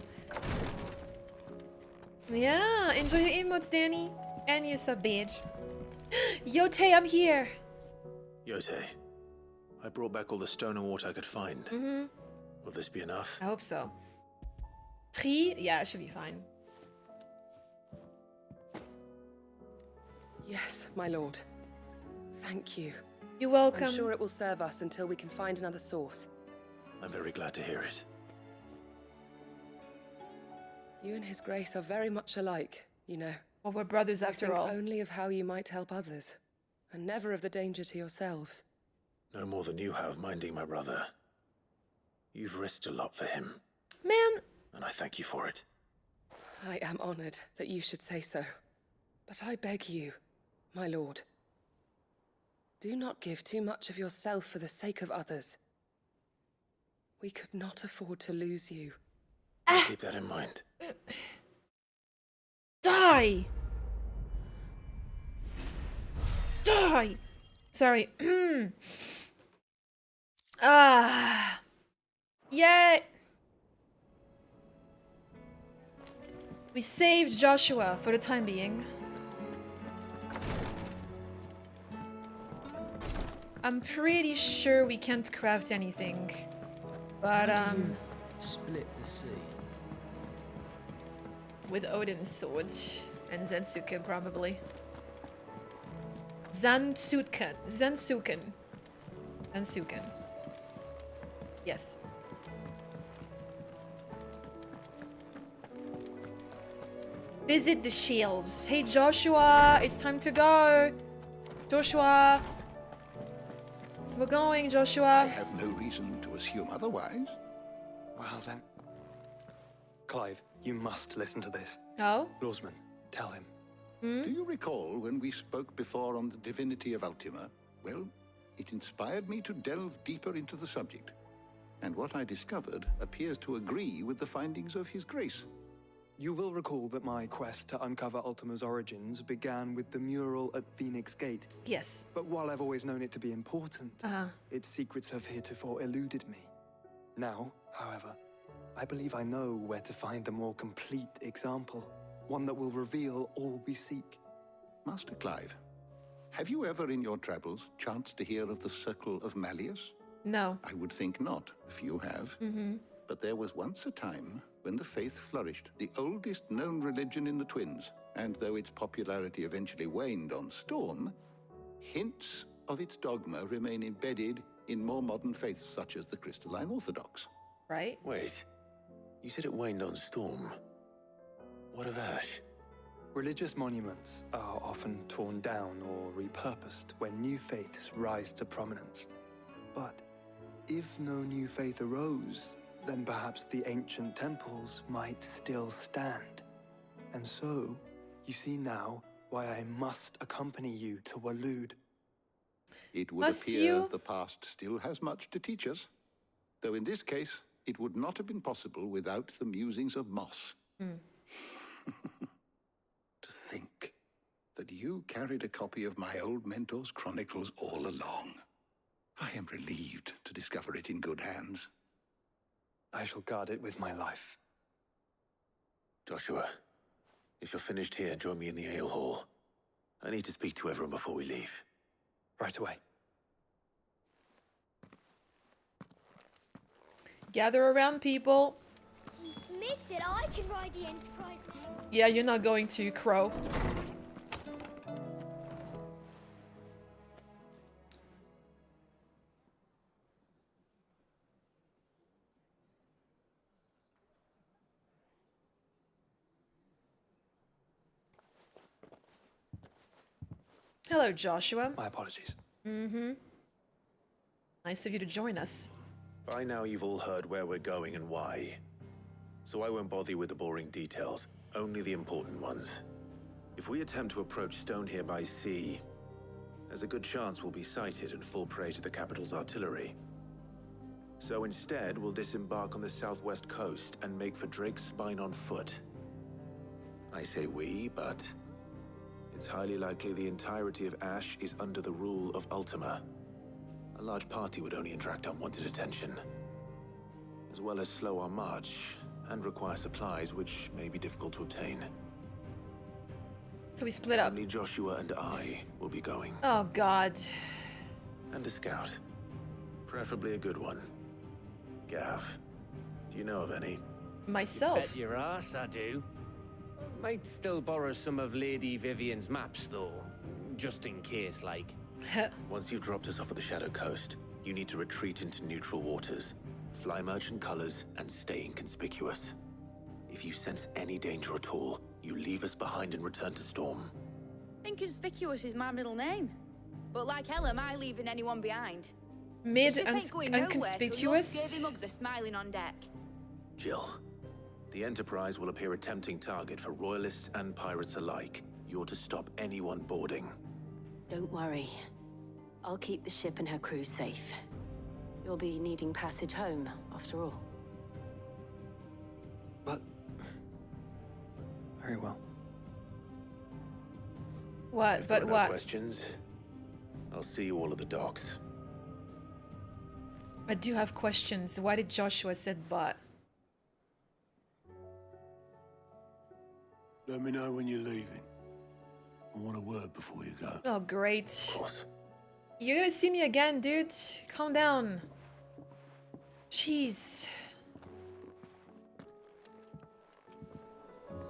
Yeah, enjoy your emotes, Danny, and your sub badge. Yote, I'm here. Yote, I brought back all the stone and water I could find. Will this be enough? I hope so. 3? Yeah, it should be fine. Yes, my lord. Thank you. You're welcome. I'm sure it will serve us until we can find another source. I'm very glad to hear it. You and His Grace are very much alike, you know. Well, we're brothers after all. Only of how you might help others, and never of the danger to yourselves. No more than you have minding my brother. You've risked a lot for him. Man! And I thank you for it. I am honored that you should say so. But I beg you, my lord, do not give too much of yourself for the sake of others. We could not afford to lose you. I'll keep that in mind. Die! Die! Sorry. Yay! We saved Joshua for the time being. I'm pretty sure we can't craft anything. But, Split the sea. with Odin's sword and Zensuken, probably. Zensuken. Yes. Visit the shelves. Hey, Joshua, it's time to go. Joshua. We're going, Joshua. I have no reason to assume otherwise. Well then. Clive, you must listen to this. Oh? Lawsman, tell him. Do you recall when we spoke before on the divinity of Ultima? Well, it inspired me to delve deeper into the subject. And what I discovered appears to agree with the findings of His Grace. You will recall that my quest to uncover Ultima's origins began with the mural at Phoenix Gate. Yes. But while I've always known it to be important, its secrets have heretofore eluded me. Now, however, I believe I know where to find the more complete example, one that will reveal all we seek. Master Clive, have you ever in your travels chanced to hear of the Circle of Malleus? No. I would think not, if you have. But there was once a time when the faith flourished, the oldest known religion in the Twins, and though its popularity eventually waned on Storm, hints of its dogma remain embedded in more modern faiths such as the Crystalline Orthodox. Right? Wait, you said it waned on Storm. What of Ash? Religious monuments are often torn down or repurposed when new faiths rise to prominence. But if no new faith arose, then perhaps the ancient temples might still stand. And so, you see now why I must accompany you to Waloed. It would appear the past still has much to teach us, though in this case, it would not have been possible without the musings of Moss. To think that you carried a copy of my old mentor's chronicles all along. I am relieved to discover it in good hands. I shall guard it with my life. Joshua, if you're finished here, join me in the ale hall. I need to speak to everyone before we leave. Right away. Gather around, people. Mid said I could ride the Enterprise next. Yeah, you're not going to, Crow. Hello, Joshua. My apologies. Mm-hmm. Nice of you to join us. By now you've all heard where we're going and why. So I won't bother you with the boring details, only the important ones. If we attempt to approach Stone here by sea, there's a good chance we'll be sighted and fall prey to the capital's artillery. So instead, we'll disembark on the southwest coast and make for Drake's Spine on foot. I say we, but it's highly likely the entirety of Ash is under the rule of Ultima. A large party would only attract unwanted attention, as well as slow our march and require supplies which may be difficult to obtain. So we split up. Only Joshua and I will be going. Oh, God. And a scout. Preferably a good one. Gav, do you know of any? Myself. Bet your ass I do. Might still borrow some of Lady Vivian's maps, though. Just in case, like. Once you've dropped us off at the Shadow Coast, you need to retreat into neutral waters, fly merchant colors, and stay inconspicuous. If you sense any danger at all, you leave us behind and return to Storm. Inconspicuous is my middle name. But like hell am I leaving anyone behind. Inconspicuous? Scurvy mugs are smiling on deck. Jill, the Enterprise will appear a tempting target for royalists and pirates alike. You're to stop anyone boarding. Don't worry. I'll keep the ship and her crew safe. You'll be needing passage home, after all. But... very well. What? If there But are no what? questions, I'll see you all at the docks. I do have questions. Why did Joshua said but? Let me know when you're leaving. I want a word before you go. Oh, great. Of course. You're gonna see me again, dude. Calm down. Jeez.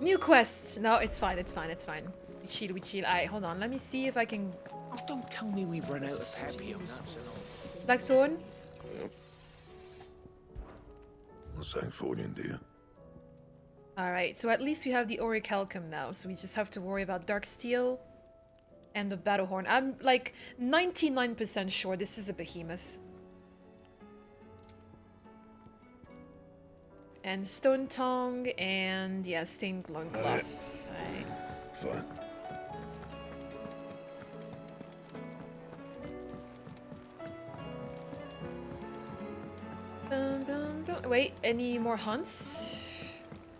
New quest. No, it's fine, it's fine, it's fine. We chill, we chill. Alright, hold on. Let me see if I can... Oh, don't tell me we've run out of Papillon. Blackthorn? Sanctorian, dear. Alright, so at least we have the Orichalcum now, so we just have to worry about Darksteel and the Battlehorn. I'm like 99% sure this is a behemoth. And Stone Tongue and yeah, Stained Loincloth. Right. Fine. Wait, any more hunts?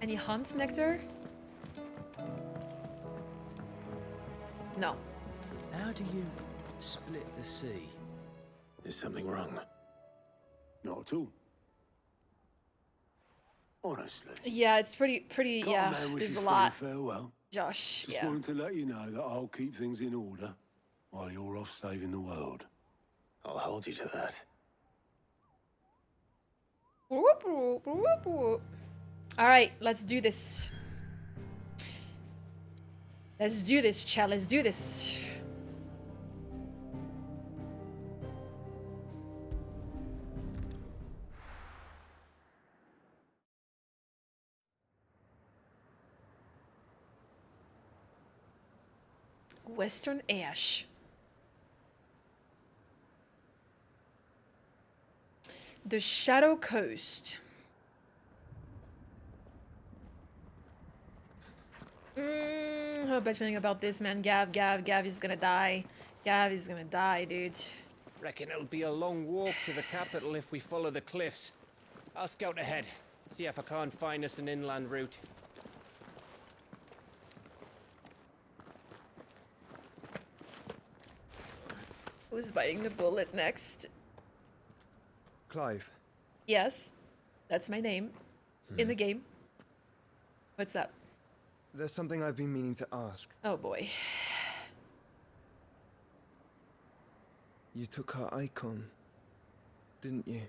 Any hunts, Nectar? No. How do you split the sea? Is something wrong? Not at all. Honestly. Yeah, it's pretty, Can't yeah, man wish there's his a friend lot. farewell. Josh, Just yeah. wanted to let you know that I'll keep things in order while you're off saving the world. I'll hold you to that. Whoop, whoop, whoop, whoop. All right, let's do this. Let's do this, chat. Let's do this. Western Ash. The Shadow Coast. I have a bad feeling about this, man. Gav is gonna die. Gav is gonna die, dude. Reckon it'll be a long walk to the capital if we follow the cliffs. I'll scout ahead, see if I can't find us an inland route. Who's biting the bullet next? Clive. Yes, that's my name in the game. What's up? There's something I've been meaning to ask. Oh boy. You took her icon, didn't you?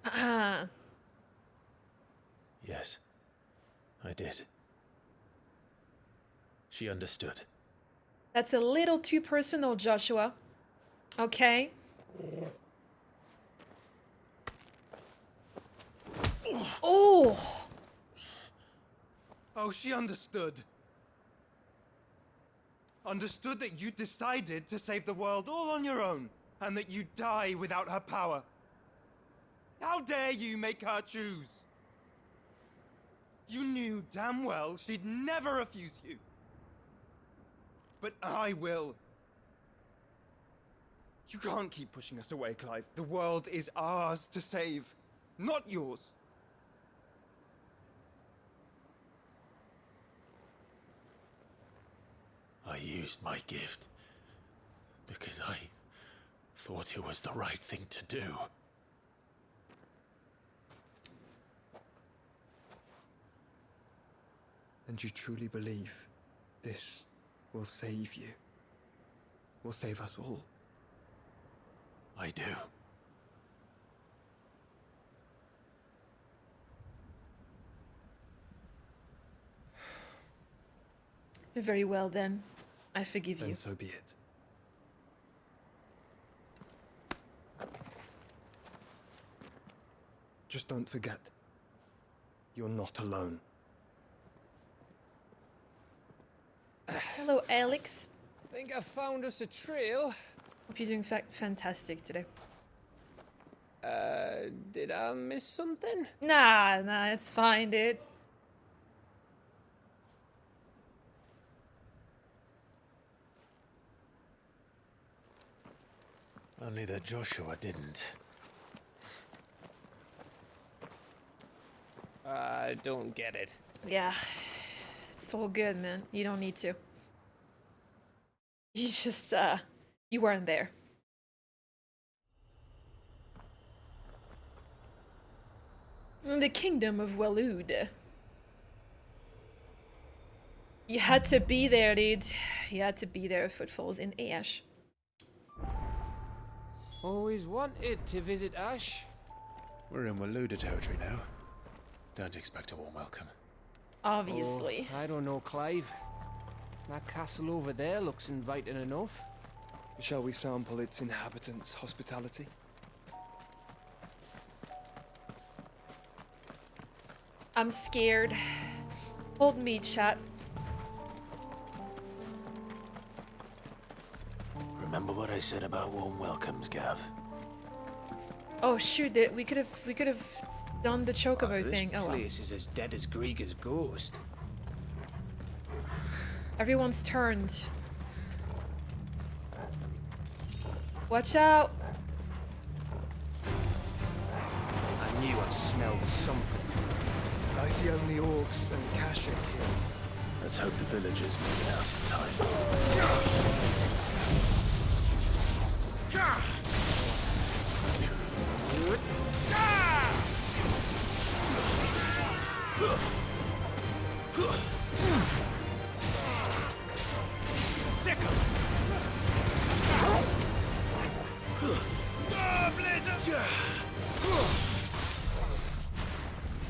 Ah. Yes, I did. She understood. That's a little too personal, Joshua. Okay? Oh! Oh, she understood. Understood that you decided to save the world all on your own, and that you'd die without her power. How dare you make her choose? You knew damn well she'd never refuse you. But I will. You can't keep pushing us away, Clive. The world is ours to save, not yours. I used my gift because I thought it was the right thing to do. And you truly believe this will save you? Will save us all? I do. Very well then. I forgive you. Then so be it. Just don't forget, you're not alone. Hello, Alex. Think I found us a trail. Hope you're doing fantastic today. Did I miss something? Nah, it's fine, dude. Only that Joshua didn't. I don't get it. Yeah. It's all good, man. You don't need to. You just, you weren't there. The kingdom of Waloed. You had to be there, dude. You had to be there. Footfalls in Ash. Always wanted to visit Ash. We're in Waluda territory now. Don't expect a warm welcome. Obviously. Oh, I don't know, Clive. That castle over there looks inviting enough. Shall we sample its inhabitants' hospitality? I'm scared. Hold me, chat. Remember what I said about warm welcomes, Gav? Oh shoot! We could have done the chocobo thing. Oh well. This place is as dead as Grieger's ghost. Everyone's turned. Watch out! I knew I smelled something. I see only orcs and Kashik here. Let's hope the villagers make it out in time.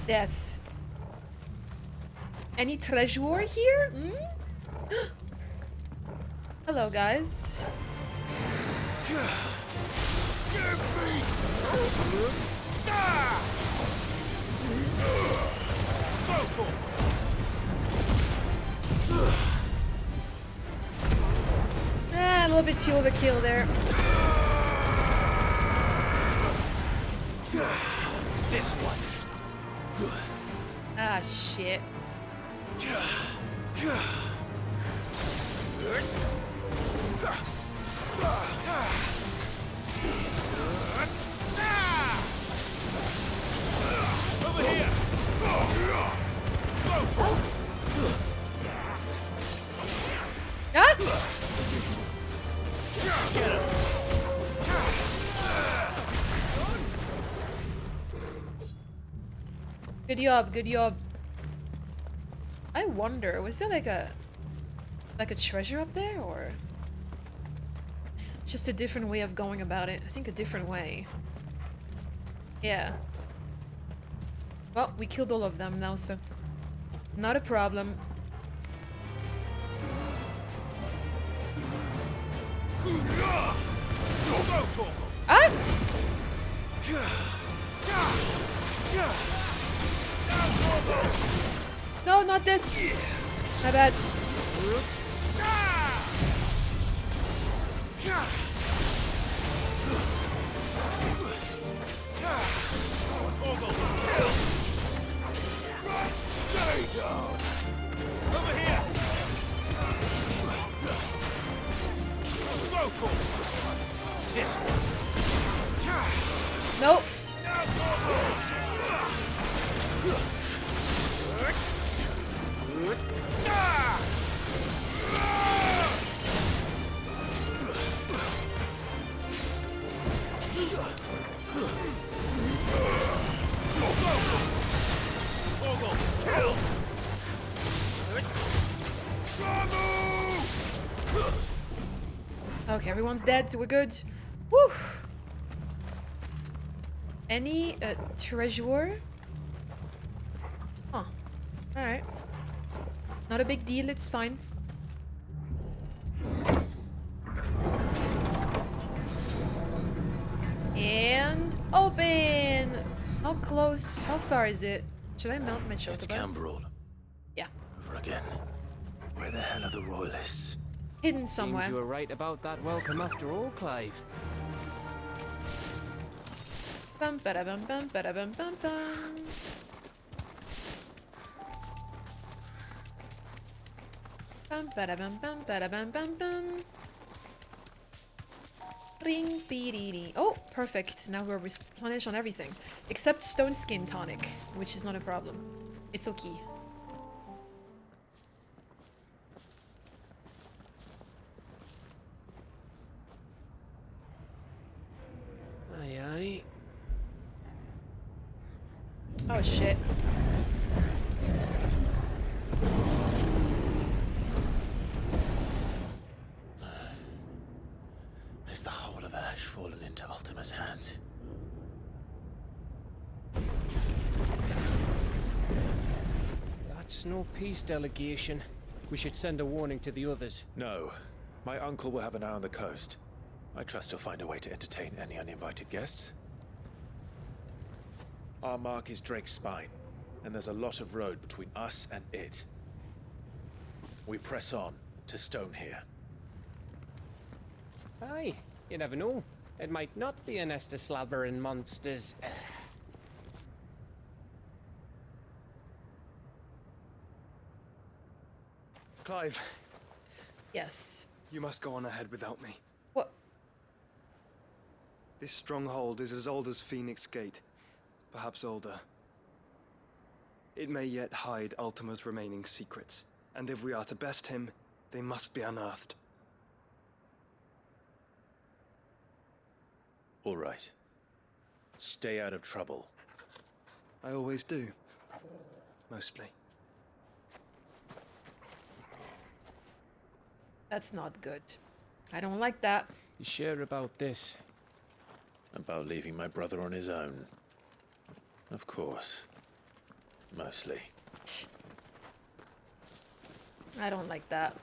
That's... Any treasure here? Hello, guys. A little bit too overkill there. This one. Ah, shit. Over here! Ah! Get him! Good job, good job. I wonder, was there like a treasure up there, or Just a different way of going about it. I think a different way. Yeah. Well, we killed all of them now, so not a problem. Ah! No, not this. My bad. Stay down. Over here. This one. Nope. Okay, everyone's dead, so we're good. Woo! Any treasure? Huh. Alright. Not a big deal, it's fine. And open! How close? How far is it? Should I mount my chocobo? It's Camberall. Yeah. Over again. Where the hell are the royalists? Hidden somewhere. Seems you were right about that welcome after all, Clive. Bum ba bum bum ba bum bum bum. Bum ba bum bum ba bum bum bum. Ring dee. Oh, perfect. Now we're replenished on everything except stone skin tonic, which is not a problem. It's okay. Aye, aye. Oh shit. Is the whole of Ash fallen into Ultima's hands? That's no peace delegation. We should send a warning to the others. No. My uncle will have an eye on the coast. I trust he'll find a way to entertain any uninvited guests. Our mark is Drake's Spine, and there's a lot of road between us and it. We press on to Stonehere. Aye, you never know. It might not be a nest of slabbering monsters. Clive. Yes. You must go on ahead without me. What? This stronghold is as old as Phoenix Gate. Perhaps older. It may yet hide Ultima's remaining secrets. And if we are to best him, they must be unearthed. All right. Stay out of trouble. I always do. Mostly. That's not good. I don't like that. You sure about this? About leaving my brother on his own. Of course. Mostly. I don't like that.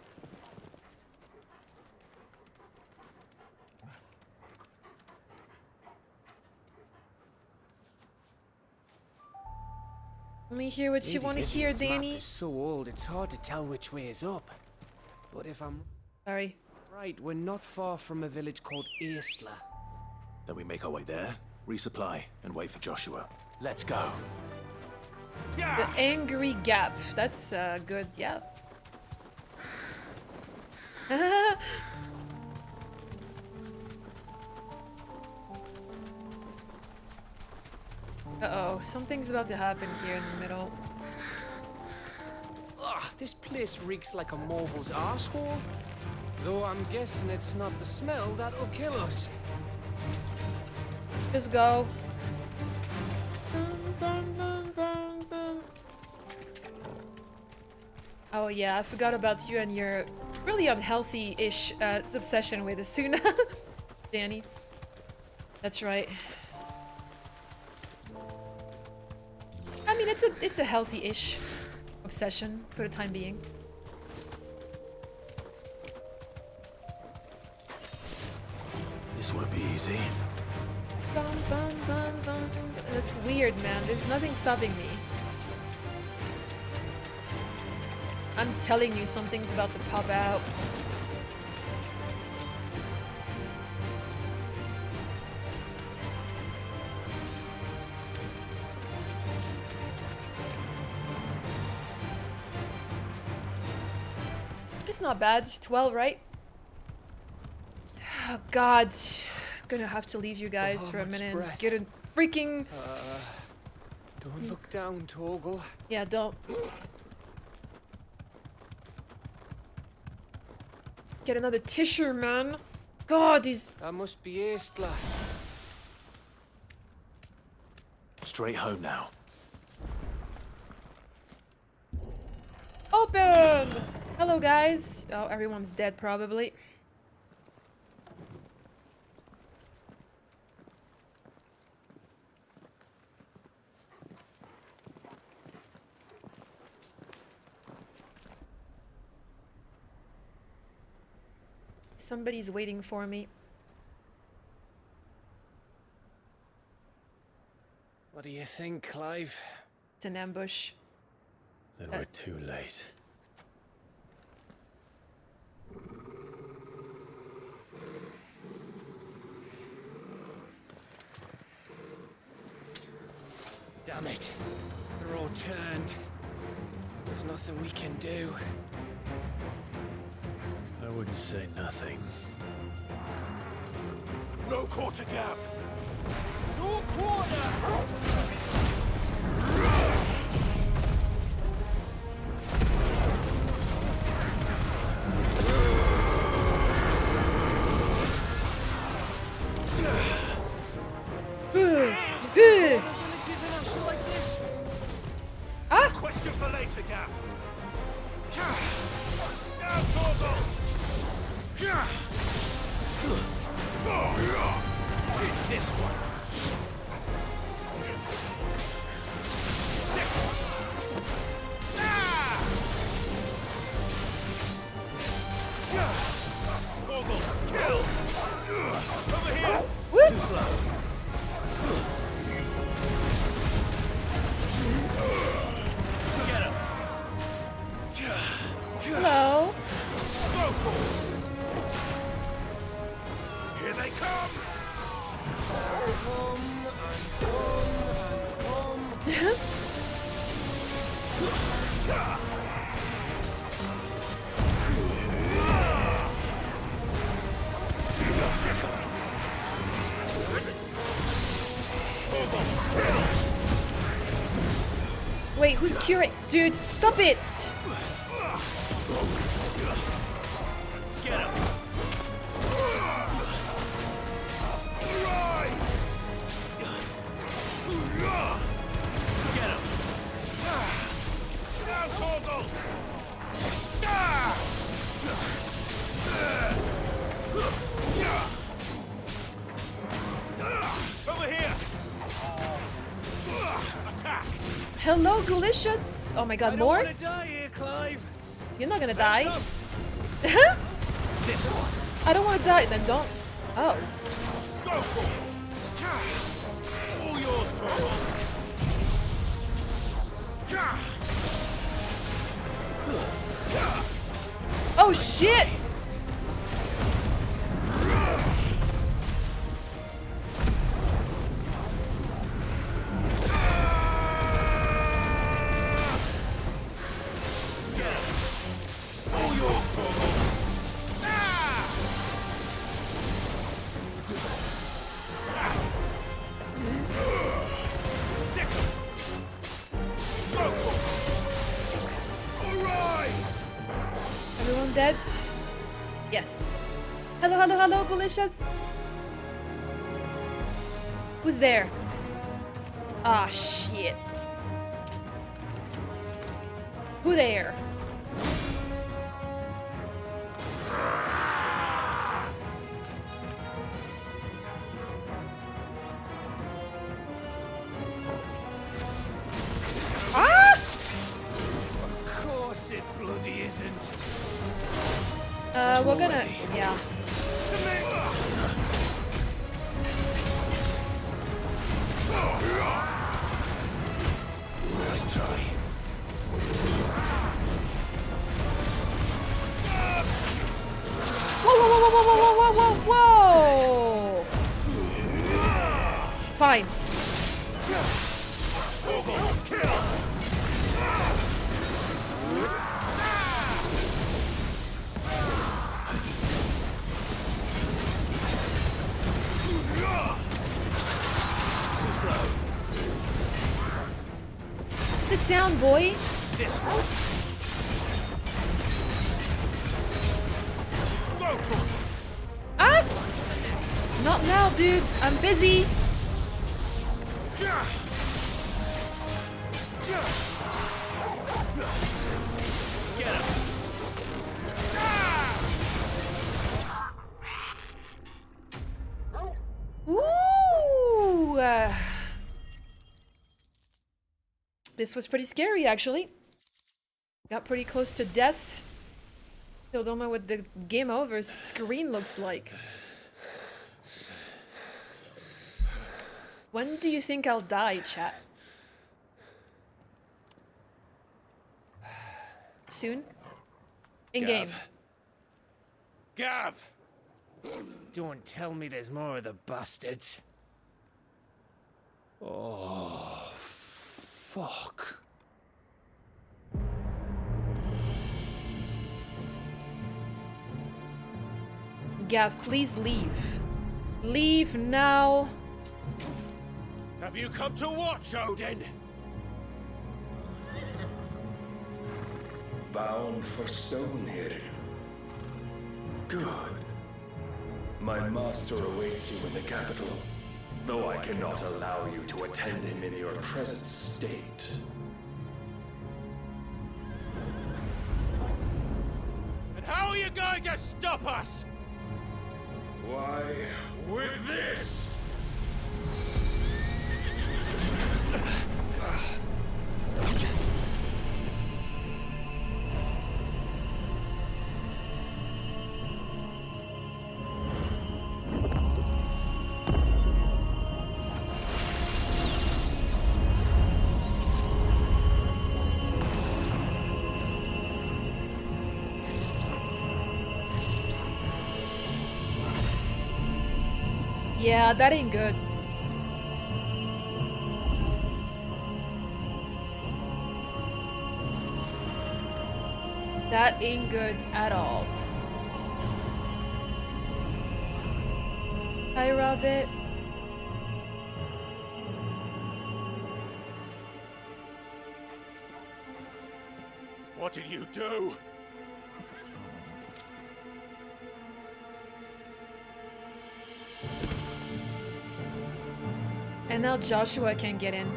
Only hear what you want to hear, Danny. Map is so old, it's hard to tell which way is up. But if I'm sorry, right, we're not far from a village called Eastla. Then we make our way there, resupply, and wait for Joshua. Let's go. The angry gap. That's good. Yeah. Uh-oh, something's about to happen here in the middle. Ugh, this place reeks like a mobile's arsehole. Though I'm guessing it's not the smell that'll kill us. Just go. Oh yeah, I forgot about you and your really unhealthy-ish obsession with Asuna. Danny. That's right. I mean, it's a healthy-ish obsession for the time being. This won't be easy. Bum, bum, bum, bum. That's weird, man. There's nothing stopping me. I'm telling you, something's about to pop out. It's not bad. 12, right? Oh, God. I'm gonna have to leave you guys for a minute and get a freaking... Don't look down, Torgal. Yeah, don't. Get another tissue, man. God, these... That must be Aistla. Straight home now. Open! Hello, guys. Oh, everyone's dead, probably. Somebody's waiting for me. What do you think, Clive? It's an ambush. Then we're too late. Damn it. They're all turned. There's nothing we can do. I wouldn't say nothing. No quarter, Gav! No quarter! Ah! Question for later, Gav. Down, Torgal! This one. Torgal, kill! Over here! Whoop. Too slow. Get him! Hello. Here they come! Wait, who's curing? Dude, stop it! Get him! Get him! Down, Torgal! Over here! Attack! Hello, delicious! Oh my god, more? I don't want to die here, Clive! You're not gonna die. This one! I don't want to die, then don't. Oh. Go for it! All yours, Torgal! Oh shit! All yours, Torgal! Everyone dead? Yes. Hello, hello, hello, delicious. Who's there? Ah, shit. Who there? Yeah. Nice try. Whoa, whoa, whoa, whoa, whoa, whoa, whoa, whoa! Fine. Too slow. Sit down, boy. This one. Go for it. Ah! Not now, dude. I'm busy. Get him. Ooh. This was pretty scary, actually. Got pretty close to death. Still don't know what the game over screen looks like. When do you think I'll die, chat? Soon? In-game. Gav! Don't tell me there's more of the bastards. Oh, fuck. Gav, please leave. Leave now. Have you come to watch, Odin? Bound for Stonehill. Good. My master awaits you in the capital, though I cannot allow you to attend him in your present state. And how are you going to stop us? Why, with this! Yeah, that ain't good. That ain't good at all. Hi, Rabbit. What did you do? And now Joshua can get in.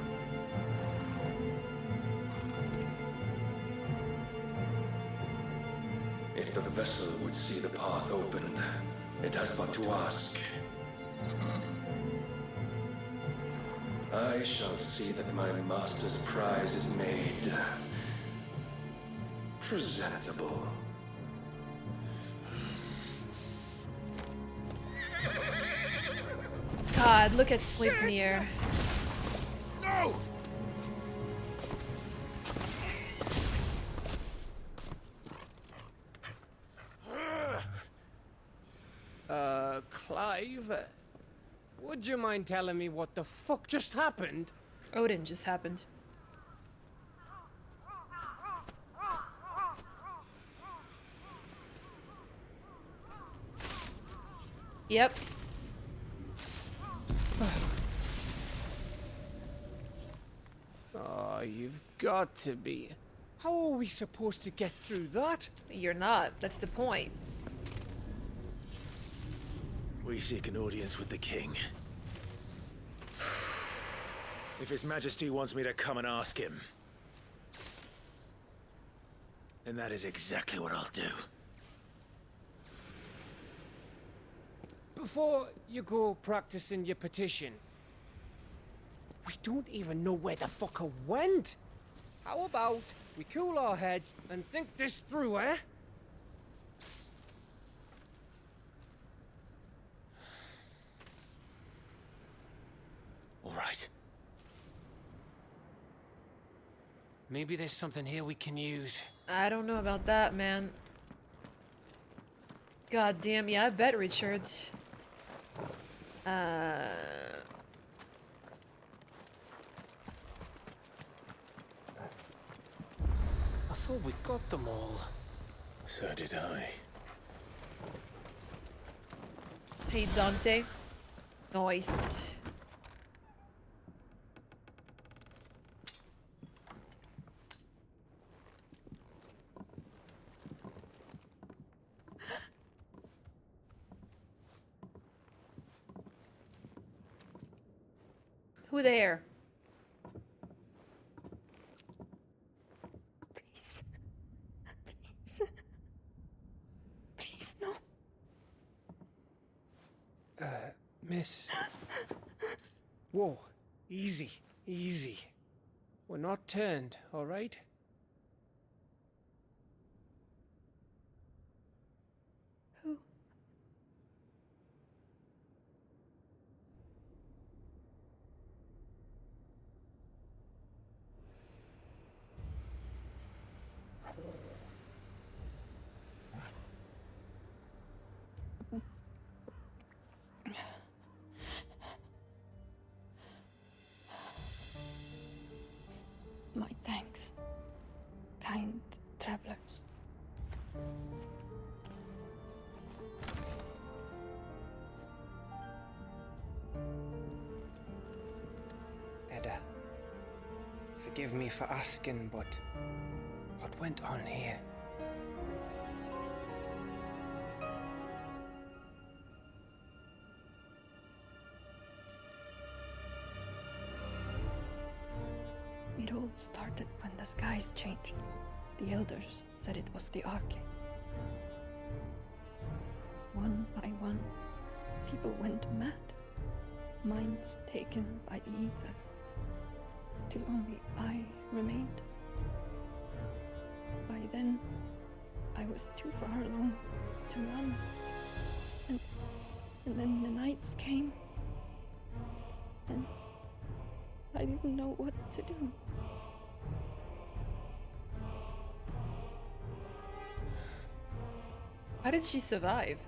If the vessel would see the path opened, it has but to ask. I shall see that my master's prize is made presentable. God, look at Sleipnir. No! Clive? Would you mind telling me what the fuck just happened? Odin just happened. Yep. Oh, you've got to be. How are we supposed to get through that? You're not. That's the point. We seek an audience with the king. If His Majesty wants me to come and ask him, then that is exactly what I'll do. Before you go practicing your petition, we don't even know where the fucker went. How about we cool our heads and think this through, eh? Maybe there's something here we can use. I don't know about that, man. God damn, yeah, I bet, Richard. I thought we got them all. So did I. Hey, Dante. Nice. Who there? Please. Please. Please, no. Miss. Whoa. Easy. Easy. We're not turned, all right? Who? My thanks, kind travelers. Edda, forgive me for asking, but what went on here? It all started when the skies changed. The elders said it was the Arcade. One by one, people went mad. Minds taken by the ether. Till only I remained. By then, I was too far along to run. And then the nights came. And I didn't know what to do. How did she survive?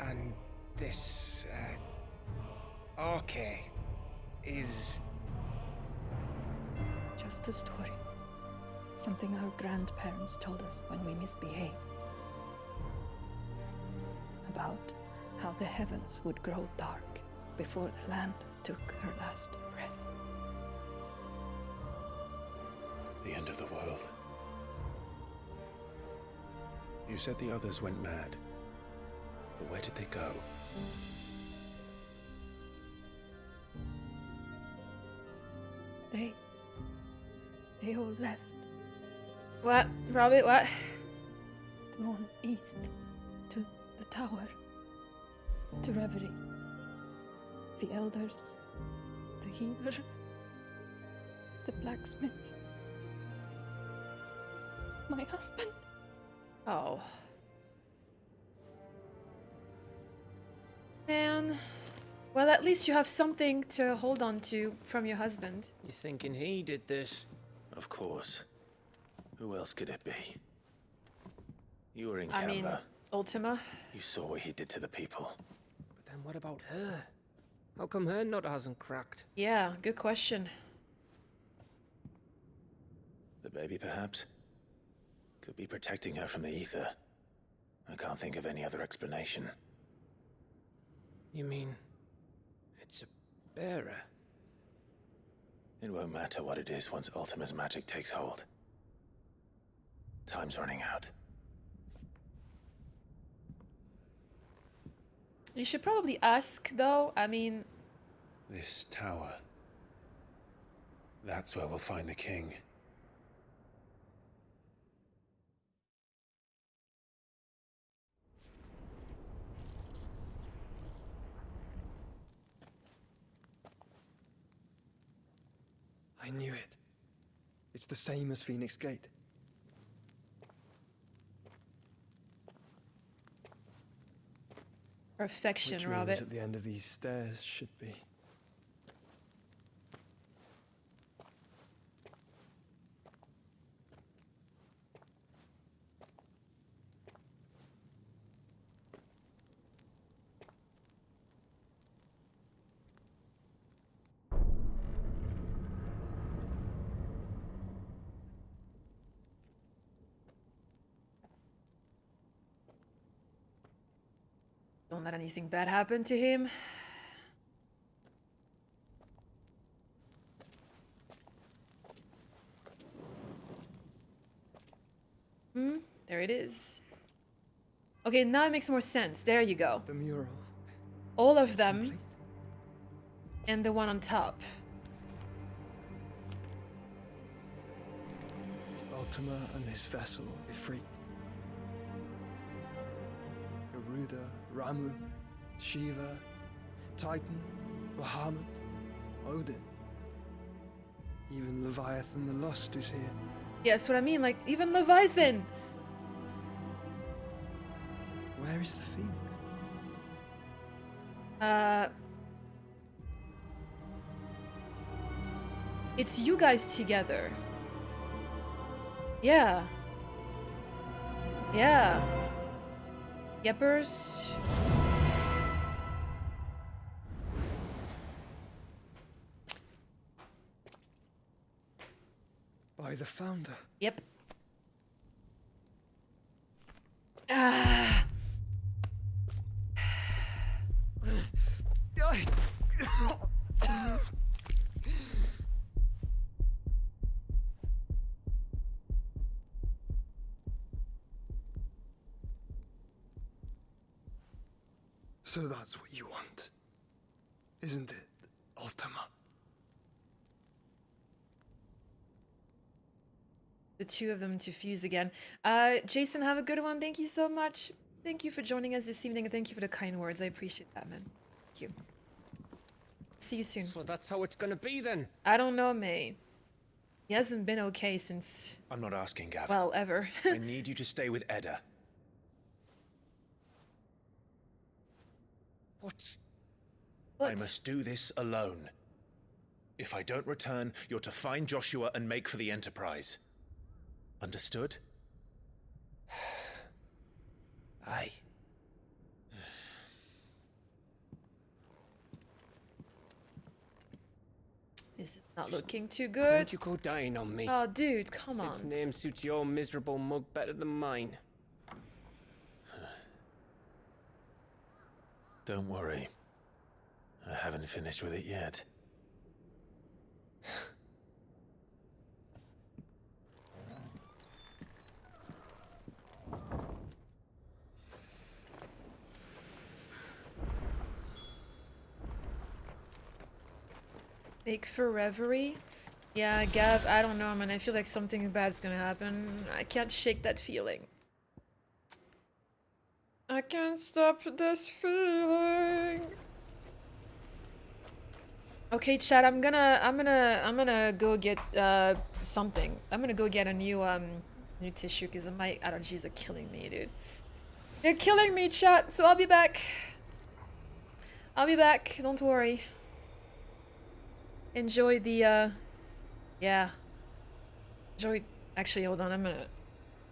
And this, Arcade is... Just a story. Something our grandparents told us when we misbehaved. About how the heavens would grow dark before the land took her last breath. The end of the world. You said the others went mad. But where did they go? They all left. What? Robert, what? Drawn east to the tower. To Reverie. The elders. The healer. The blacksmith. My husband. Oh. Man. Well, at least you have something to hold on to from your husband. You thinking he did this? Of course. Who else could it be? You were in I Canva. mean, Ultima. You saw what he did to the people. But then what about her? How come her nut hasn't cracked? Yeah, good question. The baby, perhaps? Could be protecting her from the ether. I can't think of any other explanation. You mean... it's a bearer? It won't matter what it is once Ultima's magic takes hold. Time's running out. You should probably ask, though. I mean... This tower. That's where we'll find the king. I knew it. It's the same as Phoenix Gate. Perfection, Which Robert. means at the end of these stairs should be. Don't let anything bad happen to him. There it is. Okay, now it makes more sense. There you go. The mural. All of them. And the one on top. Ultima and his vessel, Ifrit. Garuda, Ramu, Shiva, Titan, Bahamut, Odin. Even Leviathan the Lost is here. Yeah, that's what I mean. Like, even Leviathan. Where is the Phoenix? It's you guys together. Yeah. Yeah. Yeppers. By the founder. Yep. Ah. So that's what you want, isn't it, Ultima? The two of them to fuse again. Jason, have a good one. Thank you so much. Thank you for joining us this evening, and thank you for the kind words. I appreciate that, man. Thank you. See you soon. So that's how it's gonna be then? I don't know, May. He hasn't been okay since... I'm not asking, Gav. Well, ever. I need you to stay with Edda. What? I must do this alone. If I don't return, you're to find Joshua and make for the Enterprise. Understood? Aye. This is not looking too good. Don't you go dying on me. Oh, dude, come on. Sid's name suits your miserable mug better than mine. Don't worry. I haven't finished with it yet. Make for Reverie? Yeah, Gav, I don't know, man. I feel like something bad's gonna happen. I can't shake that feeling. I can't stop this feeling. Okay, Chad, I'm gonna go get something. I'm gonna go get a new tissue because my allergies are killing me, dude. They're killing me, chat. So I'll be back. I'll be back. Don't worry. Enjoy the yeah. Enjoy. Actually, hold on. I'm gonna.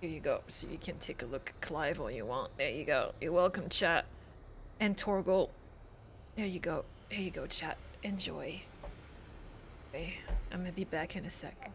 Here you go. So you can take a look at Clive all you want. There you go. You're welcome, chat. And Torgal. There you go. There you go, chat. Enjoy. Okay. I'm gonna be back in a sec.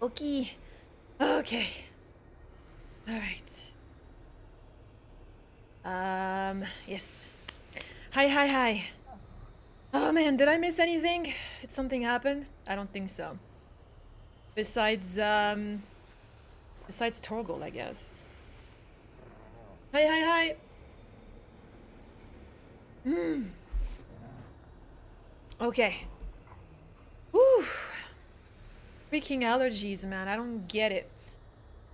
Okay. Okay. Alright. Yes. Hi. Oh man, did I miss anything? Did something happen? I don't think so. Besides Torgal, I guess. Hi. Okay. Whew. Freaking allergies, man. I don't get it.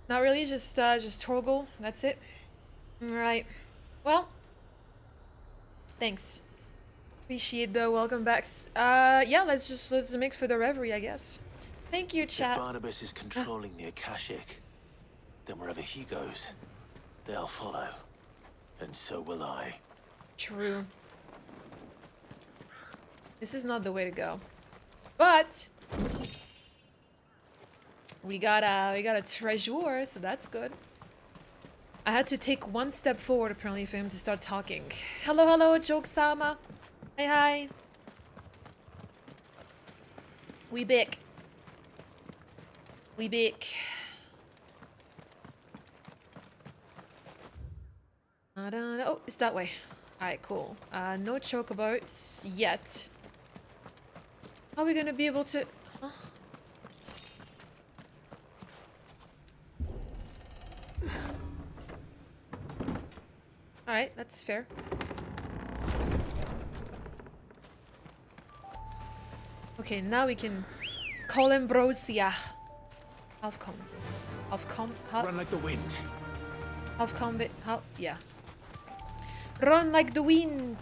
Not really, just Torgal. That's it. Alright. Well. Thanks. Appreciate the welcome backs. Yeah, let's make for the reverie, I guess. Thank you, chat. If Barnabas is controlling the Akashic, then wherever he goes, they'll follow. And so will I. True. This is not the way to go. But we got a treasure, so that's good. I had to take one step forward apparently for him to start talking. Hello, Joke-sama. Hi. We back. I don't know. Oh, it's that way. Alright, cool. No chocobos yet. How are we gonna be able to... Huh? Alright, that's fair. Okay, now we can call Ambrosia. Run like the wind. Half combat. Yeah. Run like the wind.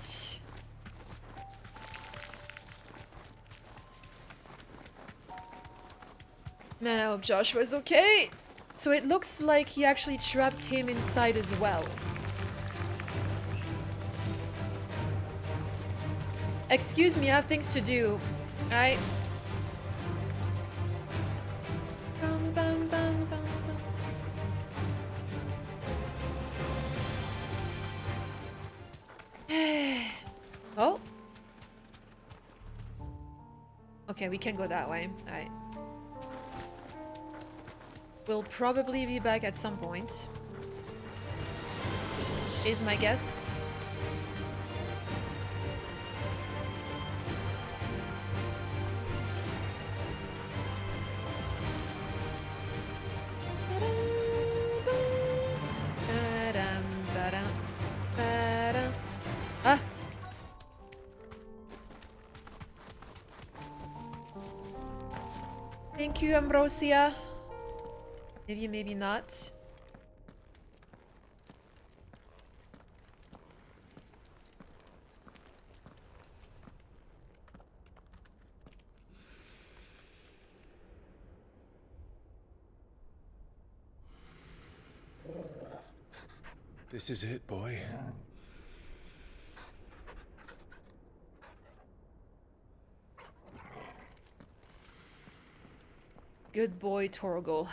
Man, I hope Joshua's okay. So it looks like he actually trapped him inside as well. Excuse me, I have things to do. Alright. Oh. Okay, we can go that way. Alright. We'll probably be back at some point. Is my guess. Ah! Thank you, Ambrosia. Maybe, maybe not. This is it, boy. Good boy, Torgal.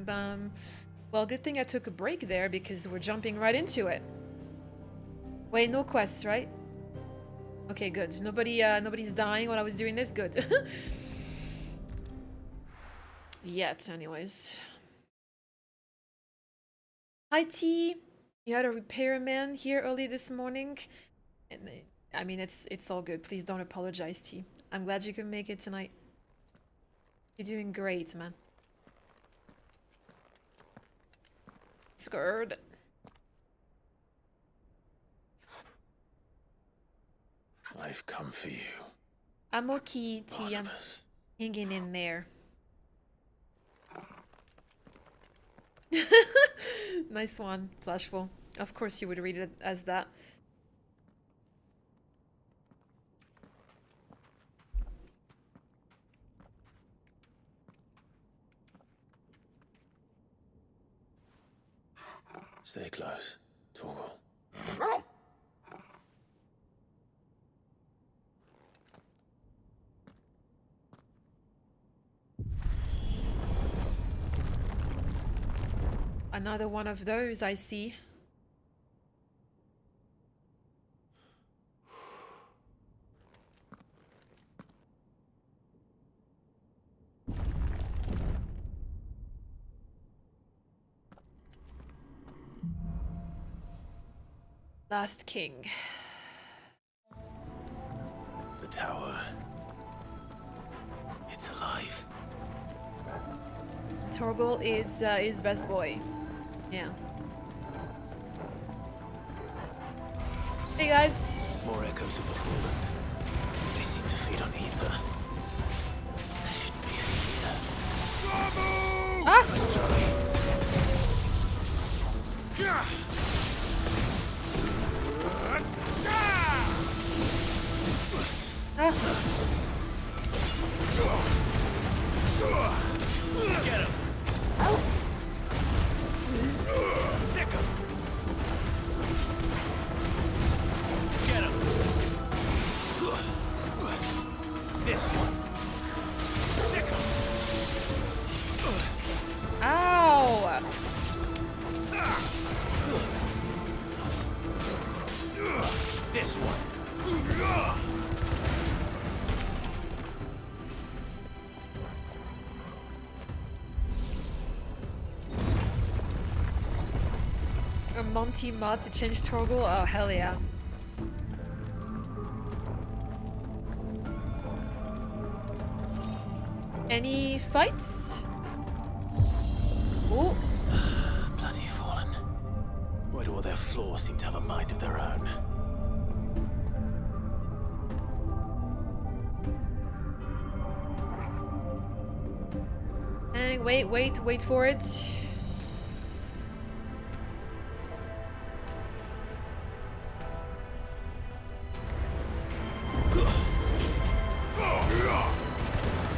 Bam. Well, good thing I took a break there because we're jumping right into it. Wait, no quests, right? Okay, good. Nobody's dying while I was doing this. Good. Yet, anyways. Hi, T. You had a repairman here early this morning. And I mean, it's all good. Please don't apologize, T. I'm glad you can make it tonight. You're doing great, man. Scared. I've come for you. I'm okay, T. I'm hanging in there. Nice one, Flashful. Of course you would read it as that. Stay close, Torgal. Another one of those, I see. Last king. The tower. It's alive. Torgal is best boy. Yeah. Hey guys. More echoes of the fallen. They seem to feed on ether. There shouldn't be any here. Ah! Nice Charlie. Ah. Get him! Sick him! Get him! This one! Sick him! Ow! This one! A Monty mod to change Torgal? Oh, hell yeah. Any fights? Oh. Bloody fallen. Why do all their flaws seem to have a mind of their own? And wait for it.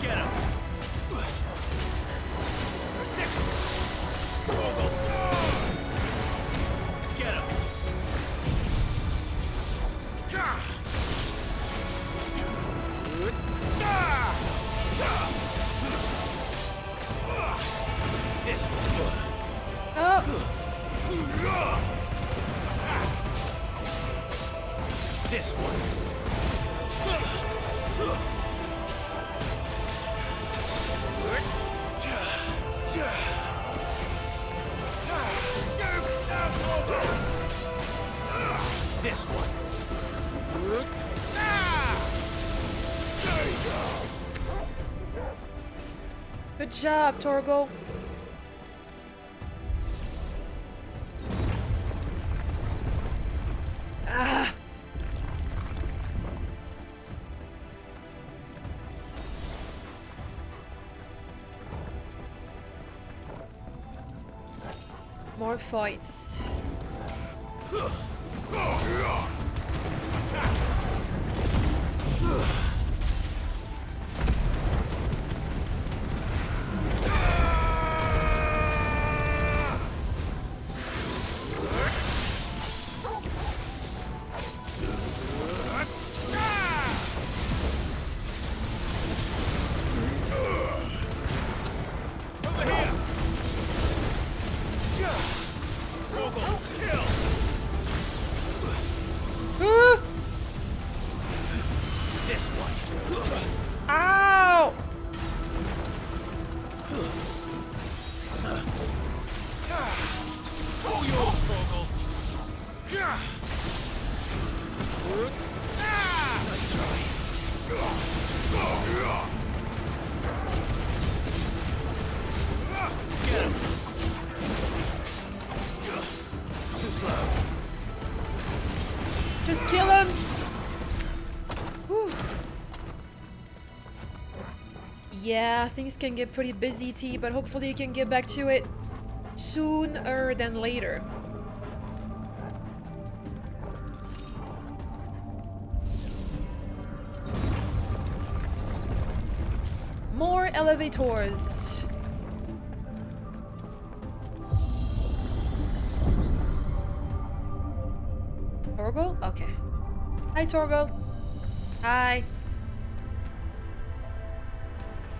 Get him! Get him! This one! Oh! This one! This one. Good job, Torgal. Ah! More fights. This one. Ow! All yours, Torgal. Nice try. Get him. Too slow. Just kill him! Whew. Yeah, things can get pretty busy, T, but hopefully you can get back to it sooner than later. More elevators. Torgal? Okay. Hi, Torgal. Hi.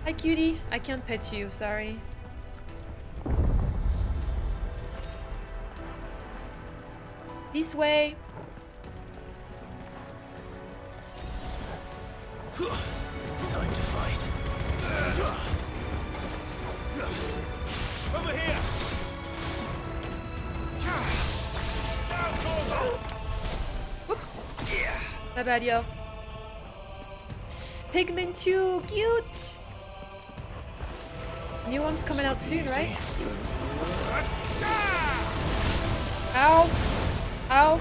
Hi, cutie. I can't pet you, sorry. This way. Time to fight. Over here! Whoops. My bad, yo. Pigment 2, cute. New one's coming out soon, right? Ow. Ow.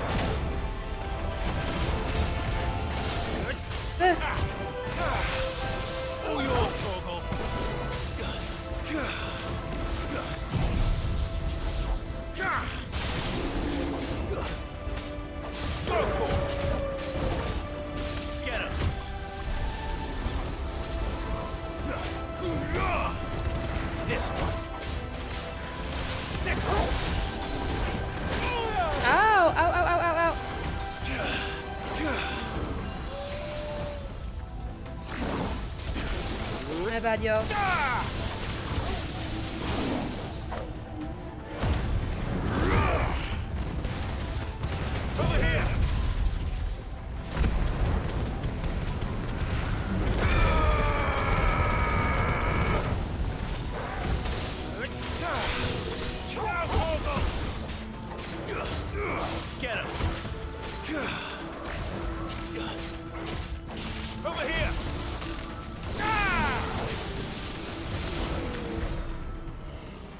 All yours, Torgal. Get him. This one. Ow, ow, ow, ow, ow, ow. My bad, yo. Over here. Get him. Over here.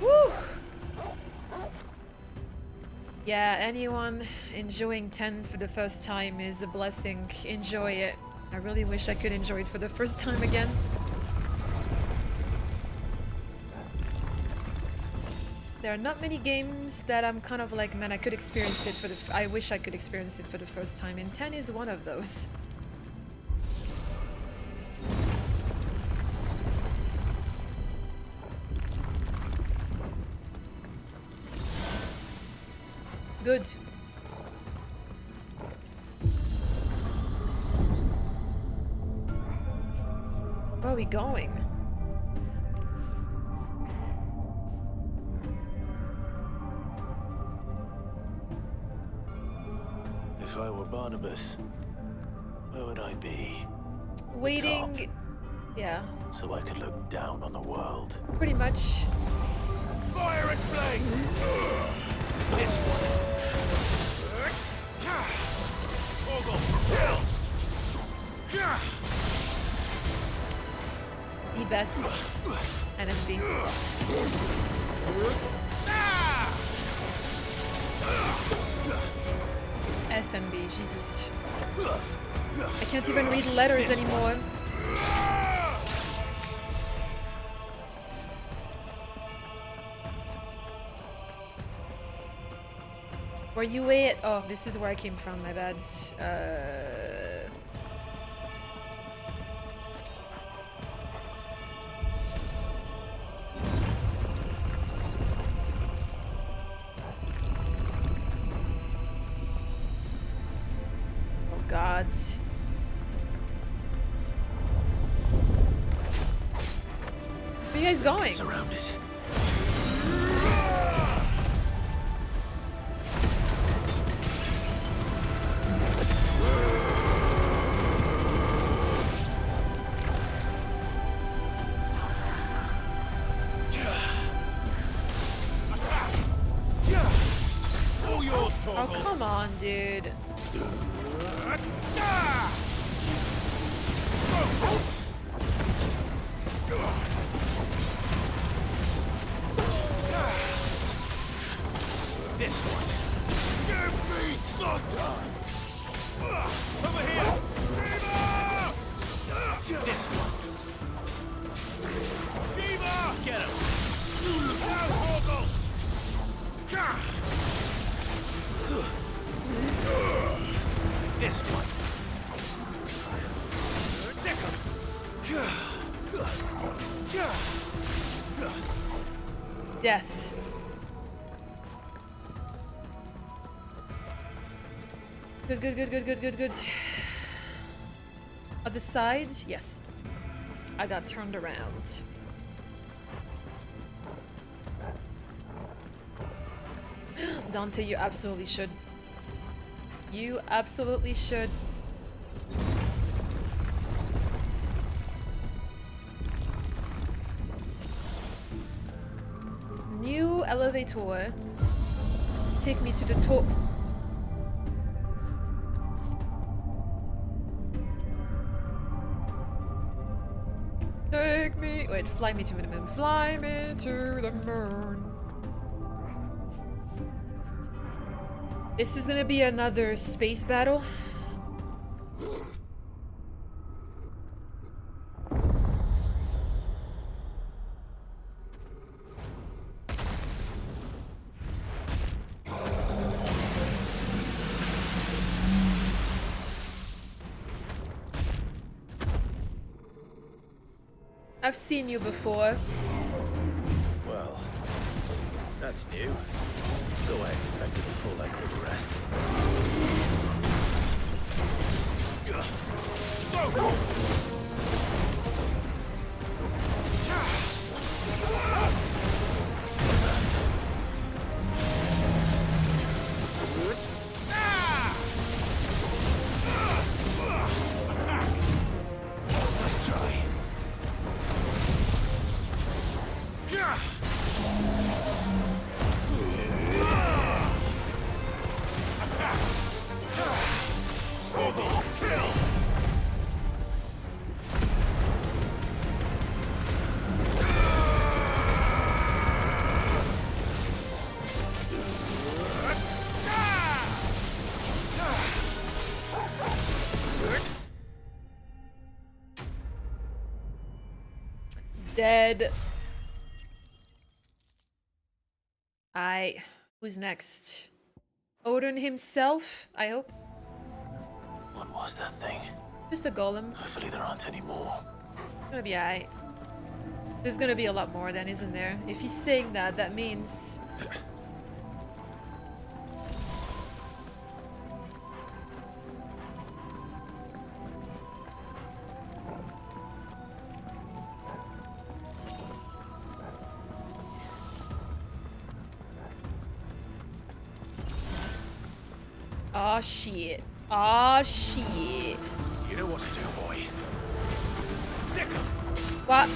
Woo! Yeah, anyone enjoying 10 for the first time is a blessing. Enjoy it. I really wish I could enjoy it for the first time again. There are not many games that I'm kind of like, man, I could experience it for the... I wish I could experience it for the first time, and 10 is one of those. Good. Where are we going? If I were Barnabas, where would I be? Waiting. Yeah, So I could look down on the world. pretty much. Fire and flame. This one. Torgal, kill. The best NSB. It's SMB, Jesus. I can't even read letters anymore. Were you at? Oh, this is where I came from, my bad. Oh God. Where are you guys going? Surrounded. All yours, Oh, Torgal. come on, dude. This one. Give me the time. Over here. This one. Diva! Get him. Now, Torgal. This one. Sick him. Death. Good, good, good, good, good, good, good. Other side? Yes. I got turned around. Dante, you absolutely should. You absolutely should. New elevator. Take me to the top. Take me. Wait, fly me to the moon. Fly me to the moon. This is gonna be another space battle. I've seen you before. Well, that's new. Though I expected a full like all the rest. Nice try. Dead. Who's next? Odin himself, I hope. What was that thing? Just a golem. Hopefully there aren't any more. It's gonna be alright. There's gonna be a lot more then, isn't there? If he's saying that, that means... Aw, shit. Aw, shit. You know what to do, boy. Sick 'em. What?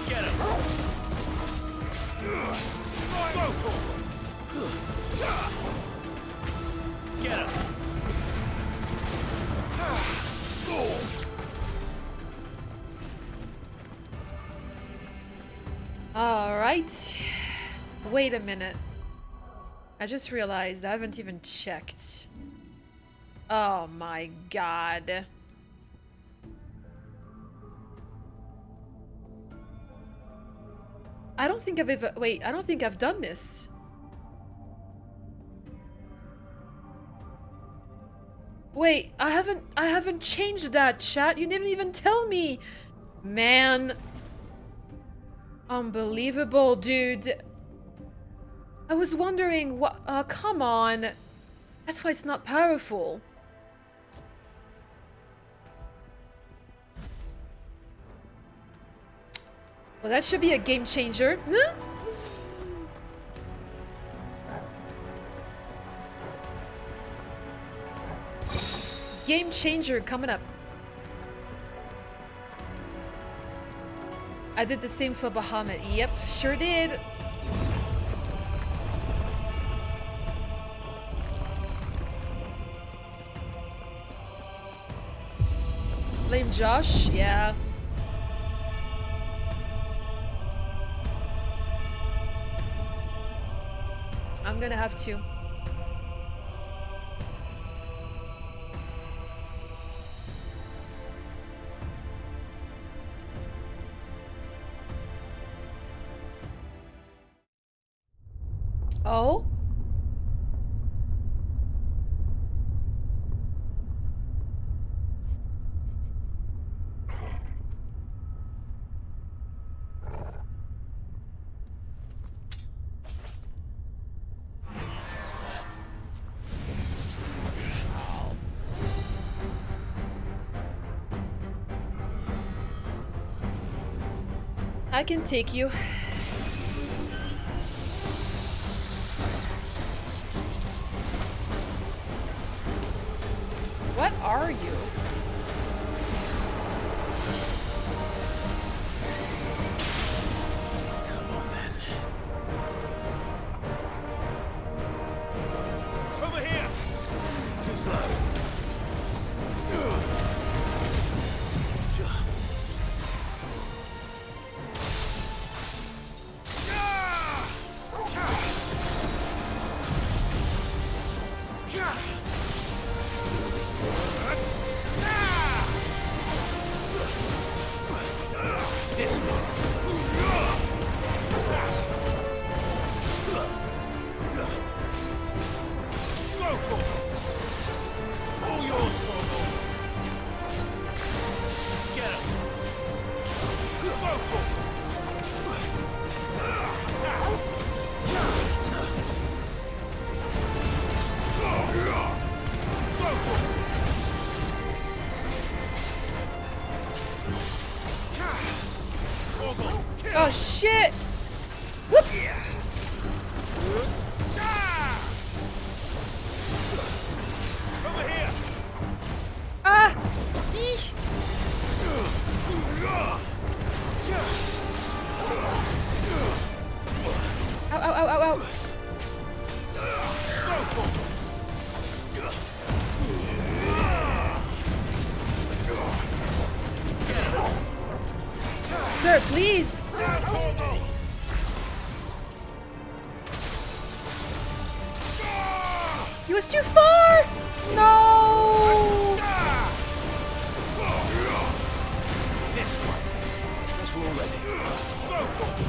Get him. Get him. Alright. Wait a minute. I just realized I haven't even checked. Oh my god. I don't think I've ever... Wait, I don't think I've done this. Wait, I haven't changed that, chat. You didn't even tell me. Man. Unbelievable, dude. I was wondering what... come on. That's why it's not powerful. Well, that should be a game changer. Huh? Game changer coming up. I did the same for Bahamut. Yep, sure did. Blame Josh? Yeah. I'm gonna have to. Oh? I can take you. What are you? Come on then. Over here! Too slow. This one. Go, Torgal. All yours, Torgal. Get him. Go, Torgal. Attack. Go, Torgal. Oh shit! Whoops! Over here! Ah! Eesh. Ow, ow, ow, ow, ow! Sir, please! He was too far! No! This one. Guess we're all ready. Go, Torgal.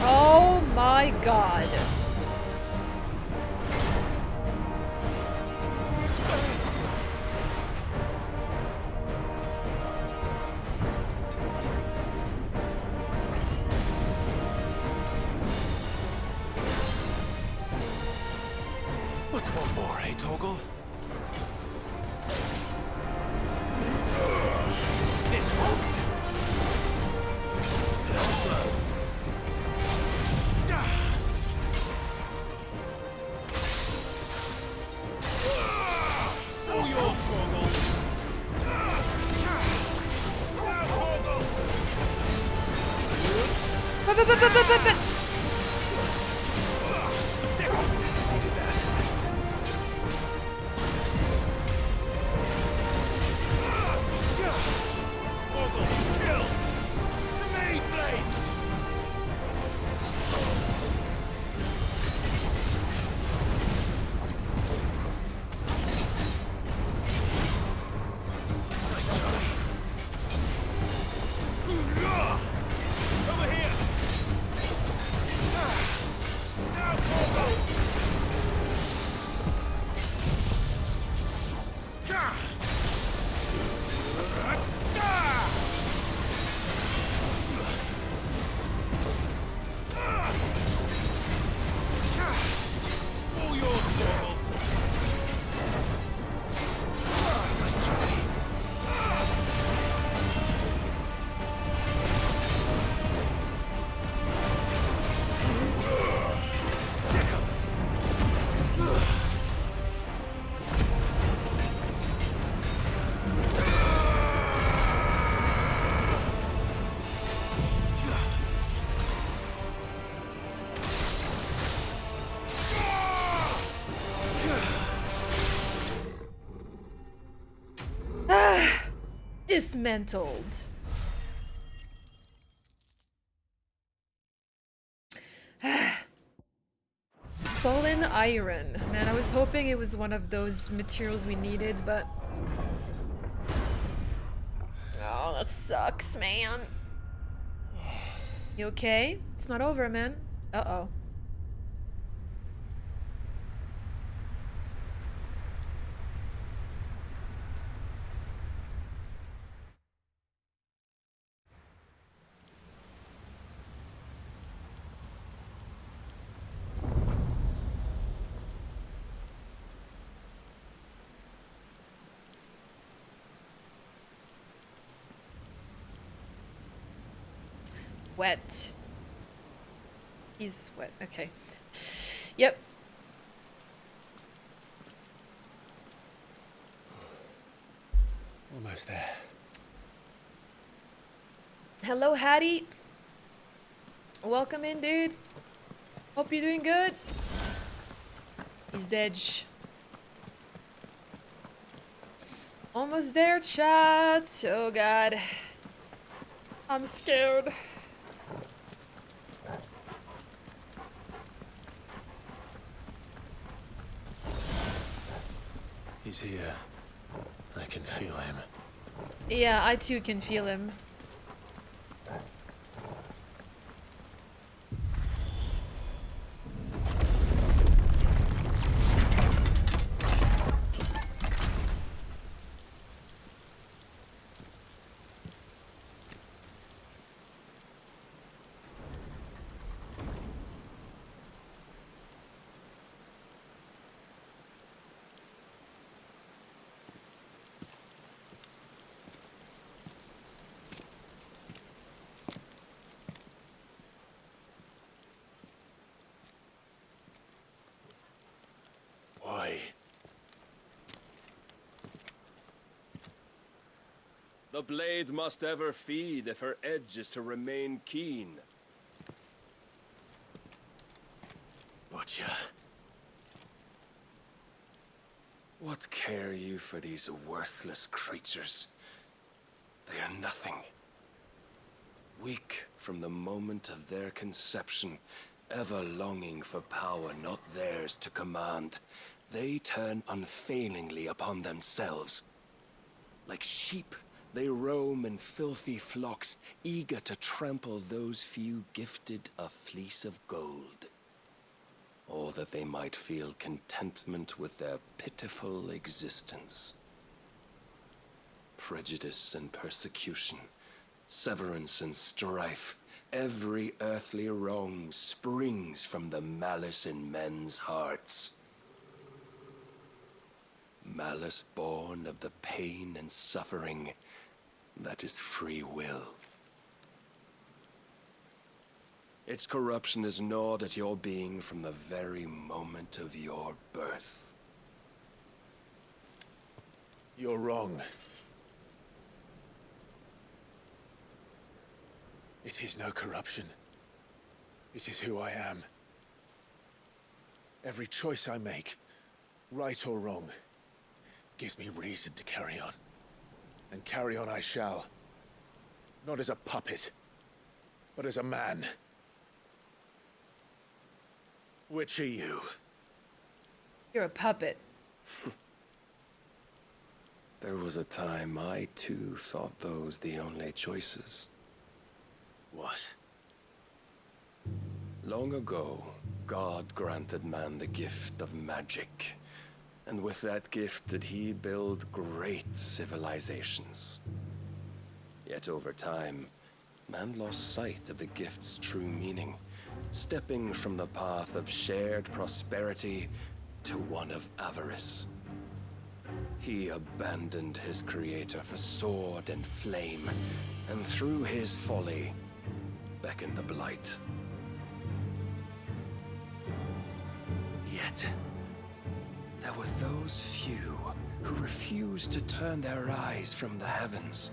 Oh my god. What's one more, eh, Torgal? This one. Too slow. All yours, Torgal. Now, Torgal. Torgal, kill. Grenade blades. Nice try. Over here. Now, Torgal. All yours, Torgal. Nice try. Dismantled. Fallen iron. Man, I was hoping it was one of those materials we needed, but Oh, that sucks, man. You okay? It's not over, man. Uh-oh. Wet. He's wet. Okay. Yep. Almost there. Hello, Hattie. Welcome in, dude. Hope you're doing good. He's dead. Almost there, chat. Oh, God. I'm scared. He's here. I can feel him. Yeah, I too can feel him. Why? The blade must ever feed if her edge is to remain keen. Butcher. What care you for these worthless creatures? They are nothing. Weak from the moment of their conception, ever longing for power not theirs to command, they turn unfailingly upon themselves. Like sheep, they roam in filthy flocks, eager to trample those few gifted a fleece of gold. Or that they might feel contentment with their pitiful existence. Prejudice and persecution, severance and strife, every earthly wrong springs from the malice in men's hearts. Malice born of the pain and suffering that is free will. Its corruption is gnawed at your being from the very moment of your birth. You're wrong. It is no corruption. It is who I am. Every choice I make, right or wrong, gives me reason to carry on. And carry on I shall. Not as a puppet, but as a man. Which are you? You're a puppet. There was a time I too thought those the only choices. What? Long ago, God granted man the gift of magic. And with that gift did he build great civilizations. Yet over time, man lost sight of the gift's true meaning, stepping from the path of shared prosperity to one of avarice. He abandoned his creator for sword and flame, and through his folly, beckoned the blight. Yet, there were those few who refused to turn their eyes from the heavens,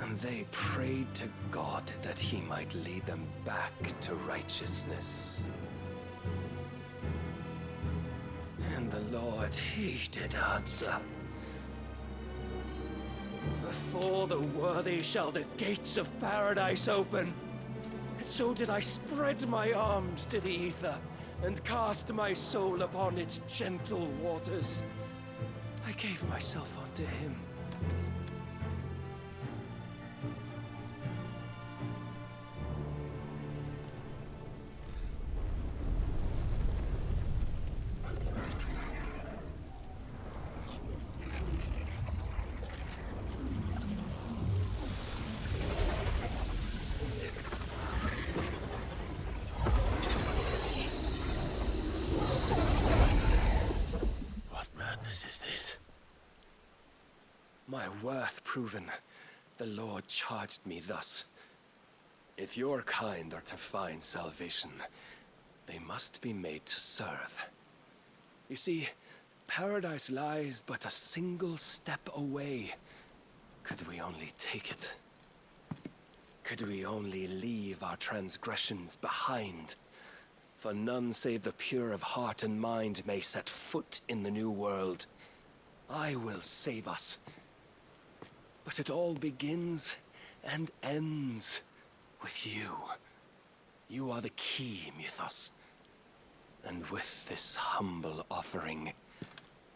and they prayed to God that he might lead them back to righteousness. And the Lord, he did answer. Before the worthy shall the gates of paradise open. And so did I spread my arms to the ether, and cast my soul upon its gentle waters. I gave myself unto him. my worth proven, the Lord charged me thus. If your kind are to find salvation, they must be made to serve. You see, paradise lies but a single step away. Could we only take it? Could we only leave our transgressions behind? For none save the pure of heart and mind may set foot in the new world. I will save us. But it all begins and ends with you. You are the key, Mythos. And with this humble offering,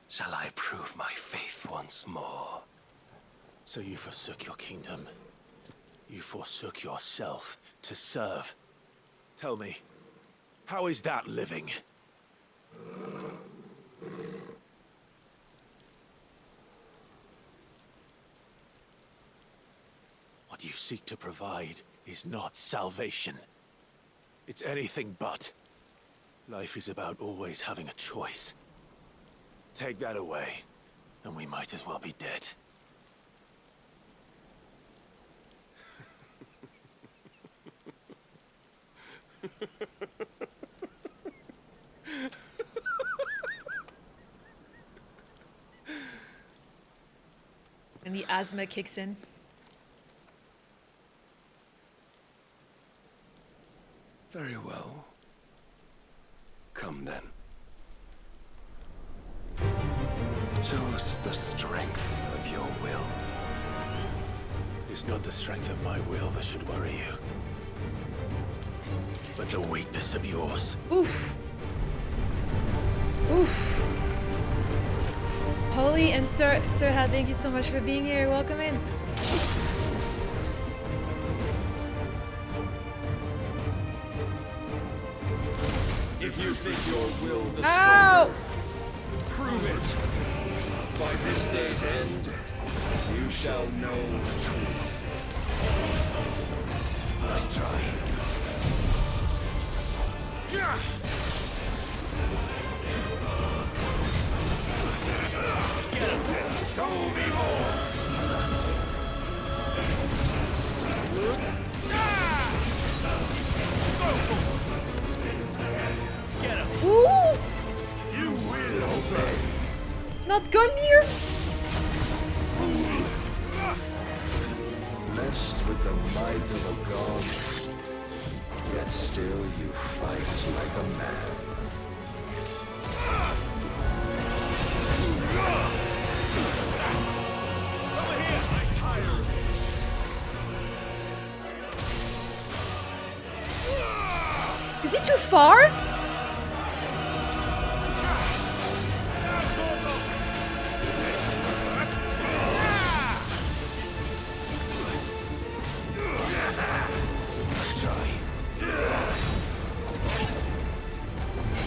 shall I prove my faith once more. So you forsook your kingdom. You forsook yourself to serve. Tell me, how is that living? What you seek to provide is not salvation. It's anything but. Life is about always having a choice. Take that away, and we might as well be dead. And the asthma kicks in. Very well. Come then. Show us the strength of your will. It's not the strength of my will that should worry you, but the weakness of yours. Oof. Oof. Holly and Sirha, thank you so much for being here. Welcome in. If you think your will the Ow! stronger, prove it. By this day's end, you shall know the truth. Nice try. Get up there. Show me more. Get up. Ooh! You will obey. Not Gungnir? Blessed with the might of a god, yet still you fight like a man. Over here, I'm tired. Is he too far?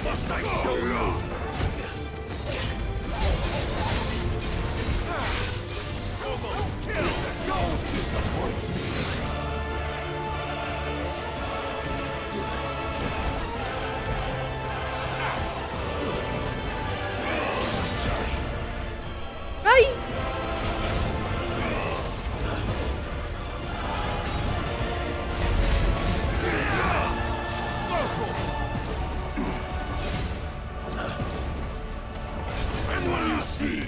Must I show you? Don't disappoint me. Bye! And what do you see?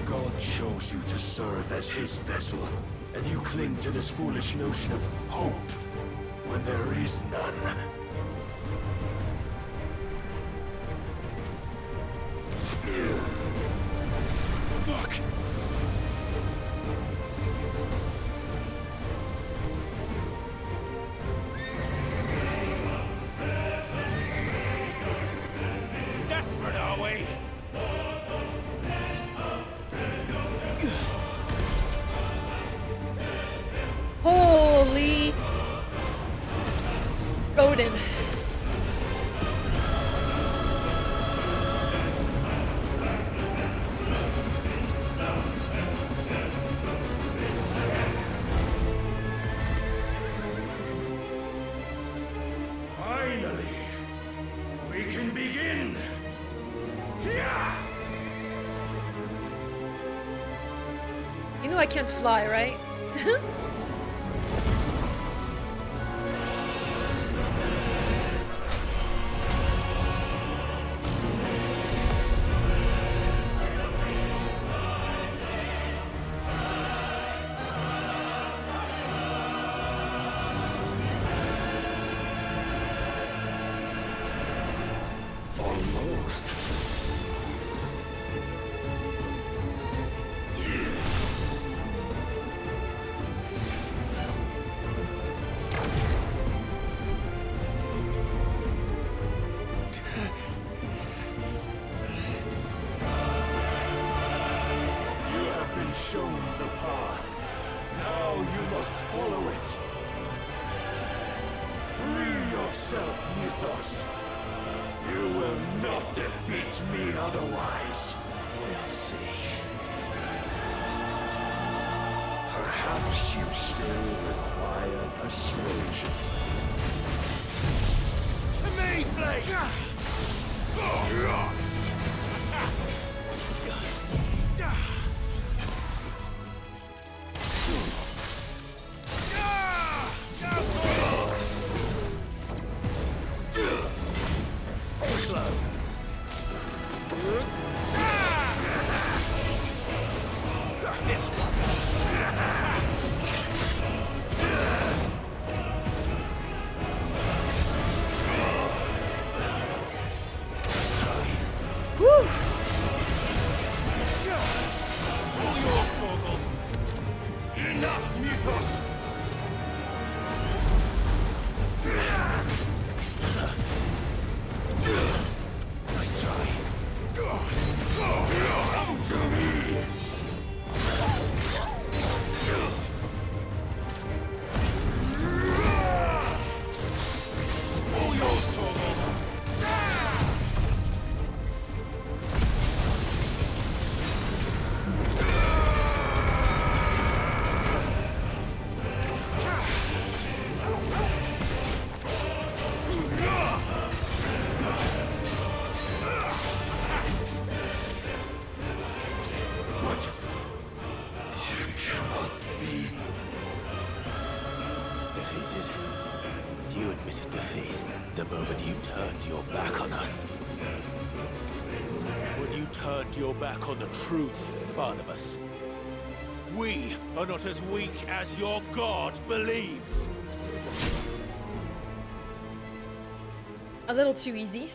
God chose you to serve as his vessel, and you cling to this foolish notion of hope when there is none. Fuck! You know I can't fly, right? Shown the path. Now you must follow it. Free yourself, Mythos. You will not defeat me otherwise. We'll see. Perhaps you still require persuasion. Mayflake! Attack! Defeated? You admitted defeat the moment you turned your back on us. When you turned your back on the truth, Barnabas. We are not as weak as your god believes. A little too easy.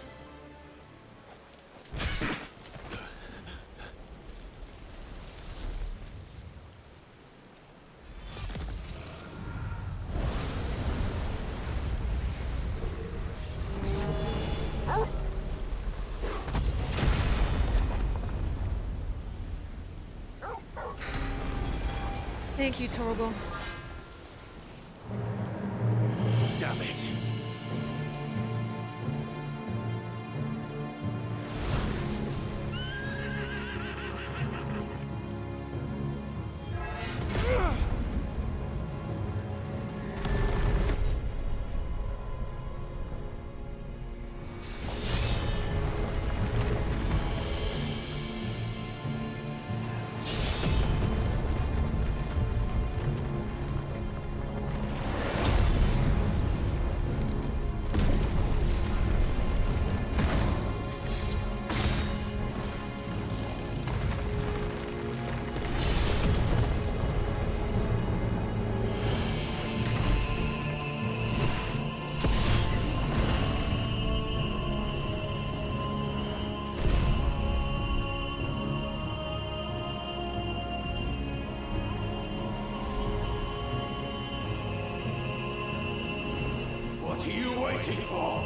Thank you, Torgal. Damn it. What are you waiting for?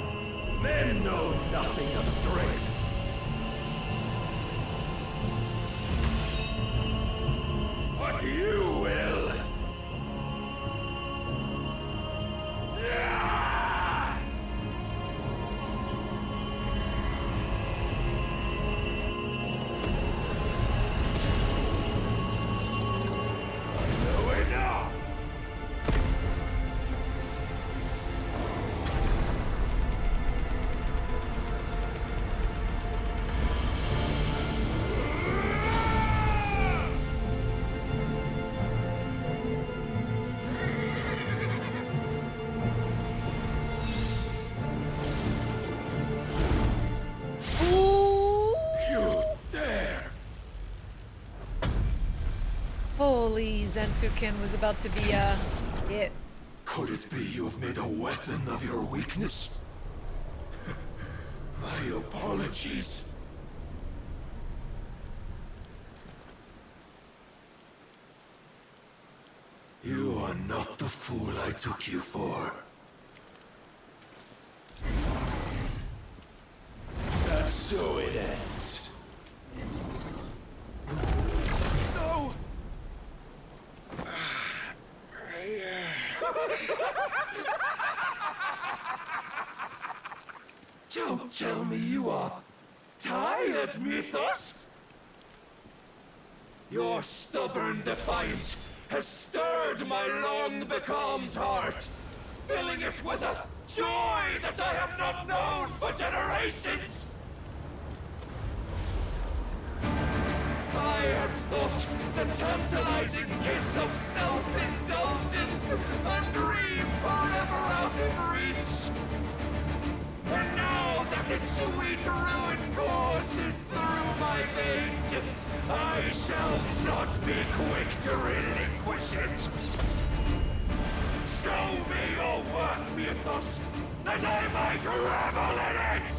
Men know nothing of strength. What you will. Holy Zensuken was about to be it. Could it be you have made a weapon of your weakness? My apologies. You are not the fool I took you for. And so it ends. No! Don't tell me you are tired, Mythos! Your stubborn defiance has stirred my long-becalmed heart, filling it with a joy that I have not known for generations! I had thought the tantalizing kiss of self-indulgence a dream forever out of reach. And now that its sweet ruin courses through my veins, I shall not be quick to relinquish it. Show me your work, Mythos, that I might revel in it!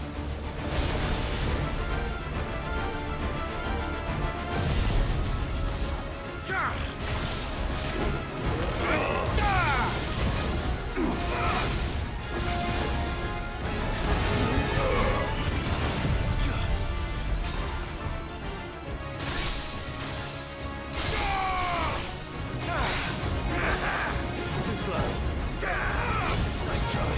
Too slow. Nice try.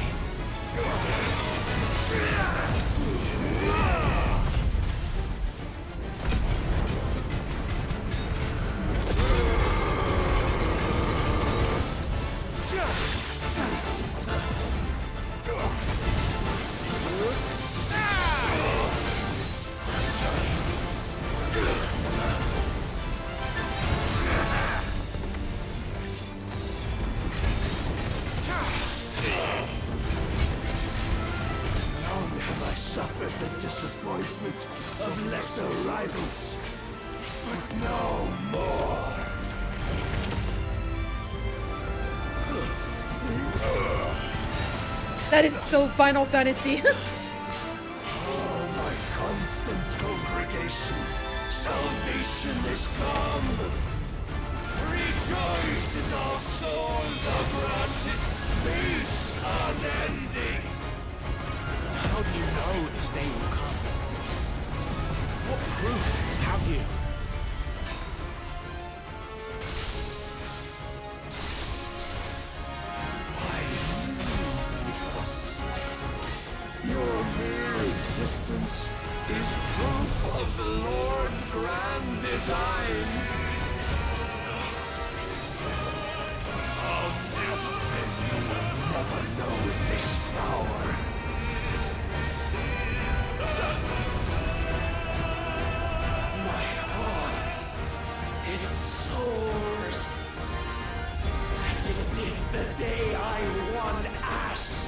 Long have I suffered the disappointment of lesser rivals, but no more. That is so Final Fantasy. Oh, my constant congregation, salvation is come. Rejoice as our souls are granted peace unending. How do you know this day will come? What proof have you? Your mere existence is proof of the Lord's grand design. Then you will never know this power. My heart, it soars, as it did the day I won Ash.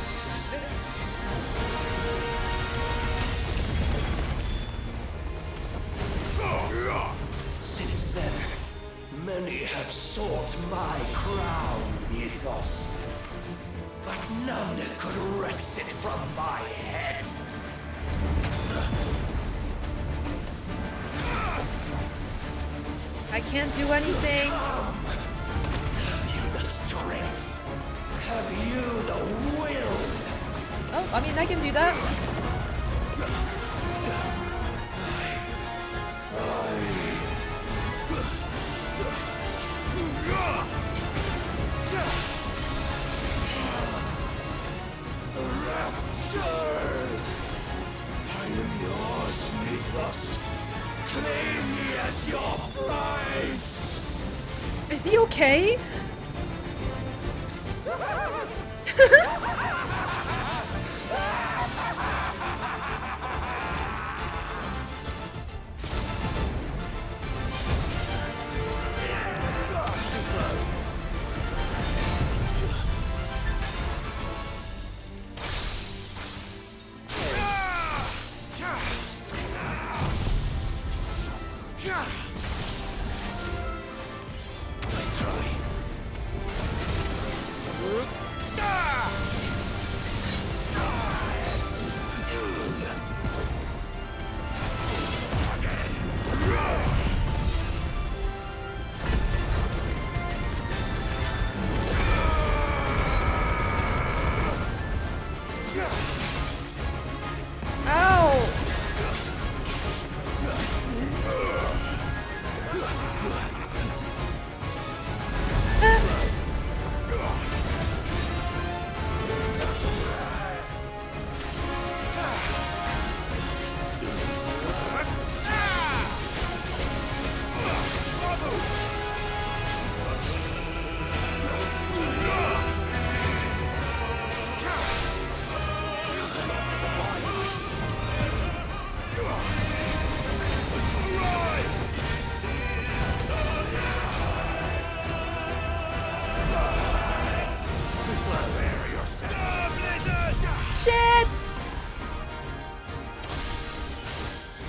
Since then, many have sought my crown, Mythos, but none could wrest it from my head. I can't do anything. Have you the strength? Have you the will? Oh, I mean, I can do that. Rapture! I am yours, Mythos. Claim me as your prize. Is he okay?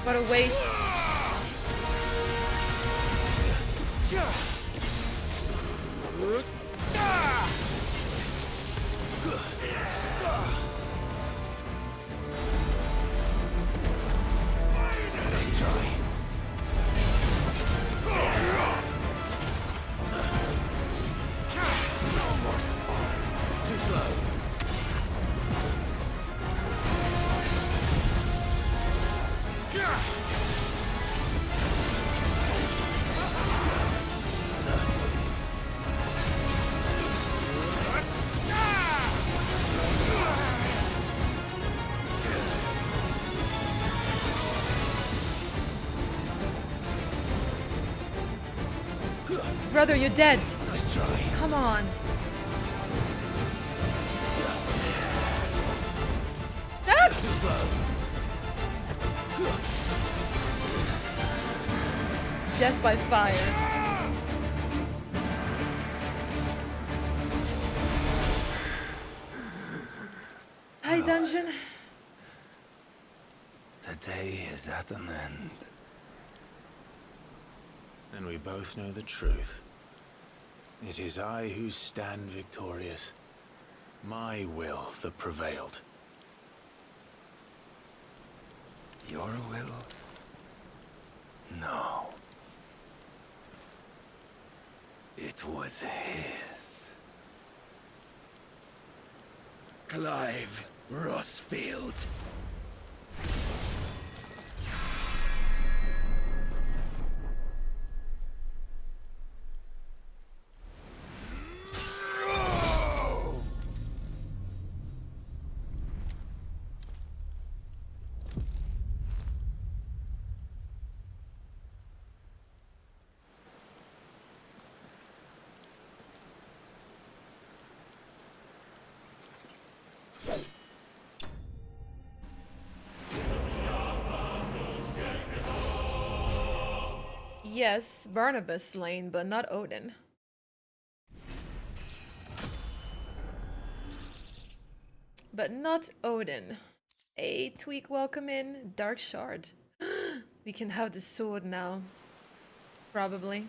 What a waste. Let's try. No more spine. Too slow. Brother, you're dead. Nice try. Come on. Ah! Too slow. Death by fire. Hi, dungeon. The day is at an end. And we both know the truth. It is I who stand victorious. My will that prevailed. Your will? No. It was his. Clive Rossfield. Yes, Barnabas slain, but not Odin. But not Odin. Hey, Tweak, welcome in. Dark Shard. We can have the sword now. Probably.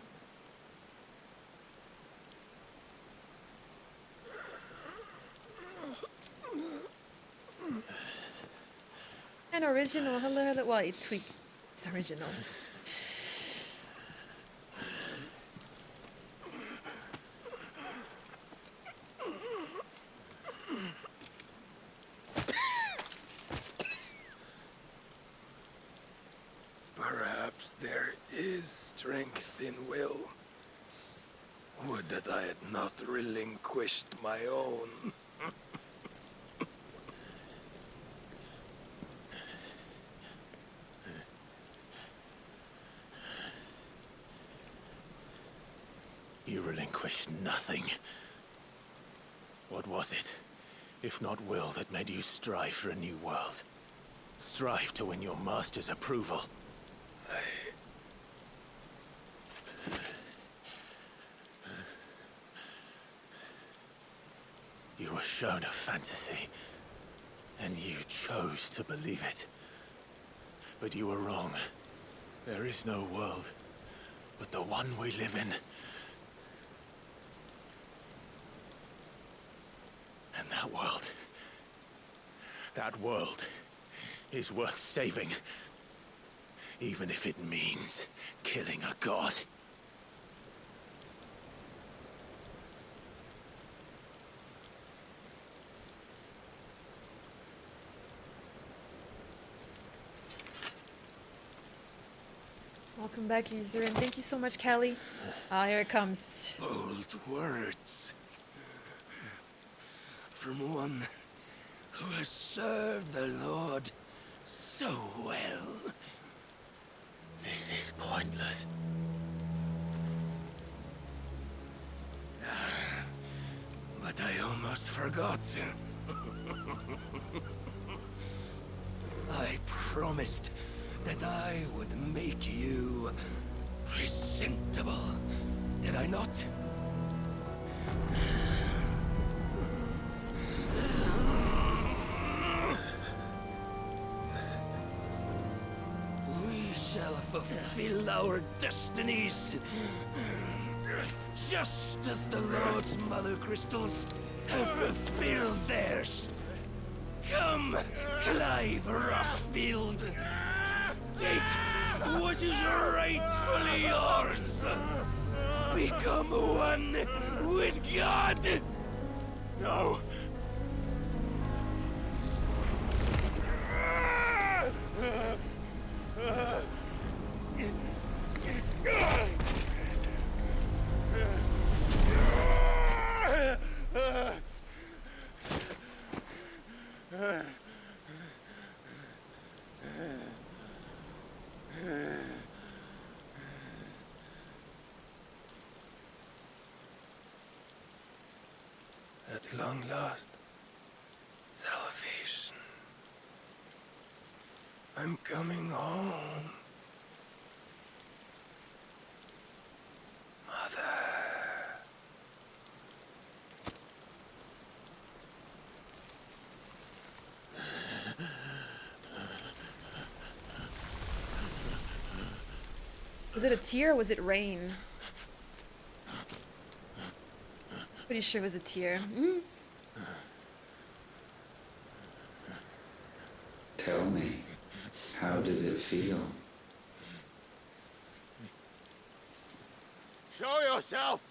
An original. Hello, hello. Well, Tweak. It's original. Perhaps there is strength in will. Would that I had not relinquished my own. You relinquished nothing. What was it, if not will, that made you strive for a new world? Strive to win your master's approval? You were shown a fantasy, and you chose to believe it. But you were wrong. There is no world, but the one we live in. And that world is worth saving, even if it means killing a god. Welcome back, user, and thank you so much, Callie. Ah, here it comes. Bold words. From one who has served the Lord so well. This is pointless. But I almost forgot. I promised that I would make you presentable. Did I not? fulfill our destinies. Just as the Lord's Mother Crystals have fulfilled theirs. Come, Clive Rossfield. Take what is rightfully yours. Become one with God. No. At long last, salvation. I'm coming home. Mother. Was it a tear or was it rain? Pretty sure it was a tear. Tell me, how does it feel? Show yourself!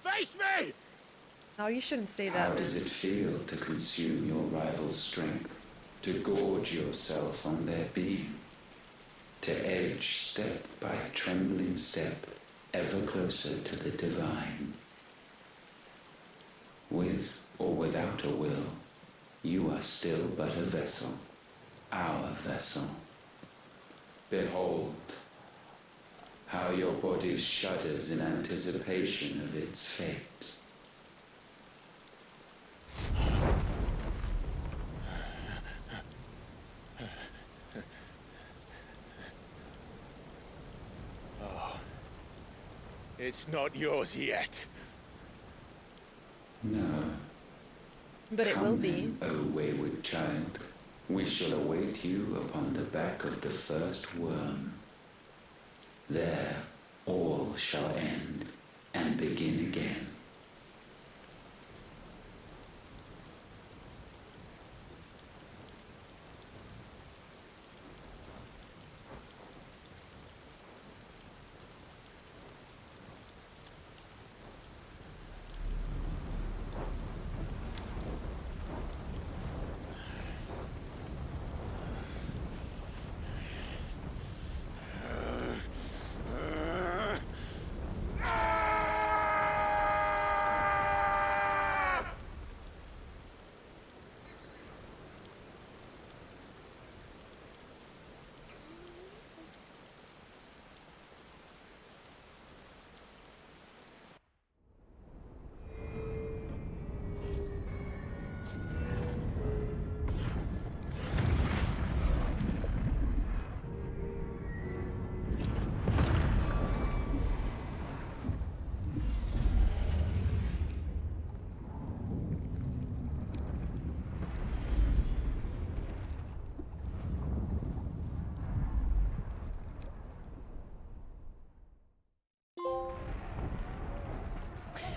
Face me! No, you shouldn't say that. How does it feel to consume your rival's strength, to gorge yourself on their beam, to edge step by trembling step ever closer to the divine? With or without a will, you are still but a vessel, our vessel. Behold, how your body shudders in anticipation of its fate. Oh, it's not yours yet. No. But it will be. Then, O wayward child, we shall await you upon the back of the first worm. There, all shall end and begin again.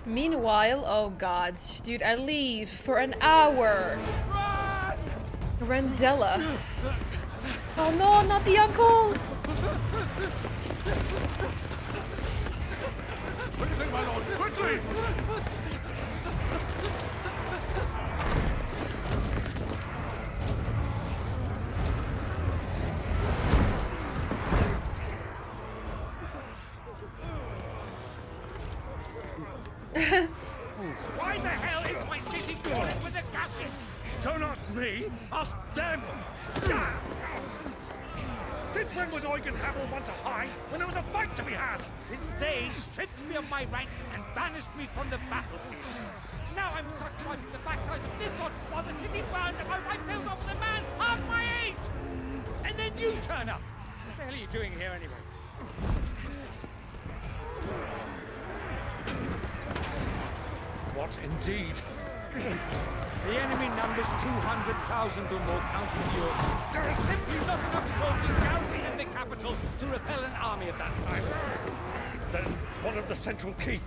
Meanwhile, oh god, dude, I leave for an hour. Rendella. Oh no, not the uncle! Quickly, my lord, quickly! Why the hell is my city crawling with a captain? Don't ask me, ask them! Since when was Eugen Hamel one to hide when there was a fight to be had? Since they stripped me of my rank and banished me from the battlefield. Now I'm stuck climbing the backsides of this one while the city burns and my wife kills off with a man half my age! And then you turn up! What the hell are you doing here anyway? What indeed? The enemy numbers 200,000 or more, counting the Yorks. There are simply not enough soldiers garrisoning the capital portal to repel an army of that size. Then what of the central keep?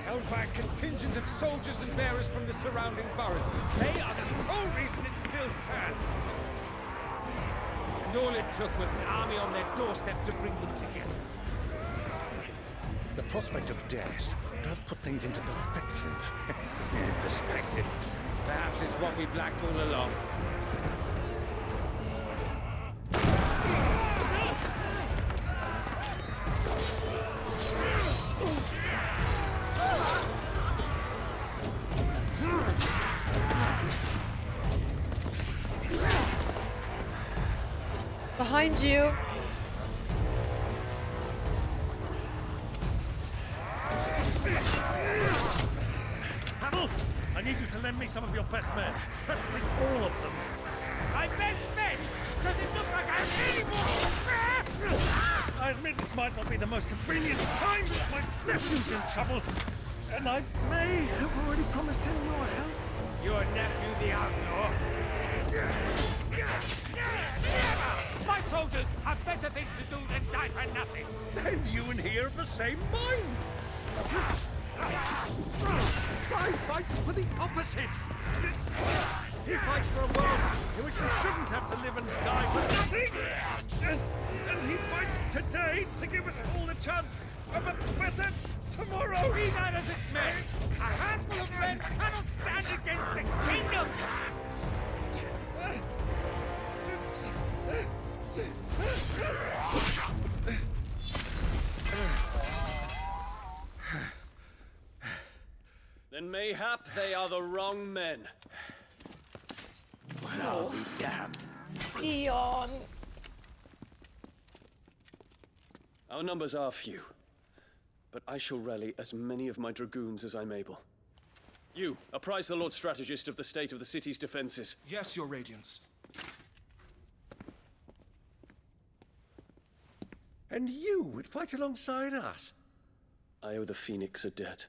Held by a contingent of soldiers and bearers from the surrounding boroughs. They are the sole reason it still stands. And all it took was an army on their doorstep to bring them together. The prospect of death does put things into perspective. Perspective. Perhaps it's what we've lacked all along. Behind you. Paddle, I need you to lend me some of your best men. Preferably all of them. My best men? Does it look like I'm any more? I admit this might not be the most convenient time, but my nephew's in trouble. And I may have already promised him your help. Your nephew, the outlaw? My soldiers have better things to do than die for nothing. Then you and he are of the same mind. Clive fights for the opposite. He fights for a world in which we shouldn't have to live and die for nothing. And he fights today to give us all a chance of a better tomorrow. Be that as it may, a handful of men cannot stand against a kingdom. Then mayhap they are the wrong men. When I'll be damned. Eon. Our numbers are few, but I shall rally as many of my dragoons as I'm able. You, apprise the Lord Strategist of the state of the city's defenses. Yes, Your Radiance. And you would fight alongside us? I owe the Phoenix a debt.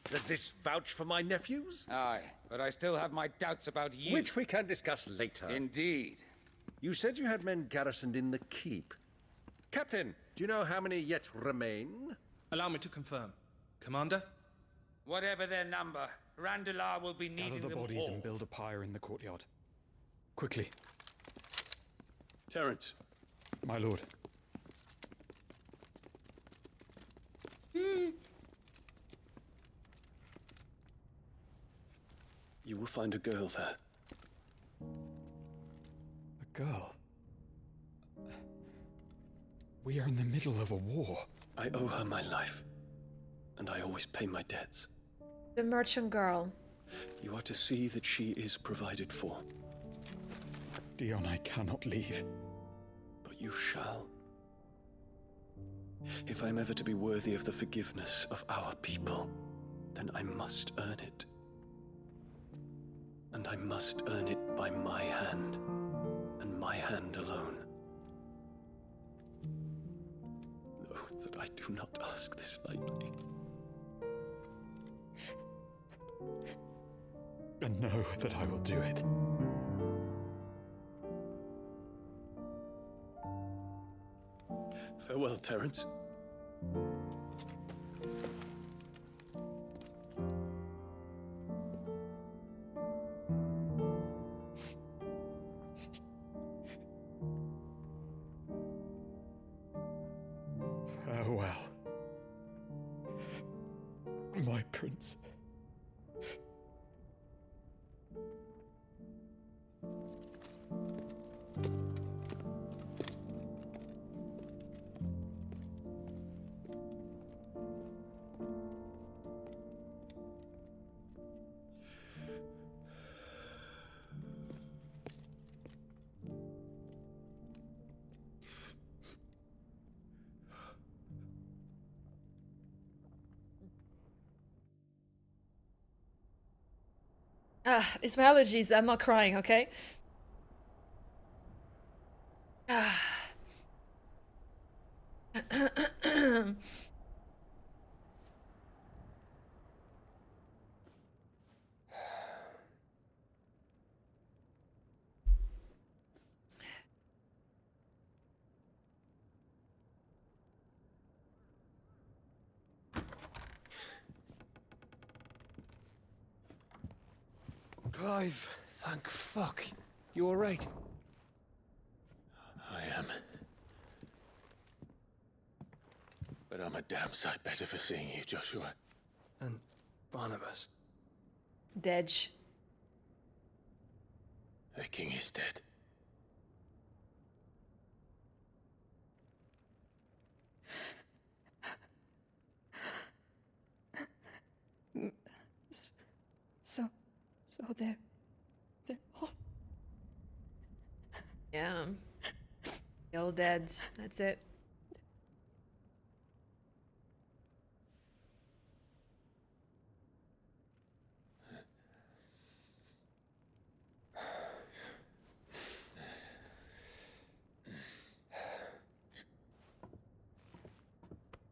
Does this vouch for my nephews? Aye, but I still have my doubts about you. Which we can discuss later. Indeed. You said you had men garrisoned in the keep. Captain, do you know how many yet remain? Allow me to confirm. Commander? Whatever their number, Randalar will be needing Gather the them bodies all. and build a pyre in the courtyard. Quickly. Terence. My lord. You will find a girl there. A girl? We are in the middle of a war. I owe her my life, and I always pay my debts. The merchant girl. You are to see that she is provided for. Dion, I cannot leave. But you shall. If I am ever to be worthy of the forgiveness of our people, then I must earn it. And I must earn it by my hand, and my hand alone. Know that I do not ask this lightly. And know that I will do it. Farewell, Terence. Farewell, my prince. It's my allergies. I'm not crying, okay? Clive, thank fuck. You alright? I am. But I'm a damn sight better for seeing you, Joshua. And Barnabas. Dej. The king is dead. So they're all... Yeah. The old dead. That's it.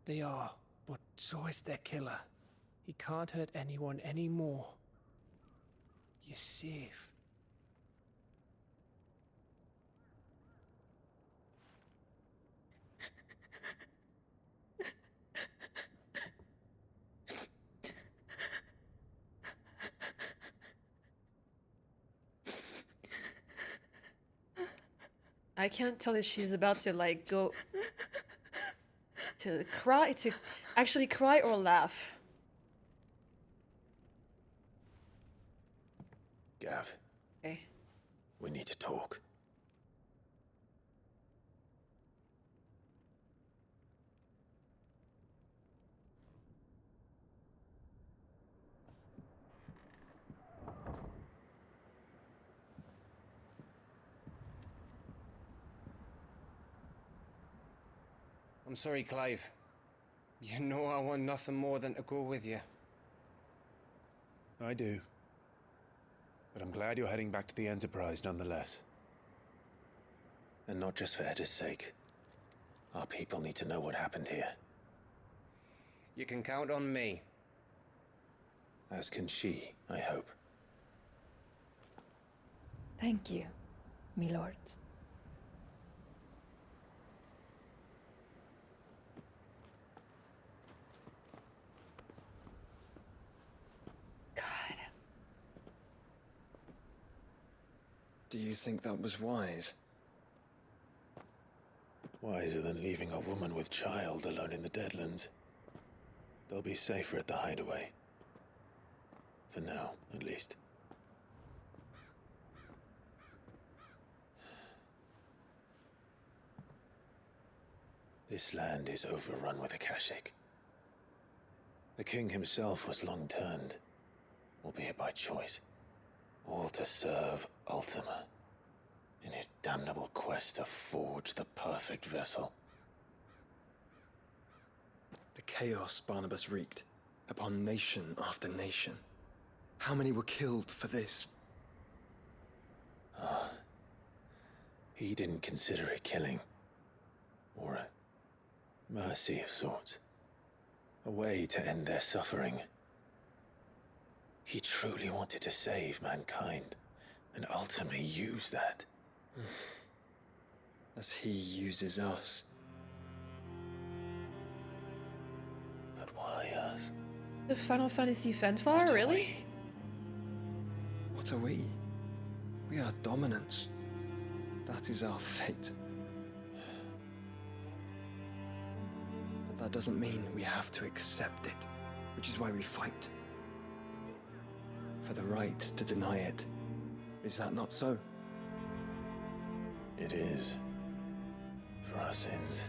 They are, but so is their killer. He can't hurt anyone anymore. You're safe. I can't tell if she's about to like go to actually cry or laugh. Gav. Okay. We need to talk. I'm sorry, Clive. You know I want nothing more than to go with you. I do. But I'm glad you're heading back to the Enterprise nonetheless. And not just for Etta's sake. Our people need to know what happened here. You can count on me. As can she, I hope. Thank you, me lords. Do you think that was wise? Wiser than leaving a woman with child alone in the Deadlands. They'll be safer at the hideaway. For now, at least. This land is overrun with Akashic. The king himself was long turned, albeit by choice. All to serve Ultima, in his damnable quest to forge the perfect vessel. The chaos Barnabas wreaked upon nation after nation. How many were killed for this? He didn't consider it killing. Or a mercy of sorts. A way to end their suffering. He truly wanted to save mankind, and ultimately use that. As he uses us. But why us? The Final Fantasy fanfare, really? What are we? We are dominance. That is our fate. But that doesn't mean we have to accept it, which is why we fight. For the right to deny it. Is that not so? It is. For our sins.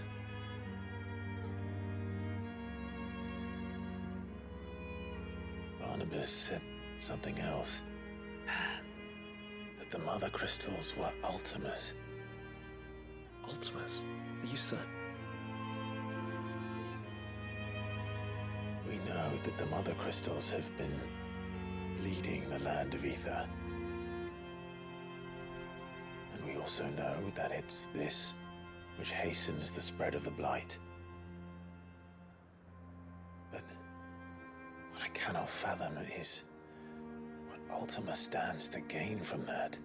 Barnabas said something else. That the Mother Crystals were Ultimas. Ultimas? Are you certain? We know that the Mother Crystals have been leading the land of Ether. And we also know that it's this which hastens the spread of the Blight. But what I cannot fathom is what Ultima stands to gain from that.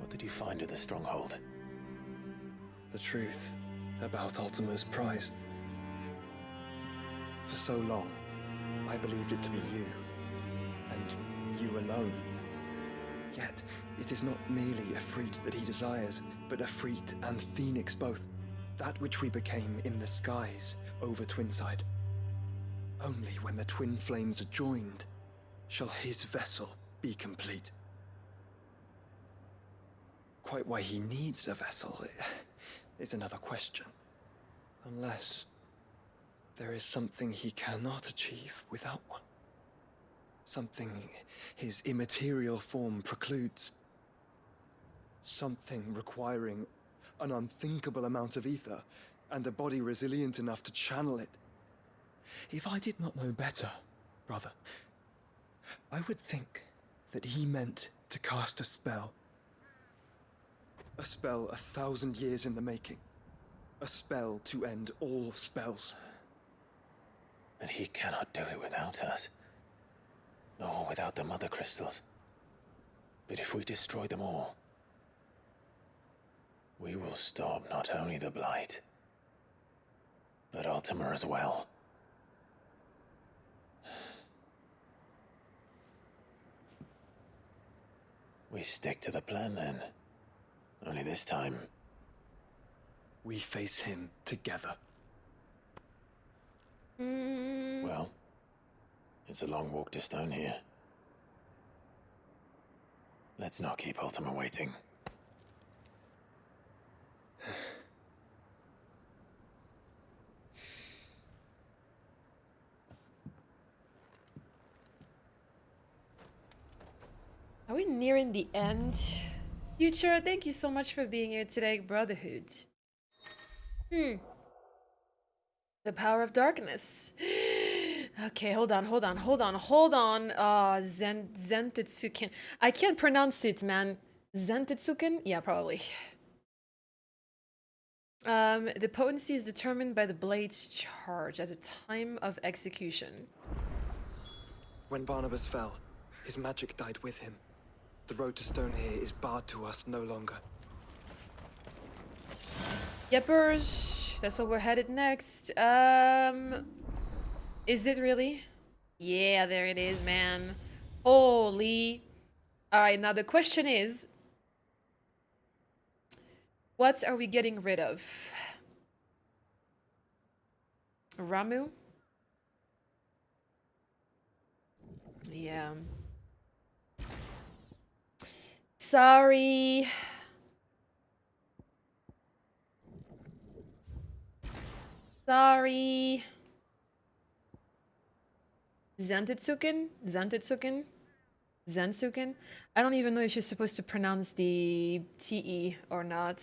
What did you find at the Stronghold? The truth about Ultima's prize. For so long, I believed it to be you, and you alone. Yet, it is not merely Ifrit that he desires, but Ifrit and Phoenix both. That which we became in the skies over Twinside. Only when the twin flames are joined shall his vessel be complete. Quite why he needs a vessel is another question. Unless there is something he cannot achieve without one. Something his immaterial form precludes. Something requiring an unthinkable amount of ether and a body resilient enough to channel it. If I did not know better, brother, I would think that he meant to cast a spell. A spell 1,000 years in the making. A spell to end all spells. And he cannot do it without us. Or without the Mother Crystals. But if we destroy them all, we will stop not only the Blight, but Ultima as well. We stick to the plan then. Only this time, we face him together. Well, it's a long walk to Stone here. Let's not keep Ultima waiting. Are we nearing the end? Future, thank you so much for being here today, Brotherhood. The power of darkness. Okay, hold on. Zentetsuken. I can't pronounce it, man. Zentetsuken? Yeah, probably. The potency is determined by the blade's charge at the time of execution. When Barnabas fell, his magic died with him. The road to Stone here is barred to us no longer. Yepers, that's where we're headed next. Is it really? Yeah, there it is, man. Holy. Alright, now the question is, what are we getting rid of? Ramu? Yeah. Sorry. Sorry. Zentetsuken? Zensuken? I don't even know if you're supposed to pronounce the TE or not.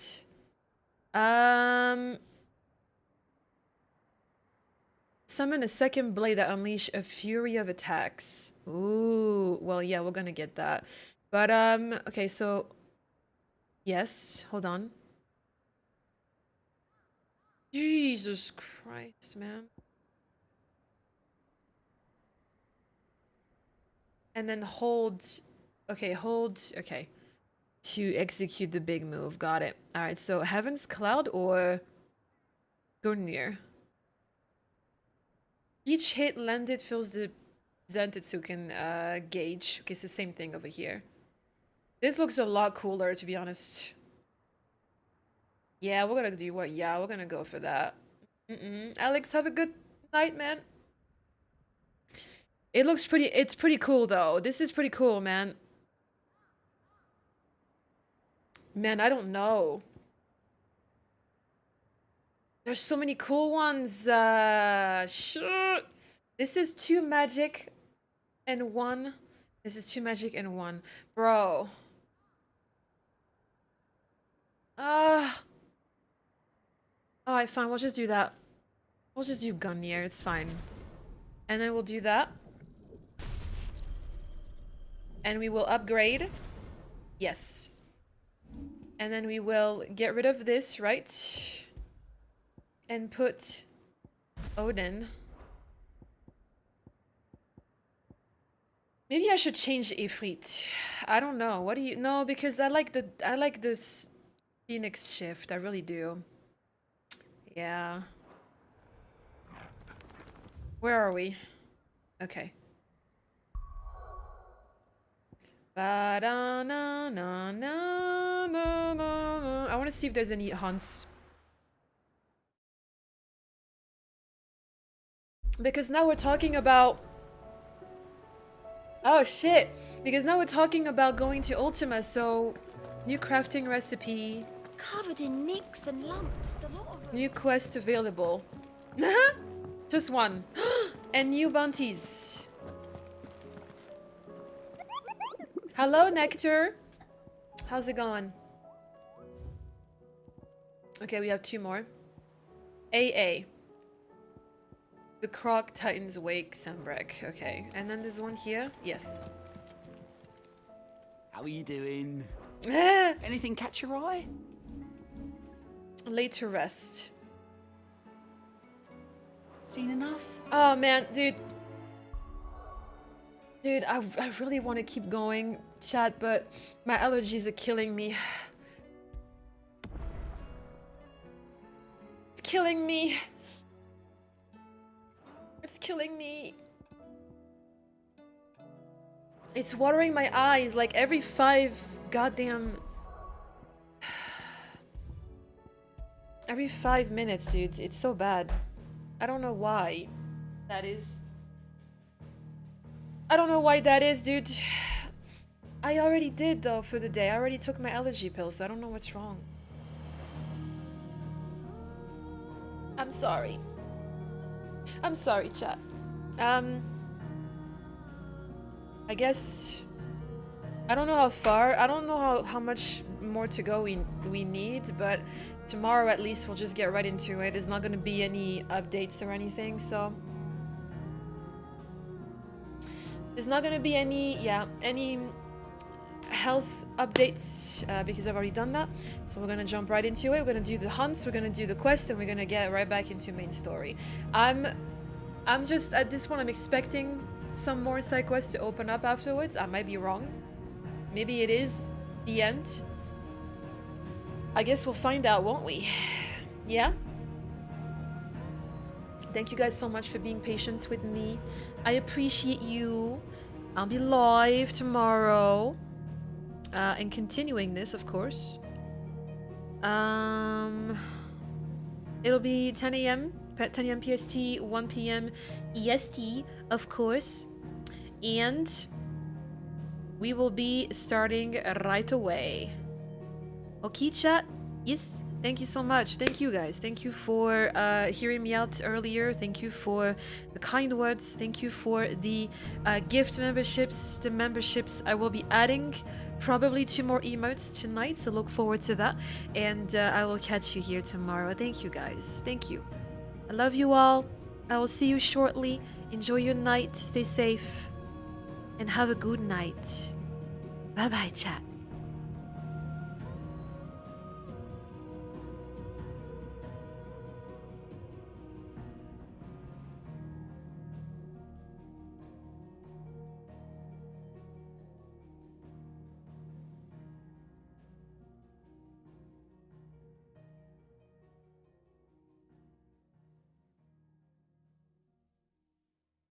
Summon a second blade that unleash a fury of attacks. Ooh, well, yeah, we're gonna get that. But, okay, so... Yes, hold on. Jesus Christ, man. And then hold... Okay, hold... Okay. To execute the big move. Got it. Alright, so Heaven's Cloud or... Gungnir? Each hit landed fills the Zentetsuken gauge. Okay, it's the same thing over here. This looks a lot cooler, to be honest. Yeah, we're gonna do what? Yeah, we're gonna go for that. Alex, have a good night, man. It looks pretty... It's pretty cool, though. This is pretty cool, man. Man, I don't know. There's so many cool ones. Shit. This is 2 magic and 1. This is 2 magic and 1. Bro. Alright, fine. We'll just do that. We'll just do Gungnir. It's fine. And then we'll do that. And we will upgrade. Yes. And then we will get rid of this, right? And put Odin. Maybe I should change Ifrit. I don't know. What do you... No, because I like this Phoenix shift. I really do. Yeah. Where are we? Okay. Ba-da-na-na-na-na-na-na. I want to see if there's any hunts. Because now we're talking about... Oh shit! Because now we're talking about going to Ultima, so... New crafting recipe. Covered in nicks and lumps, the lot of them. New quest available. Just one. And new bounties. Hello, Nectar. How's it going? Okay, we have 2 more. AA. The Croc Titan's Wake, Sambrek. Okay, and then there's one here. Yes. How are you doing? Anything catch your eye? Late to rest. Seen enough? Oh man, dude. Dude, I really want to keep going, chat, but my allergies are killing me. It's killing me. It's killing me. It's watering my eyes like every 5 goddamn... Every 5 minutes, dude. It's so bad. I don't know why that is. I don't know why that is, dude. I already did, though, for the day. I already took my allergy pills, so I don't know what's wrong. I'm sorry. I'm sorry, chat. I guess... I don't know how far. I don't know how much more to go we need, but tomorrow at least we'll just get right into it. There's not going to be any updates or anything, so... There's not going to be any health updates because I've already done that. So we're going to jump right into it. We're going to do the hunts, we're going to do the quest, and we're going to get right back into main story. I'm just, at this point, I'm expecting some more side quests to open up afterwards. I might be wrong. Maybe it is the end. I guess we'll find out, won't we? Yeah? Thank you guys so much for being patient with me. I appreciate you. I'll be live tomorrow. And continuing this, of course. It'll be 10 a.m. 10 a.m. PST, 1 p.m. EST, of course. And we will be starting right away. Okay, chat? Yes? Thank you so much. Thank you, guys. Thank you for hearing me out earlier. Thank you for the kind words. Thank you for the gift memberships, the memberships. I will be adding probably 2 more emotes tonight, so look forward to that. And I will catch you here tomorrow. Thank you, guys. Thank you. I love you all. I will see you shortly. Enjoy your night. Stay safe. And have a good night. Bye-bye, chat.